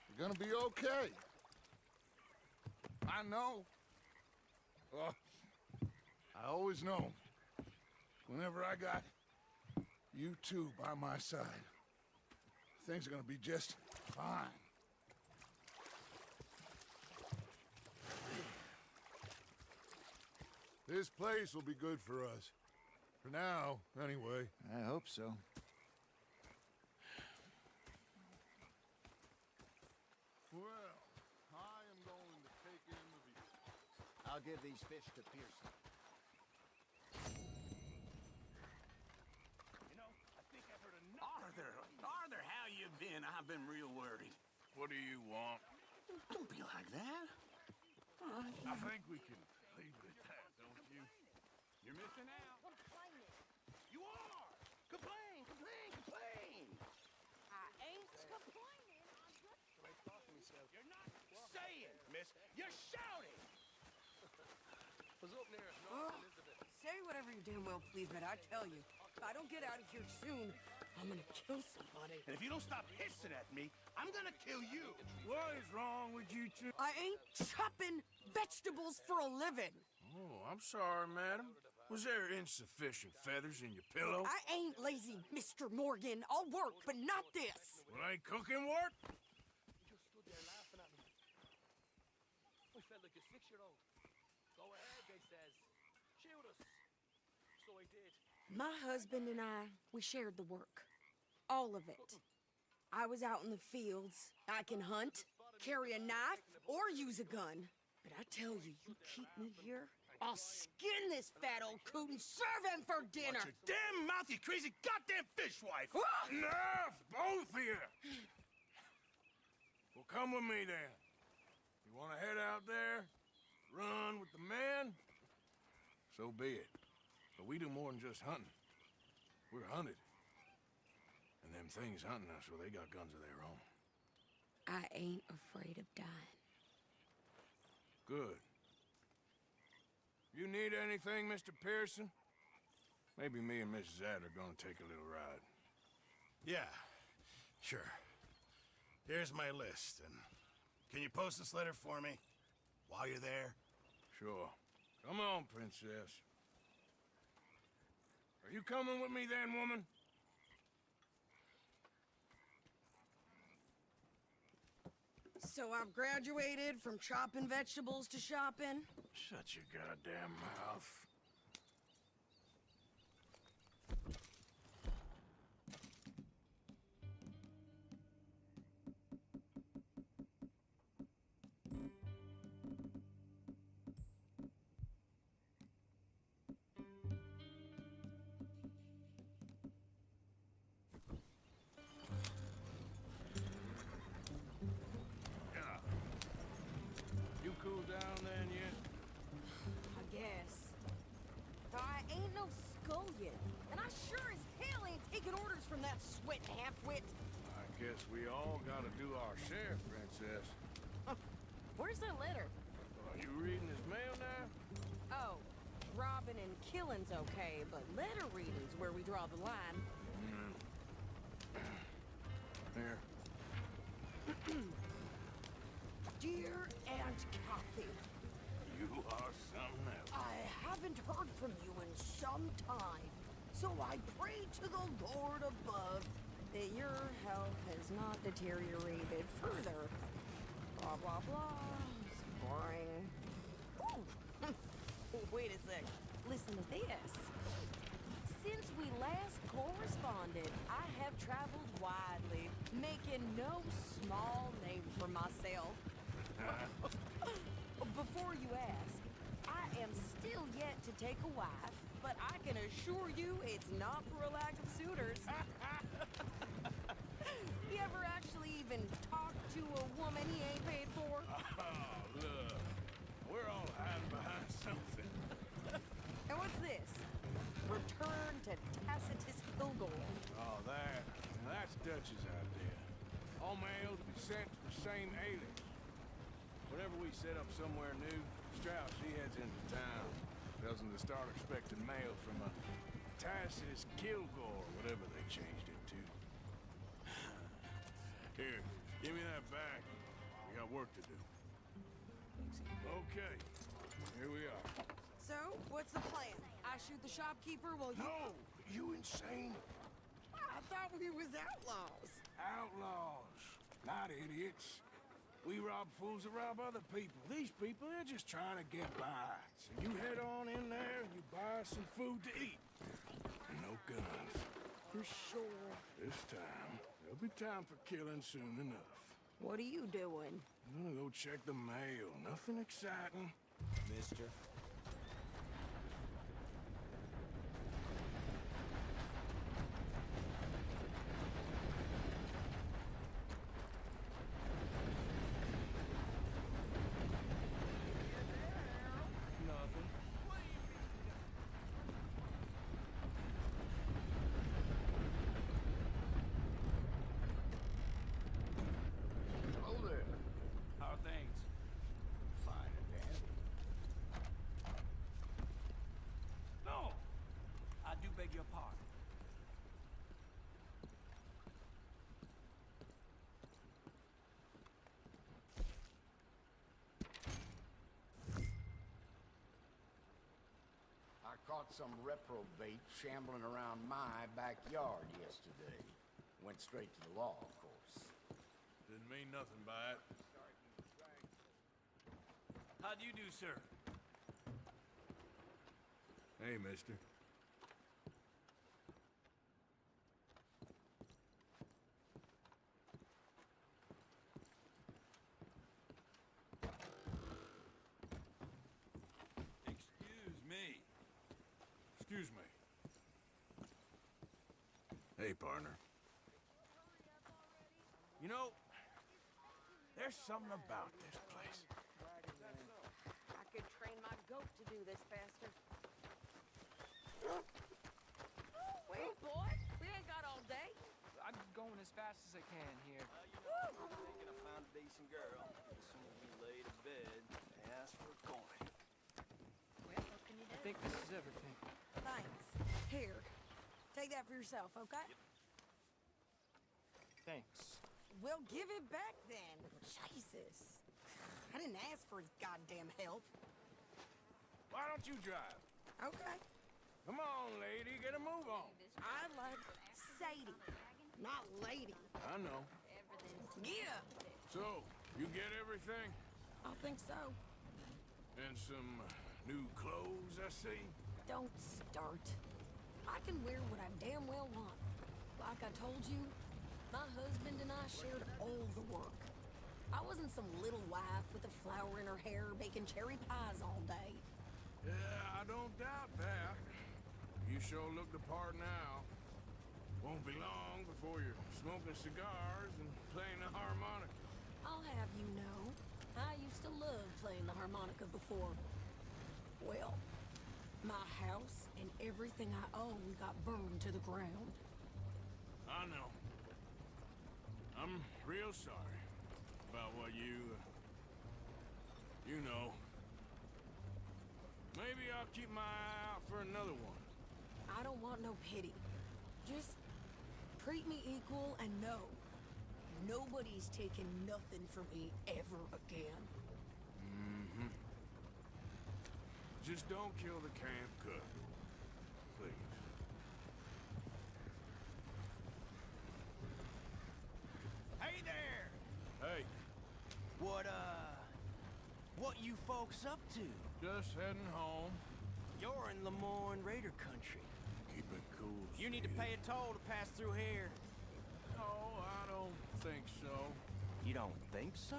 G: are gonna be okay. I know. I always know. Whenever I got you two by my side, things are gonna be just fine. This place will be good for us. For now, anyway.
P: I hope so.
G: Well, I am
P: I'll give these fish to Pearson.
M: You know, I think I've heard enough. Arthur, how you been? I've been real worried.
H: What do you want?
M: Don't be like that.
H: I think we can leave it at that, don't you?
M: You're missing out. You are! Complain!
S: I ain't complaining.
M: You're not saying, miss. You're shouting!
T: Was up there, say whatever you damn well please, but I tell you, if I don't get out of here soon, I'm gonna kill somebody.
M: And if you don't stop hissing at me, I'm gonna kill you.
H: What is wrong with you two?
T: I ain't chopping vegetables for a living.
H: Oh, I'm sorry, madam. Was there insufficient feathers in your pillow?
T: I ain't lazy, Mr. Morgan. I'll work, but not this.
H: Well, ain't cooking work?
R: He just stood there laughing at me. I felt like a 6-year-old. Go ahead, they says. Shoot us. So I did.
T: My husband and I, we shared the work. All of it. I was out in the fields. I can hunt, carry a knife, or use a gun. But I tell you, you keep me here, I'll skin this fat old coot and serve him for dinner.
M: Watch your damn mouth, you crazy goddamn fishwife!
H: Enough, both of you! Well, come with me then. You want to head out there, run with the men? So be it. But we do more than just hunting. We're hunted. And them things hunting us, well, they got guns of their own.
T: I ain't afraid of dying.
H: Good. You need anything, Mr. Pearson? Maybe me and Mrs. Adler are gonna take a little ride.
C: Yeah, sure. Here's my list, and can you post this letter for me while you're there?
H: Sure. Come on, princess. Are you coming with me then, woman?
T: So I've graduated from chopping vegetables to shopping.
H: Shut your goddamn mouth. You cool down then yet?
T: I guess. Though I ain't no scullion, and I sure as hell ain't taking orders from that sweating half-wit.
H: I guess we all gotta do our share, princess.
B: Where's that letter?
H: Are you reading his mail now?
T: Oh, robbing and killing's okay, but letter reading's where we draw the line.
H: Here.
T: Dear Aunt Kathy,
H: You are something else.
T: I haven't heard from you in some time, so I pray to the Lord above that your health has not deteriorated further. Blah, blah, blah. It's boring. Ooh. Wait a sec. Listen to this. Since we last corresponded, I have traveled widely, making no small name for myself. Before you ask, I am still yet to take a wife, but I can assure you it's not for a lack of suitors. You ever actually even talk to a woman he ain't paid for?
H: Oh, look. We're all hiding behind something.
T: And what's this? Return to Tacitus Kilgore.
H: Oh, that's Dutch's idea. All mail to be sent to the same alias. Whenever we set up somewhere new, Strauss, he heads into town. Tells them to start expecting mail from a Tacitus Kilgore, whatever they changed it to. Here, give me that back. We got work to do. Okay, here we are.
T: So, what's the plan? I shoot the shopkeeper while you...
H: No! You insane?
T: I thought we was outlaws.
H: Outlaws, not idiots. We rob fools that rob other people. These people, they're just trying to get by. So you head on in there and you buy some food to eat. And no guns.
T: You sure?
H: This time, there'll be time for killing soon enough.
T: What are you doing?
H: I'm gonna go check the mail. Nothing exciting.
M: mister. Nothing.
H: Hello there.
M: How are things?
H: Fine and dandy.
M: No! I do beg your pardon.
H: I caught some reprobate shambling around my backyard yesterday. Went straight to the law, of course.
N: Didn't mean nothing by it.
M: How do you do, sir?
N: Hey, mister.
E: Excuse me.
N: Excuse me. Hey, partner.
C: You know, there's something about this place.
T: I could train my goat to do this faster. Wait, boy. We ain't got all day.
F: I'm going as fast as I can here.
K: Thinking I found a decent girl. As soon as we lay to bed, ask for a coin.
F: I think this is everything.
T: Thanks. Here. Take that for yourself, okay?
F: Thanks.
T: Well, give it back then. Jesus. I didn't ask for his goddamn help.
H: Why don't you drive?
T: Okay.
H: Come on, lady, get a move on.
T: I like Sadie, not lady.
H: I know.
T: Yeah.
H: So, you get everything?
T: I think so.
H: And some new clothes, I see?
T: Don't start. I can wear what I damn well want. Like I told you, my husband and I shared all the work. I wasn't some little wife with a flower in her hair baking cherry pies all day.
H: Yeah, I don't doubt that. You sure look the part now. Won't be long before you're smoking cigars and playing the harmonica.
T: I'll have you know, I used to love playing the harmonica before. Well, my house and everything I owned got burned to the ground.
H: I know. I'm real sorry about what you know. Maybe I'll keep my eye out for another one.
T: I don't want no pity. Just treat me equal and know nobody's taking nothing from me ever again.
H: Mm-hmm. Just don't kill the camp cook. Please.
M: Hey there!
H: Hey,
M: What you folks up to?
H: just heading home.
M: You're in Lemoyne Raider country.
H: Keep it cool.
M: You need to pay a toll to pass through here.
H: No, I don't think so.
M: You don't think so?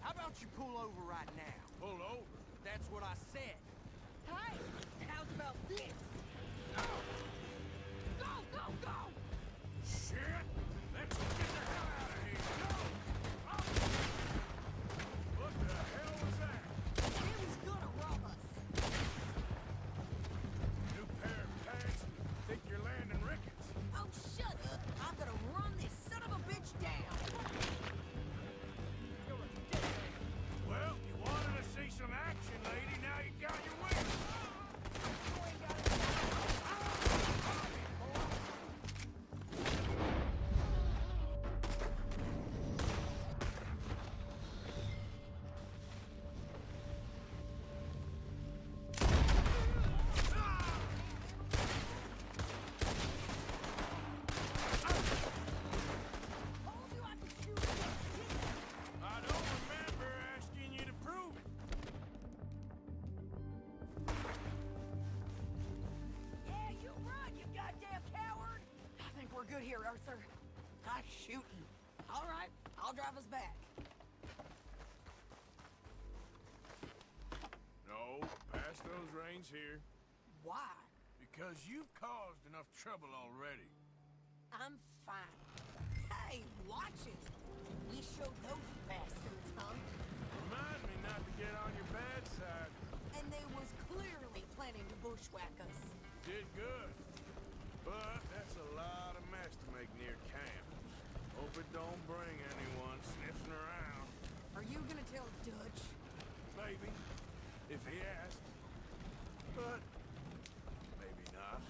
M: How about you pull over right now?
H: Pull over?
M: That's what I said.
T: Hey, how's about this? Go! Go, go, go!
H: Shit! Let's get the hell out of here! Go! What the hell was that?
T: Billy's gonna rob us.
H: New pair of pants? Think you're landing Ricketts?
T: Oh, shut up. I'm gonna run this son of a bitch down.
H: Well, you wanted to see some action, lady. Now you got your wish. I don't remember asking you to prove it.
T: Yeah, you run, you goddamn coward! I think we're good here, Arthur. Nice shooting. All right, I'll drive us back.
H: those reins here.
T: Why?
H: Because you've caused enough trouble already.
T: I'm fine. Hey, watch it. We showed those bastards, huh?
H: Remind me not to get on your bad side.
T: And they was clearly planning to bushwhack us.
H: Did good. But that's a lot of mess to make near camp. Hope it don't bring anyone sniffing around.
T: Are you gonna tell Dutch?
H: Maybe, if he asks. But maybe not.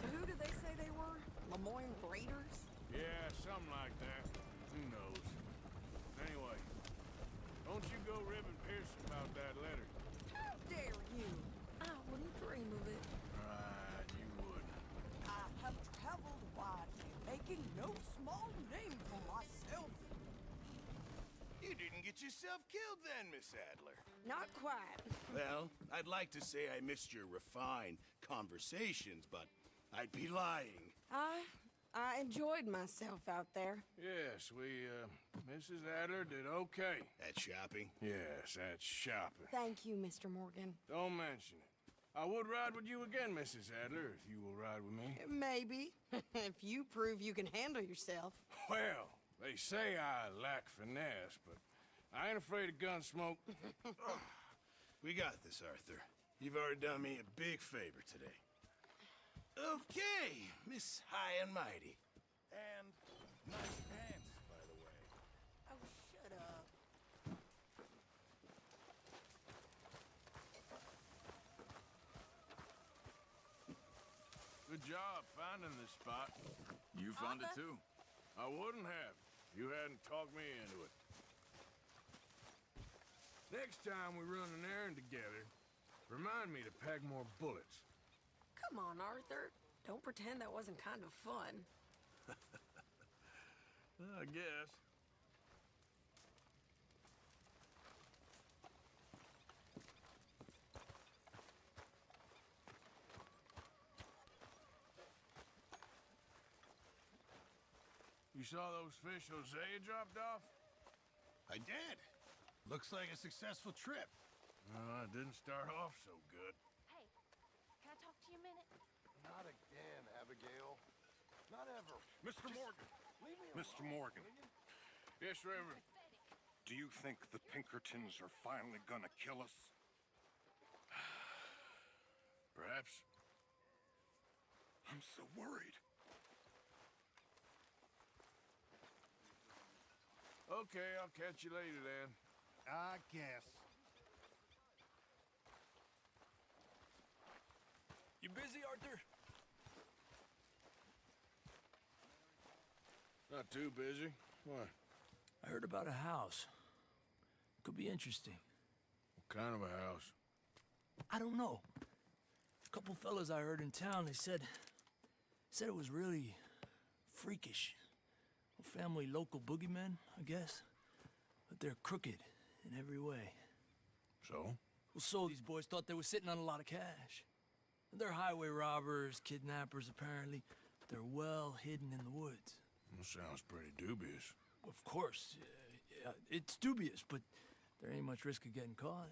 T: So who did they say they were? Lemoyne Raiders?
H: Yeah, something like that. Who knows? Anyway, don't you go ribbing Pearson about that letter.
T: How dare you? I wouldn't dream of it.
H: Right, you wouldn't.
T: I have traveled widely, making no small name for myself.
C: You didn't get yourself killed then, Miss Adler.
T: Not quite.
C: Well, I'd like to say I missed your refined conversations, but I'd be lying.
T: I enjoyed myself out there.
H: Yes, Mrs. Adler did okay.
C: At shopping?
H: Yes, at shopping.
T: Thank you, Mr. Morgan.
H: Don't mention it. I would ride with you again, Mrs. Adler, if you will ride with me.
T: Maybe. If you prove you can handle yourself.
H: Well, they say I lack finesse, but I ain't afraid of gun smoke.
C: We got this, Arthur. You've already done me a big favor today. Okay, Miss High and Mighty. And nice pants, by the way.
T: Oh, shut up.
H: Good job finding this spot.
N: You found it too.
H: I wouldn't have if you hadn't talked me into it. Next time we run an errand together, remind me to pack more bullets.
T: Come on, Arthur. Don't pretend that wasn't kind of fun.
H: I guess. You saw those fish Hosea dropped off?
C: I did. Looks like a successful trip.
H: It didn't start off so good.
S: Hey, can I talk to you a minute?
G: Not again, Abigail. Not ever.
U: Mr. Morgan.
G: Leave me
U: Mr.
G: alone,
U: Morgan.
G: will you?
H: Yes, Reverend.
U: Do you think the Pinkertons are finally gonna kill us?
H: Perhaps.
U: I'm so worried.
H: Okay, I'll catch you later then.
C: I guess.
N: You busy, Arthur?
H: Not too busy. What?
N: I heard about a house. Could be interesting.
H: What kind of a house?
N: I don't know. A couple fellas I heard in town, they said it was really freakish. A family local boogeymen, I guess. But they're crooked in every way.
H: So?
N: Well, so these boys thought they were sitting on a lot of cash. They're highway robbers, kidnappers, apparently. But they're well hidden in the woods.
H: That sounds pretty dubious.
N: Of course. Yeah, it's dubious, but there ain't much risk of getting caught.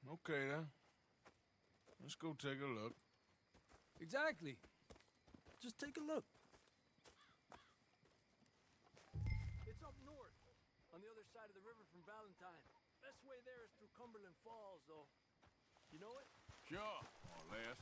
H: Okay, then. Let's go take a look.
N: Exactly. Just take a look. It's up north, on the other side of the river from Valentine. Best way there is through Cumberland Falls, though. You know it?
H: Sure, more or less.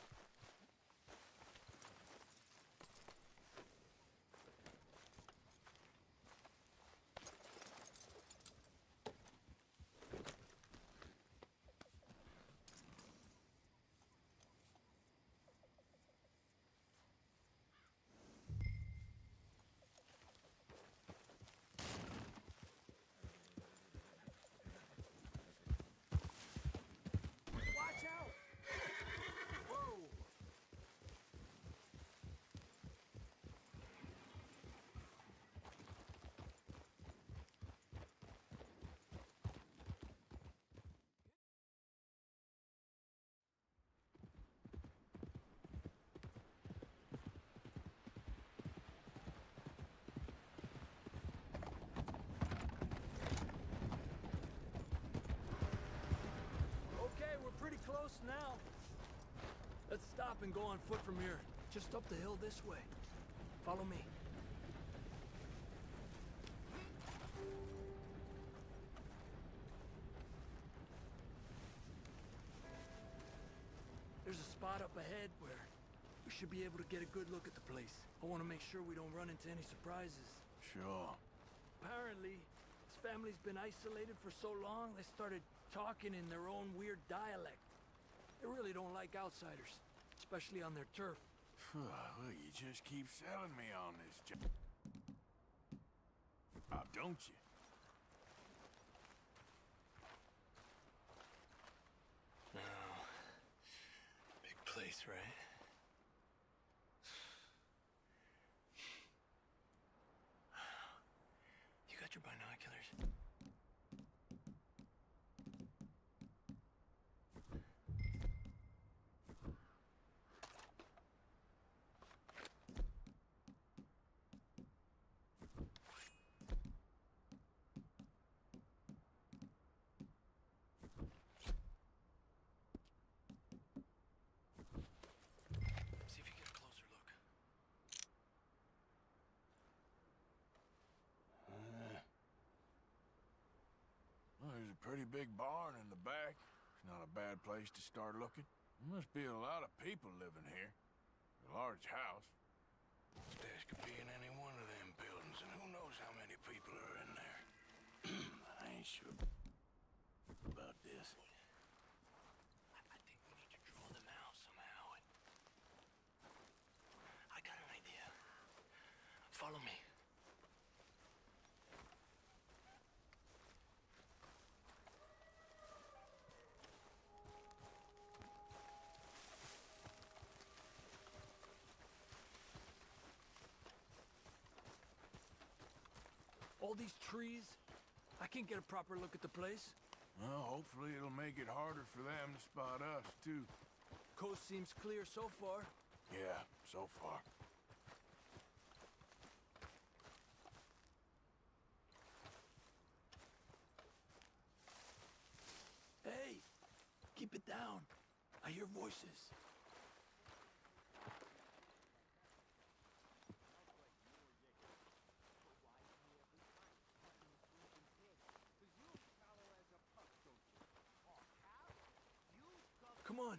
N: Watch out! Whoa! stop and go on foot from here. Just up the hill this way. Follow me. There's a spot up ahead where we should be able to get a good look at the place. I want to make sure we don't run into any surprises.
H: Sure.
N: Apparently, this family's been isolated for so long, they started talking in their own weird dialect. They really don't like outsiders, especially on their turf.
H: Well, you just keep selling me on this job. Don't you?
N: Big place, right? You got your binoculars? See if you get a closer look.
H: Well, there's a pretty big barn in the back. It's not a bad place to start looking. There must be a lot of people living here. A large house. Stash could be in any one of them buildings, and who knows how many people are in there. I ain't sure about this.
N: I think we need to draw them out somehow. I got an idea. Follow me. All these trees, I can't get a proper look at the place.
H: Well, hopefully it'll make it harder for them to spot us, too.
N: Coast seems clear so far.
H: Yeah, so far.
N: Hey, keep it down. I hear voices. Come on,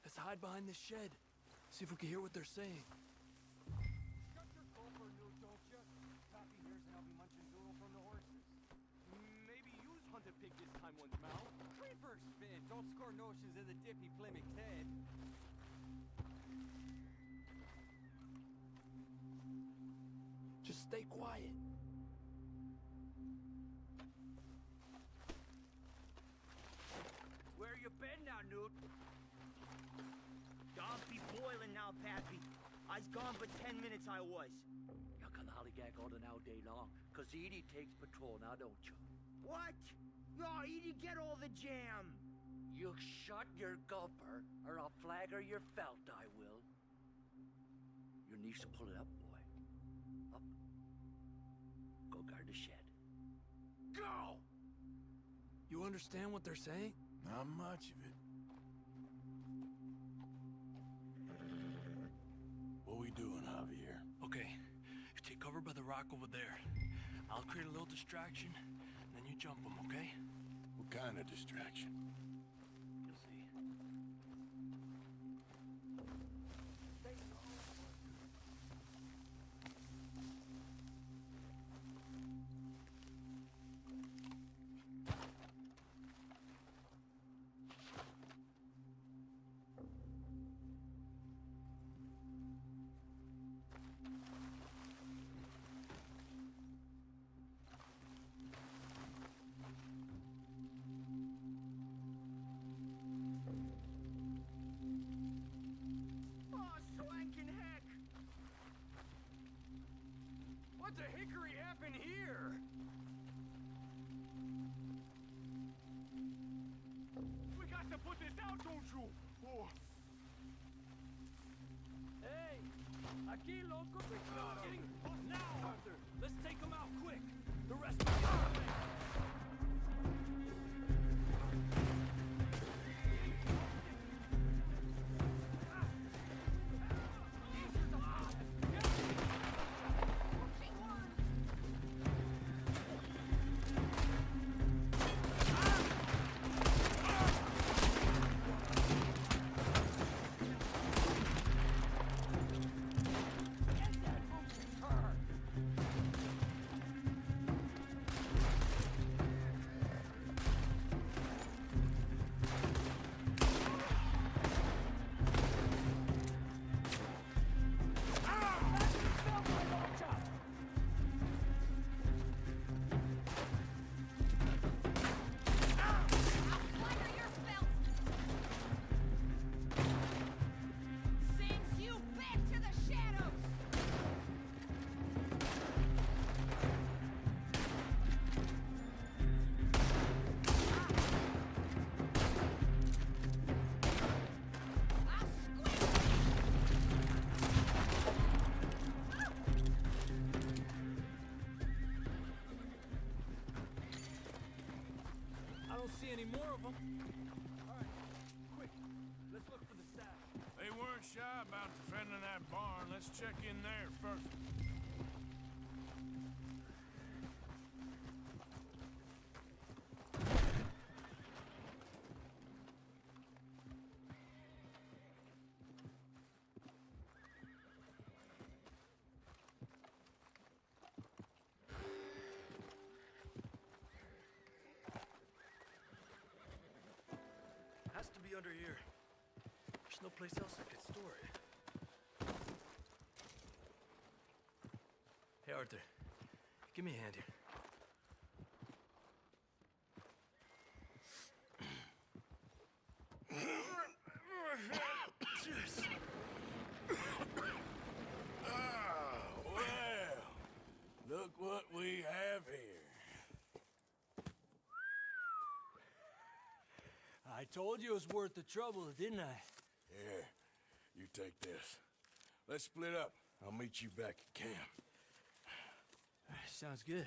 N: let's hide behind this shed. See if we can hear what they're saying.
F: Shut your gulper, Newt, don't you? Pappy here's and I'll be munching doodle from the horses. Maybe use hunt a pig this time once, Mal.
J: Creeper spin. Don't score notions in the dippy Plymouth's head.
N: Just stay quiet.
F: Where you been now, Newt? Don't be boiling now, Pappy. I's gone for 10 minutes, I was.
J: You can hollygag all the now day long, 'cause Edie takes patrol now, don't you?
F: What? No, Edie, get all the jam.
J: You shut your gulper, or I'll flagger your felt, I will. Your niece will pull it up, boy. Up. Go guard the shed.
N: Go! You understand what they're saying?
H: Not much of it. What we doing, Javier?
N: Okay, you take cover by the rock over there. I'll create a little distraction, and then you jump them, okay?
H: What kind of distraction?
J: You'll see.
F: Oh, swanking heck! What the hickory happened here? We got to put this out, don't you? Oh.
N: Hey! Aquí, loco! Getting... Now, Arthur! Let's take them out, quick! The rest of the way!
E: any more of them. All right, quick. Let's look for the stash.
H: They weren't shy about defending that barn. Let's check in there first.
R: Has to be under here. There's no place else I could store it. Hey, Arthur. Give me a hand here. Cheers.
H: Well, look what we have here.
E: I told you it was worth the trouble, didn't I?
H: Here, you take this. Let's split up. I'll meet you back at camp.
E: Sounds good.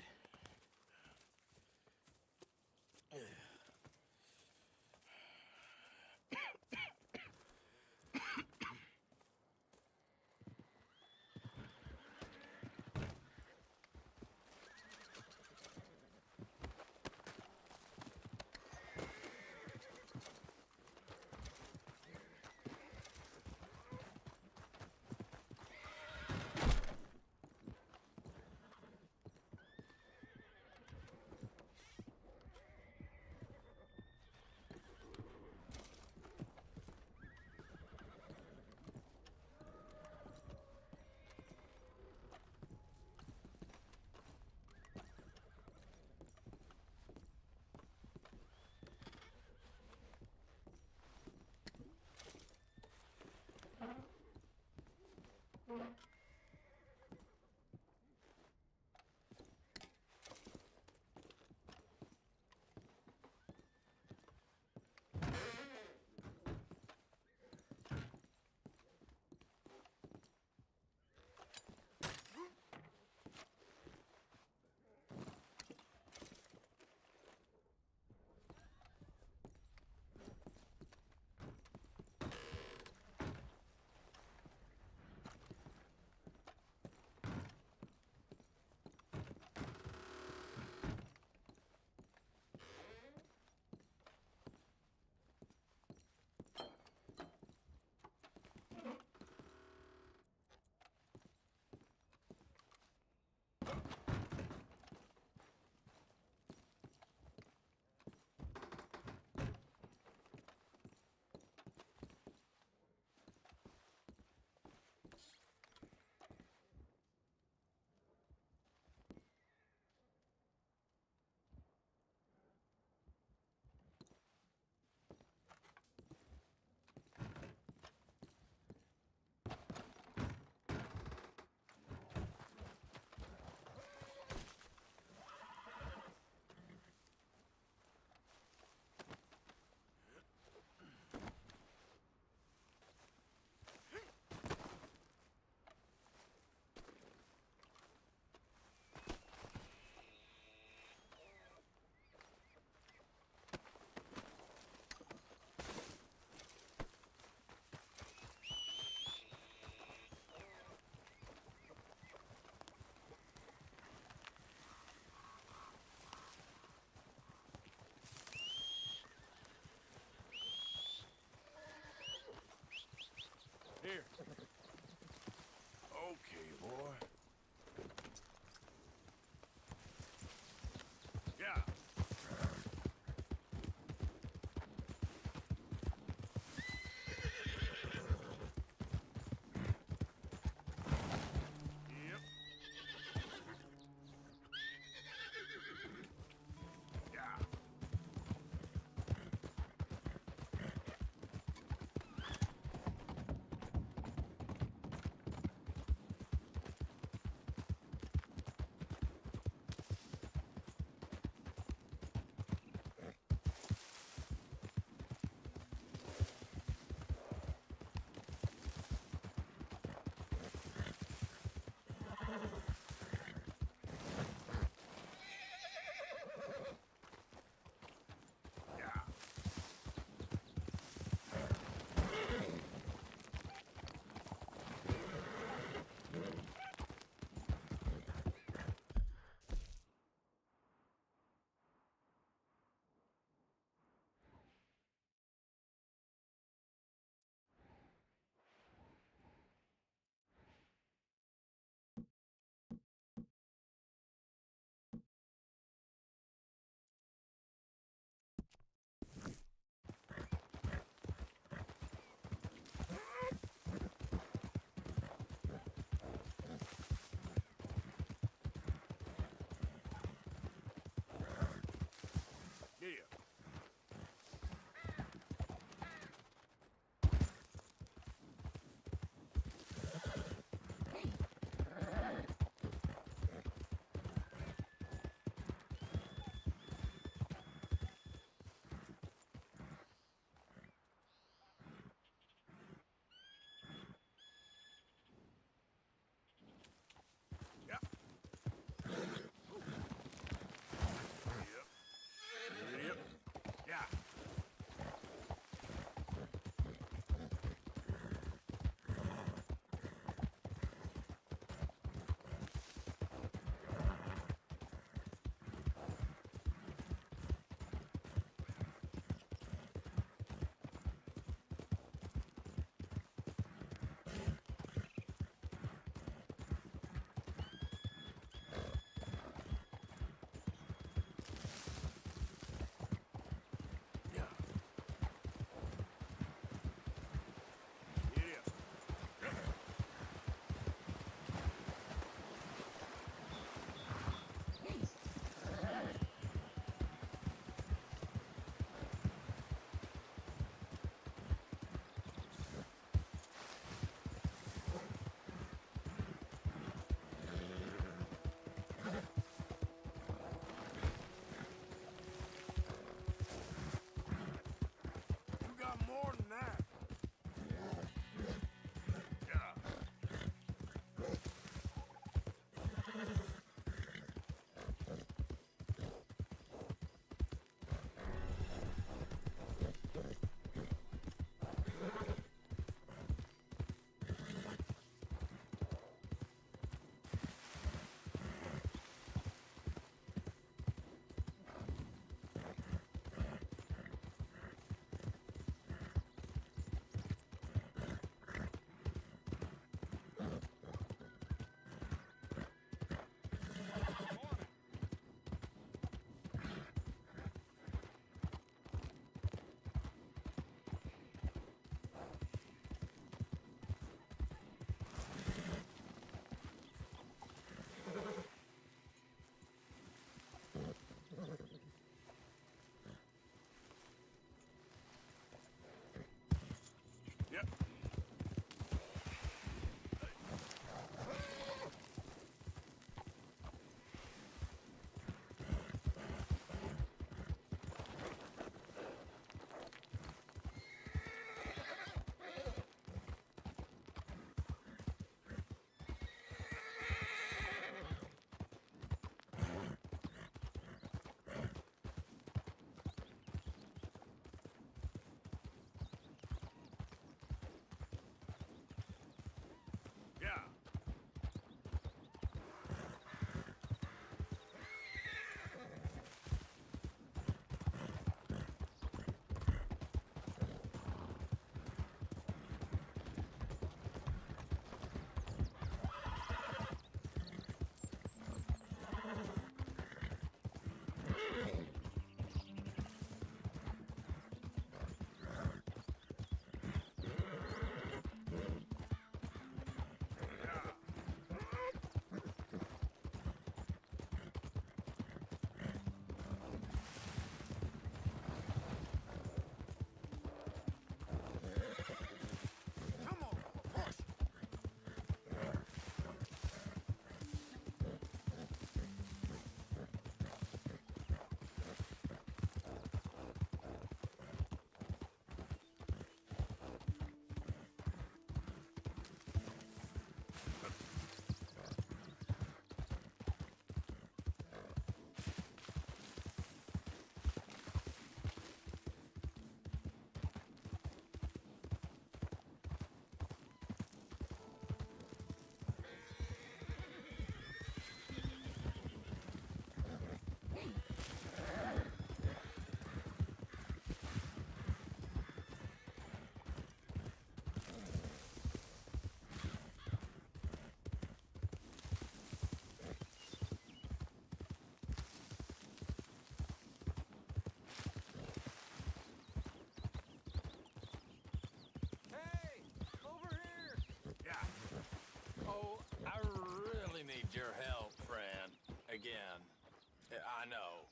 E: I know.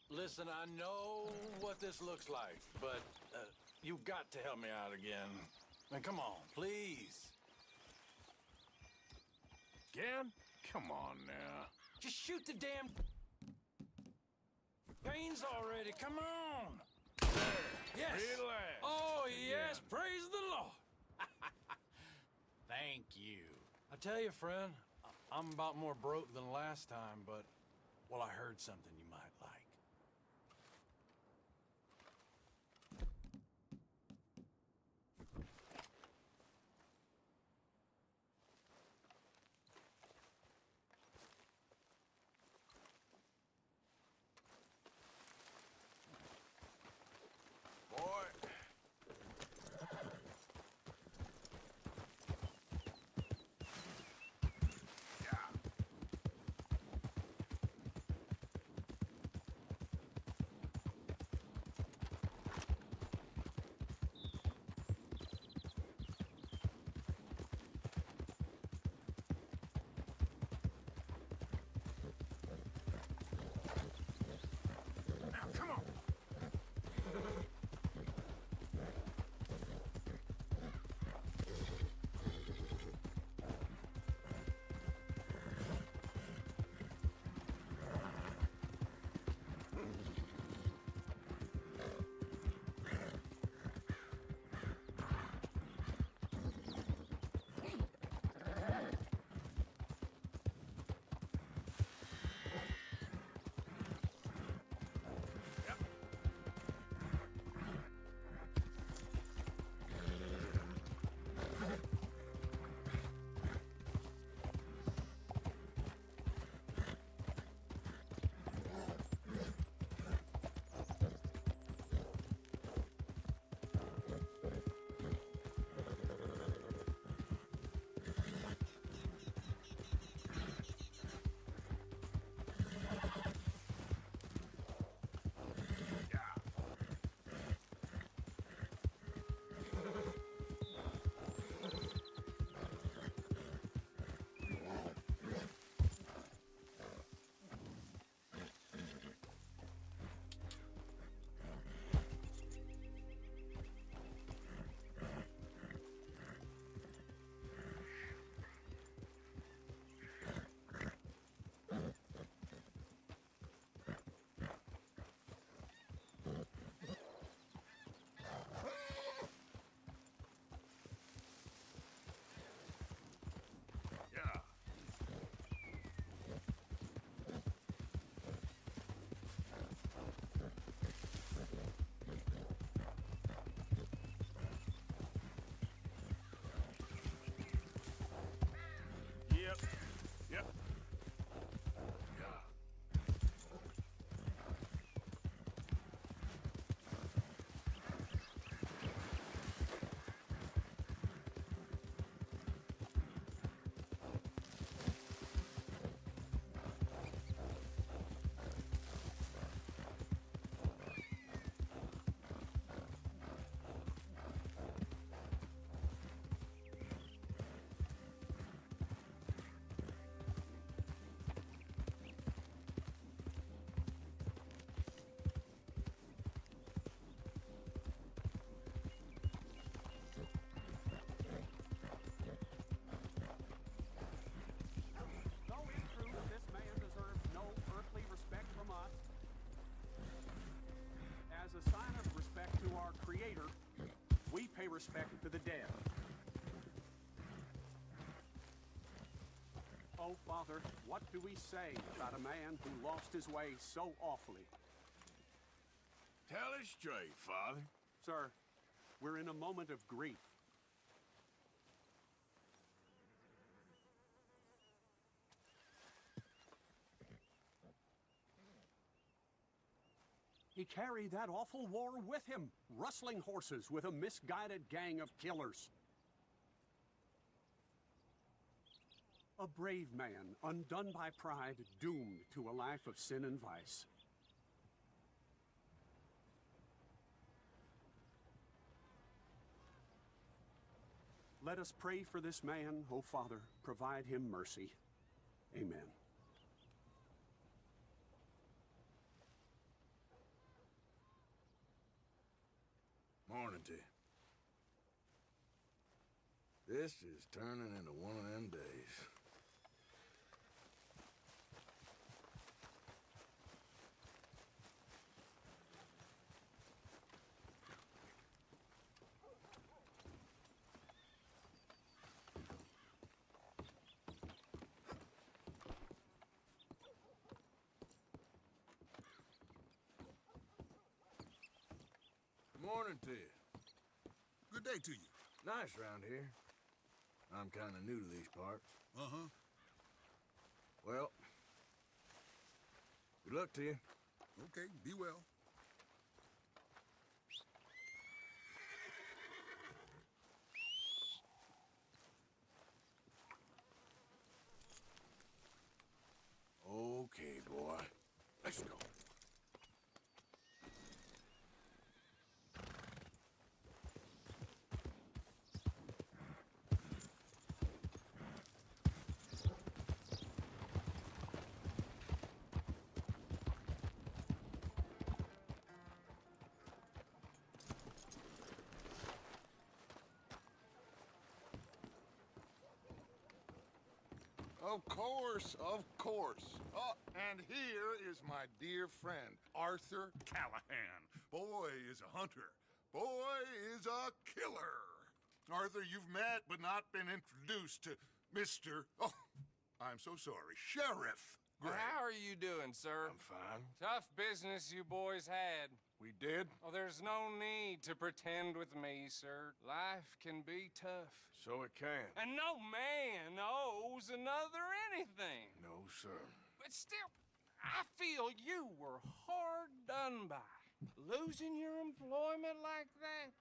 E: Listen, I know what this looks like, but you've got to help me out again. I mean, come on, please.
H: Again? Come on now.
E: Just shoot the damn pains already. Come on. Yes.
H: Relax.
E: Oh, yes. Praise the Lord. Thank you. I tell you, friend, I'm about more broke than last time, but, well, I heard something you might like.
H: Yep.
D: Though in truth this man deserves no earthly respect from us, as a sign of respect to our Creator, we pay respect to the dead. Oh, Father, what do we say about a man who lost his way so awfully?
H: Tell it straight, Father.
D: Sir, we're in a moment of grief. He carried that awful war with him, rustling horses with a misguided gang of killers. A brave man, undone by pride, doomed to a life of sin and vice. Let us pray for this man, O Father. Provide him mercy. Amen.
H: to you. This is turning into one of them days. Morning to you.
G: Good day to you.
H: Nice round here. I'm kind of new to these parts.
G: Uh-huh.
H: Well, good luck to you.
G: Okay, be well.
H: Okay, boy. Let's go.
G: Of course, of course. Oh, and here is my dear friend, Arthur Callahan. Boy is a hunter. Boy is a killer. Arthur, you've met but not been introduced to Mr. Oh, I'm so sorry, Sheriff Gray.
A: Well, how are you doing, sir?
H: I'm fine.
A: Tough business you boys had.
G: We did?
A: Oh, there's no need to pretend with me, sir. Life can be tough.
H: So it can.
A: And no man owes another anything.
H: No, sir.
A: But still, I feel you were hard done by. Losing your employment like that.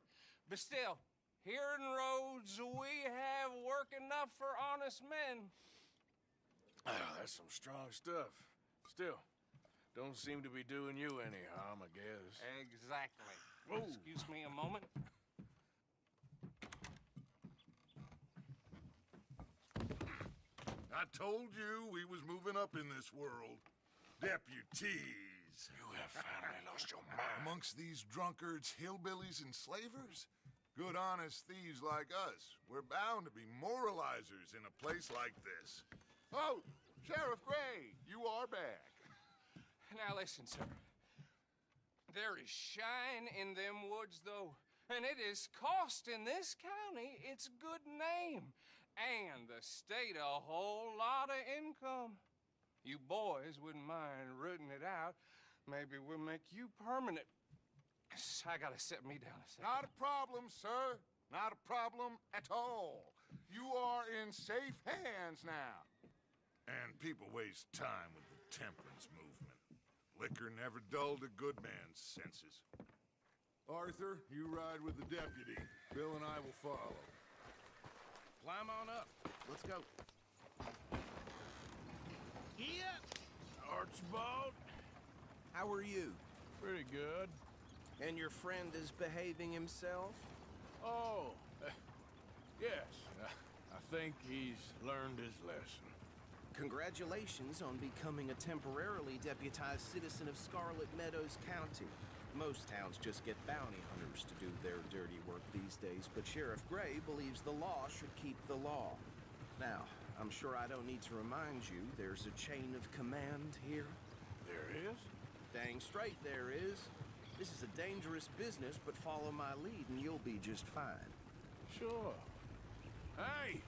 A: But still, here in Rhodes, we have work enough for honest men.
H: Oh, that's some strong stuff. Still, don't seem to be doing you any harm, I guess.
A: Exactly.
H: Whoa.
A: Excuse me a moment.
G: I told you we was moving up in this world. Deputies.
H: You have finally lost your mind.
G: Amongst these drunkards, hillbillies, and slavers? Good, honest thieves like us. We're bound to be moralizers in a place like this. Oh, Sheriff Gray, you are back.
A: Now listen, sir. There is shine in them woods, though. And it is costing this county its good name. And the state a whole lot of income. You boys wouldn't mind rooting it out. Maybe we'll make you permanent. I gotta sit me down a second.
G: Not a problem, sir. Not a problem at all. You are in safe hands now. And people waste time with the temperance movement. Liquor never dulled a good man's senses. Arthur, you ride with the deputy. Bill and I will follow.
M: Climb on up. Let's go.
H: Yeah. Archibald.
M: How are you?
H: Pretty good.
M: And your friend is behaving himself?
H: Oh, yes. I think he's learned his lesson.
M: Congratulations on becoming a temporarily deputized citizen of Scarlet Meadows County. Most towns just get bounty hunters to do their dirty work these days, but Sheriff Gray believes the law should keep the law. Now, I'm sure I don't need to remind you there's a chain of command here.
H: There is?
M: Dang straight there is. This is a dangerous business, but follow my lead and you'll be just fine.
H: Sure. Hey!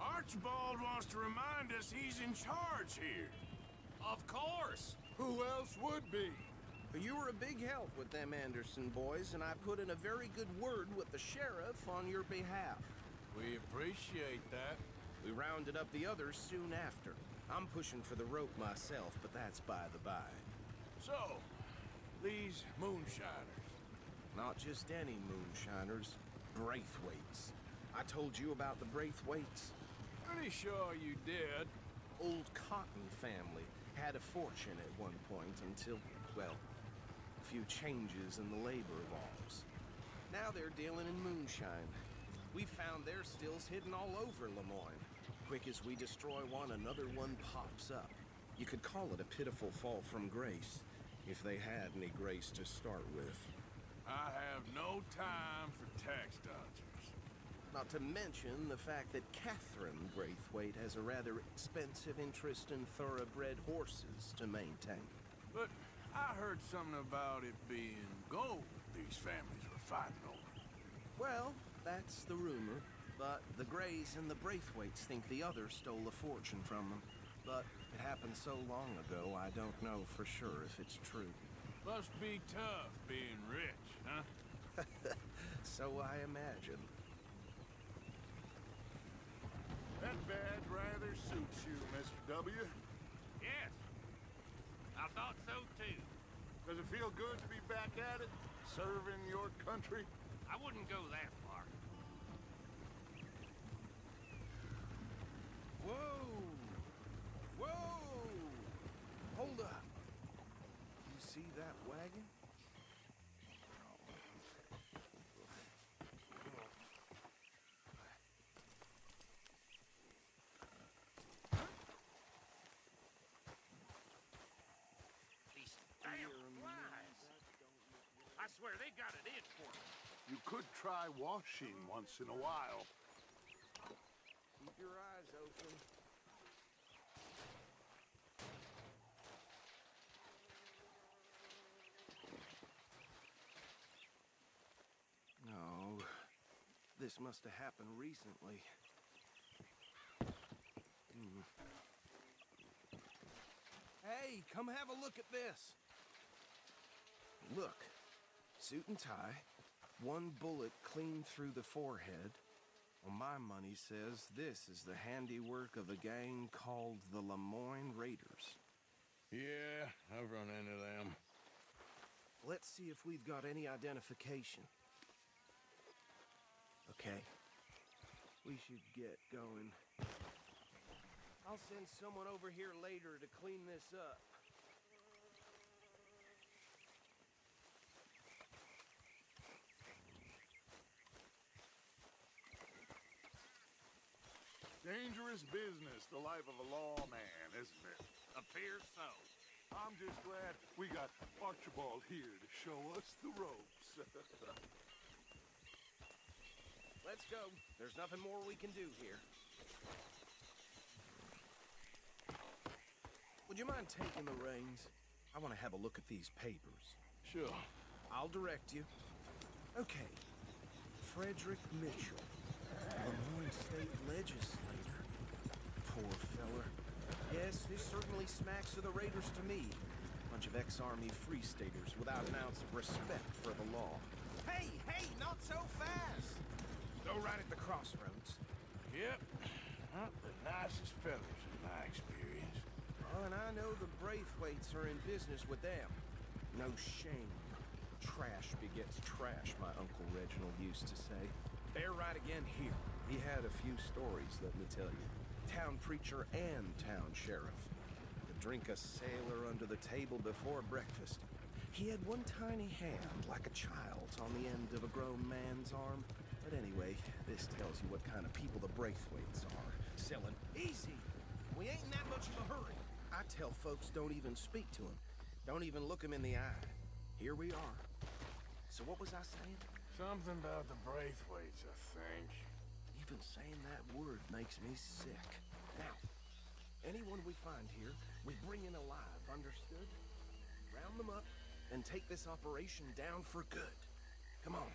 H: Archibald wants to remind us he's in charge here.
A: Of course!
G: Who else would be?
M: You were a big help with them Anderson boys, and I put in a very good word with the sheriff on your behalf.
H: We appreciate that.
M: We rounded up the others soon after. I'm pushing for the rope myself, but that's by the by.
H: So, these moonshiners.
M: Not just any moonshiners, Braithwaites. I told you about the Braithwaites.
H: Pretty sure you did.
M: Old Cotton family had a fortune at one point until, well, a few changes in the labor laws. Now they're dealing in moonshine. We found their stills hidden all over Lemoyne. Quick as we destroy one, another one pops up. You could call it a pitiful fall from grace, if they had any grace to start with.
H: I have no time for tax dodgers.
Q: Not to mention the fact that Catherine Braithwaite has a rather expensive interest in thoroughbred horses to maintain.
H: But I heard something about it being gold these families were fighting over.
Q: Well, that's the rumor. But the Greys and the Braithwaites think the others stole a fortune from them. But it happened so long ago, I don't know for sure if it's true.
H: Must be tough being rich, huh?
Q: So I imagine.
G: That badge rather suits you, Mr. W.
V: Yes. I thought so too.
G: Does it feel good to be back at it? Serving your country?
V: I wouldn't go that far.
Q: Whoa! Whoa! Hold up. You see that wagon?
V: These damn flies. I swear they got it in for me.
G: You could try washing once in a while.
Q: Keep your eyes open. No, this must have happened recently. Hey, come have a look at this. Look, suit and tie, one bullet clean through the forehead. Well, my money says this is the handiwork of a gang called the Lemoyne Raiders.
H: Yeah, I've run into them.
Q: Let's see if we've got any identification. Okay. We should get going. I'll send someone over here later to clean this up.
G: Dangerous business, the life of a lawman, isn't it?
V: Appears so.
G: I'm just glad we got Archibald here to show us the ropes.
Q: Let's go. There's nothing more we can do here. Would you mind taking the reins? I want to have a look at these papers.
H: Sure.
Q: I'll direct you. Okay. Frederick Mitchell, Lemoyne State Legislator. Poor feller. Yes, this certainly smacks of the Raiders to me. Bunch of ex-Army Free Staters without an ounce of respect for the law. Hey, hey, not so fast! Go right at the crossroads.
H: Yep. Not the nicest fellas in my experience.
Q: Oh, and I know the Braithwaites are in business with them. No shame. Trash begets trash, my Uncle Reginald used to say. They're right again here. He had a few stories, let me tell you. Town preacher and town sheriff. Could drink a sailor under the table before breakfast. He had one tiny hand, like a child's, on the end of a grown man's arm. But anyway, this tells you what kind of people the Braithwaites are. Selling easy. We ain't in that much of a hurry. I tell folks don't even speak to him. Don't even look him in the eye. Here we are. So what was I saying?
H: Something about the Braithwaites, I think.
Q: Even saying that word makes me sick. Now, anyone we find here, we bring in alive, understood? Round them up and take this operation down for good. Come on.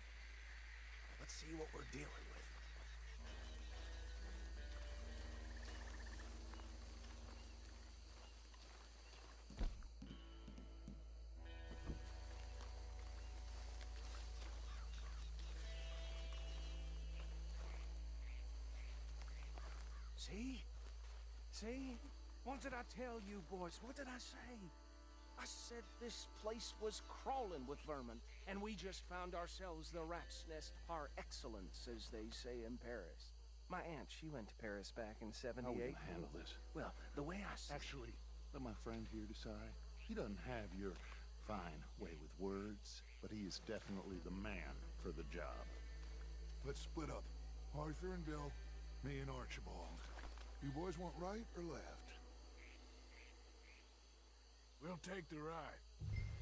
Q: Let's see what we're dealing with. See? See? What did I tell you, boys? What did I say? I said this place was crawling with vermin, and we just found ourselves the rat's nest par excellence, as they say in Paris. My aunt, she went to Paris back in '78.
W: How will you handle this?
Q: Well, the way I see
W: Actually, let my friend here decide. He doesn't have your fine way with words, but he is definitely the man for the job.
G: Let's split up. Arthur and Bill, me and Archibald. You boys want right or left?
H: We'll take the right.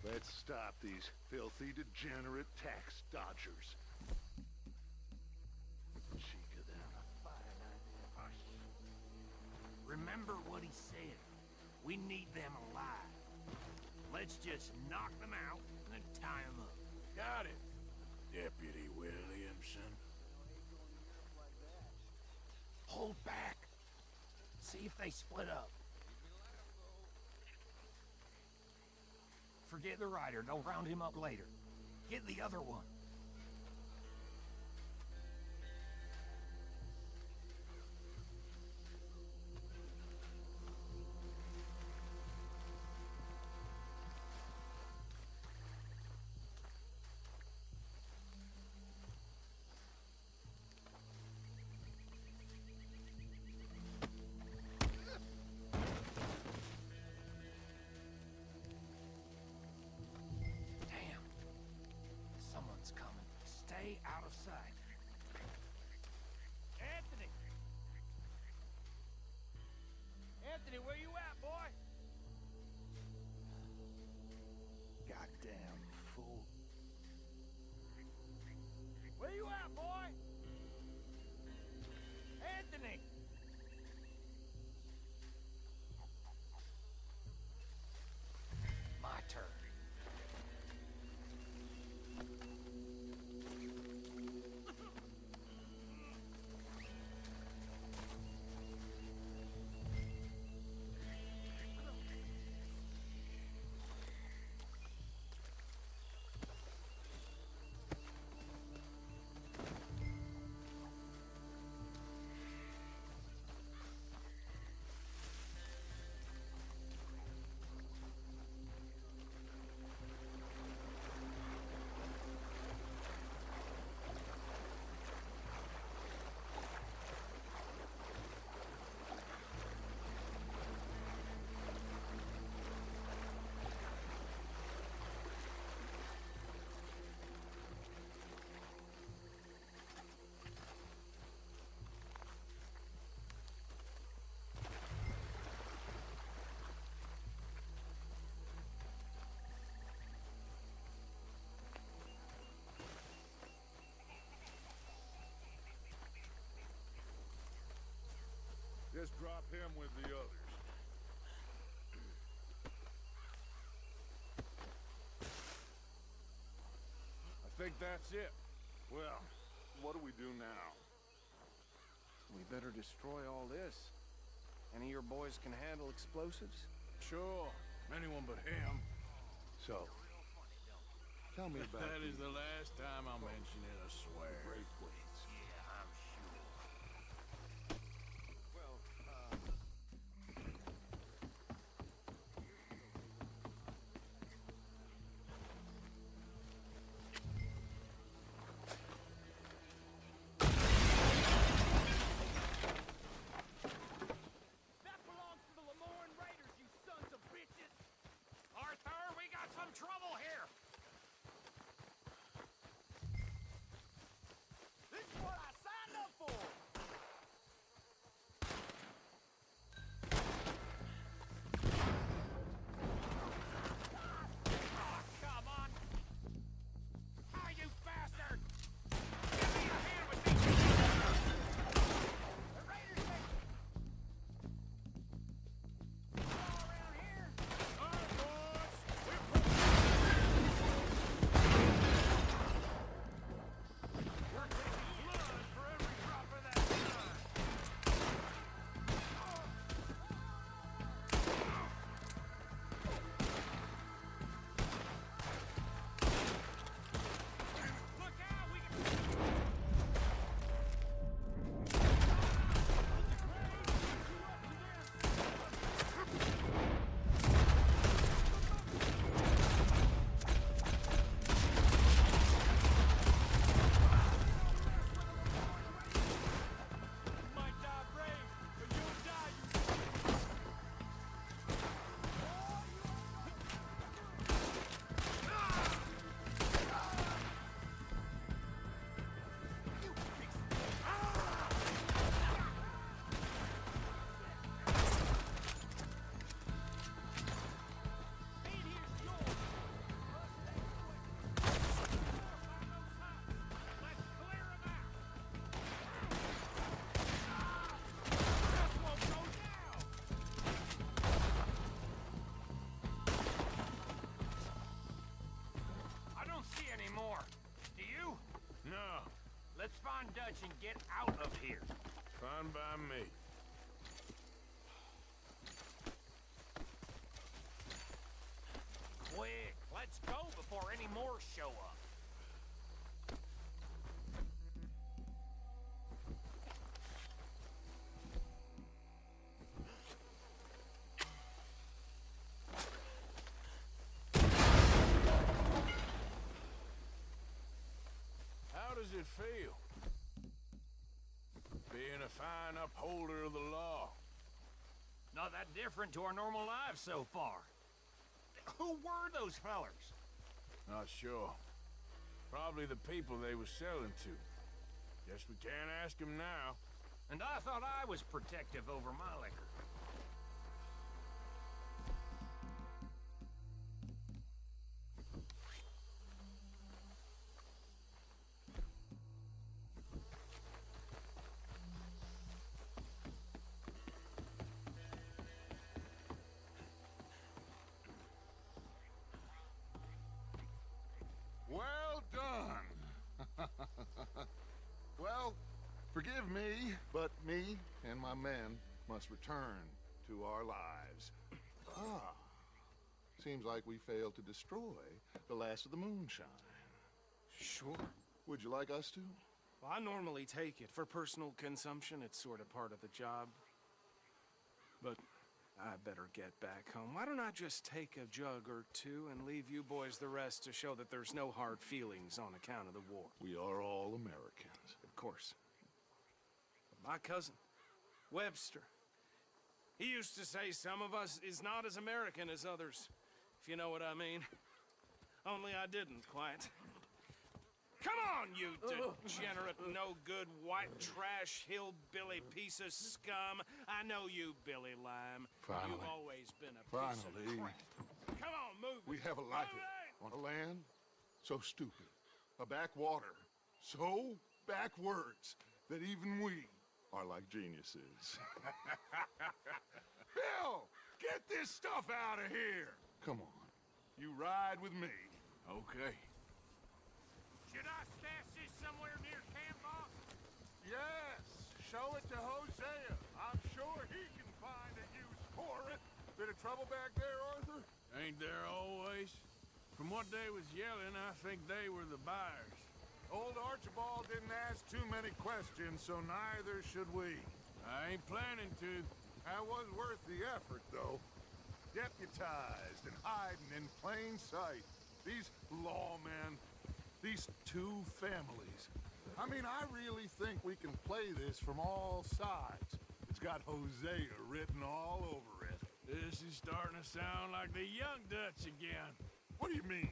W: Let's stop these filthy, degenerate tax dodgers. Cheaper than a fine idea.
V: Remember what he said. We need them alive. Let's just knock them out and then tie them up.
H: Got it, Deputy Williamson.
V: Hold back. See if they split up. Forget the rider. Don't round him up later. Get the other one. Someone's coming. Stay out of sight.
F: Anthony! Anthony, where you at, boy?
W: Goddamn fool.
F: Where you at, boy? Anthony!
V: My turn.
G: Just drop him with the others. I think that's it. Well, what do we do now?
Q: We better destroy all this. Any of your boys can handle explosives?
H: Sure, anyone but him.
W: So, tell me about
H: That is the last time I'll mention it, I swear.
W: Braithwaites.
V: Yeah, I'm sure.
Q: Well,
F: That belongs to the Lemoran Raiders, you sons of bitches!
V: Arthur, we got some trouble here.
F: This
V: lunch and get out of here.
H: Fine by me.
V: Quick, let's go before any more show up.
H: How does it feel? Being a fine upholder of the law.
V: Not that different to our normal lives so far. Who were those fellers?
H: Not sure. Probably the people they were selling to. Guess we can't ask them now.
V: And I thought I was protective over my liquor.
G: Well done. Well, forgive me, but me and my men must return to our lives. Ah, seems like we failed to destroy the last of the moonshine.
Q: Sure.
G: Would you like us to?
Q: Well, I normally take it for personal consumption. It's sort of part of the job. But I better get back home. Why don't I just take a jug or two and leave you boys the rest to show that there's no hard feelings on account of the war?
G: We are all Americans.
Q: Of course. But my cousin, Webster, he used to say some of us is not as American as others, if you know what I mean. Only I didn't quite. Come on, you degenerate, no-good, white trash, hillbilly piece of scum. I know you, Billy Lime.
G: Finally.
Q: You've always been a piece of crap. Come on, move
G: We
Q: it.
G: have a life on a land so stupid, a backwater so backwards that even we are like geniuses. Bill, get this stuff out of here. Come on, you ride with me.
H: Okay.
V: Should I stash this somewhere near camp, boss?
G: Yes, show it to Hosea. I'm sure he can find a use for it. Bit of trouble back there, Arthur?
H: Ain't there always? From what they was yelling, I think they were the buyers.
G: Old Archibald didn't ask too many questions, so neither should we.
H: I ain't planning to.
G: That was worth the effort, though. Deputized and hiding in plain sight. These lawmen, these two families. I mean, I really think we can play this from all sides. It's got Hosea written all over it.
H: This is starting to sound like the Young Dutch again.
G: What do you mean,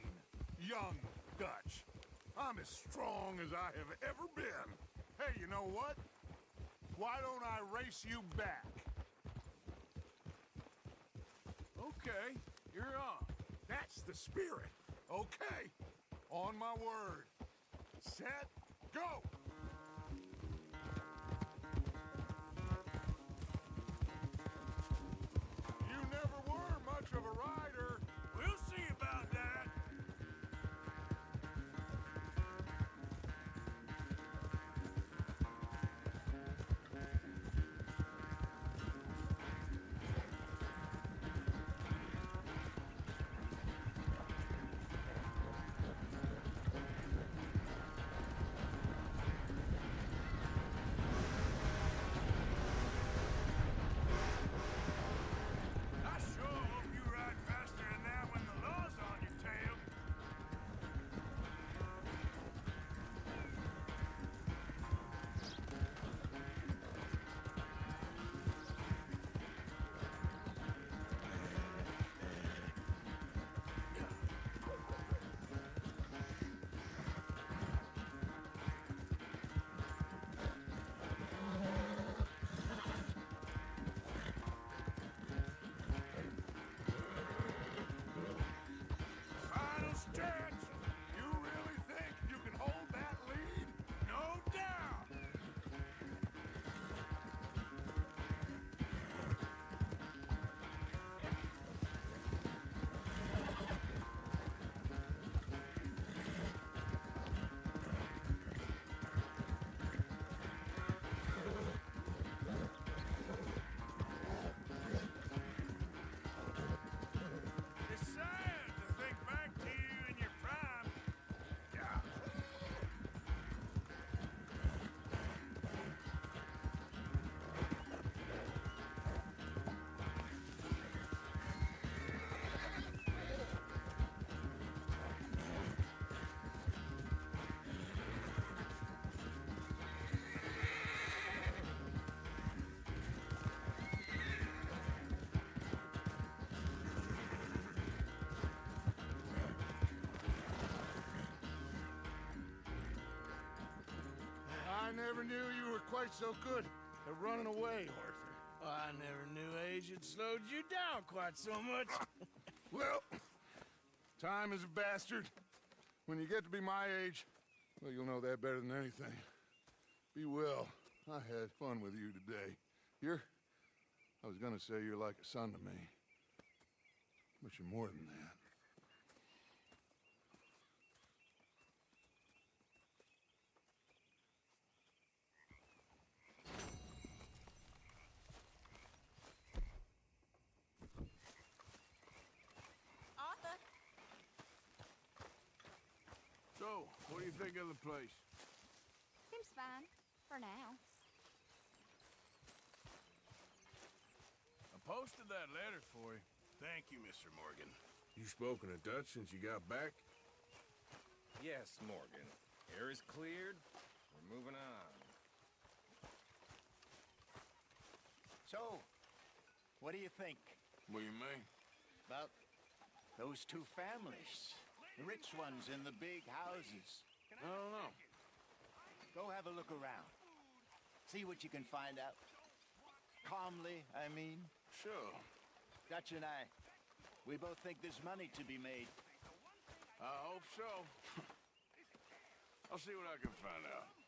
G: young Dutch? I'm as strong as I have ever been. Hey, you know what? Why don't I race you back?
H: Okay, you're on.
G: That's the spirit. Okay, on my word. Set, go! You never were much of a rider.
H: We'll see about that. I sure hope you ride
G: never knew you were quite so good at running away, Arthur.
H: I never knew age had slowed you down quite so much.
G: Well, time is a bastard. When you get to be my age, well, you'll know that better than anything. Be well. I had fun with you today. I was gonna say you're like a son to me. But you're more than that.
S: Arthur,
H: So, what do you think of the place?
S: seems fine for now.
H: I posted that letter for you.
U: Thank you, Mr. Morgan.
H: You spoken a Dutch since you got back?
A: Yes, Morgan. Air is cleared. We're moving on.
P: So, what do you think?
H: What do you mean?
P: About those two families. The rich ones in the big houses.
H: I don't know.
P: Go have a look around. See what you can find out. Calmly, I mean.
H: Sure.
P: Dutch and I, we both think there's money to be made.
H: I hope so. I'll see what I can find out.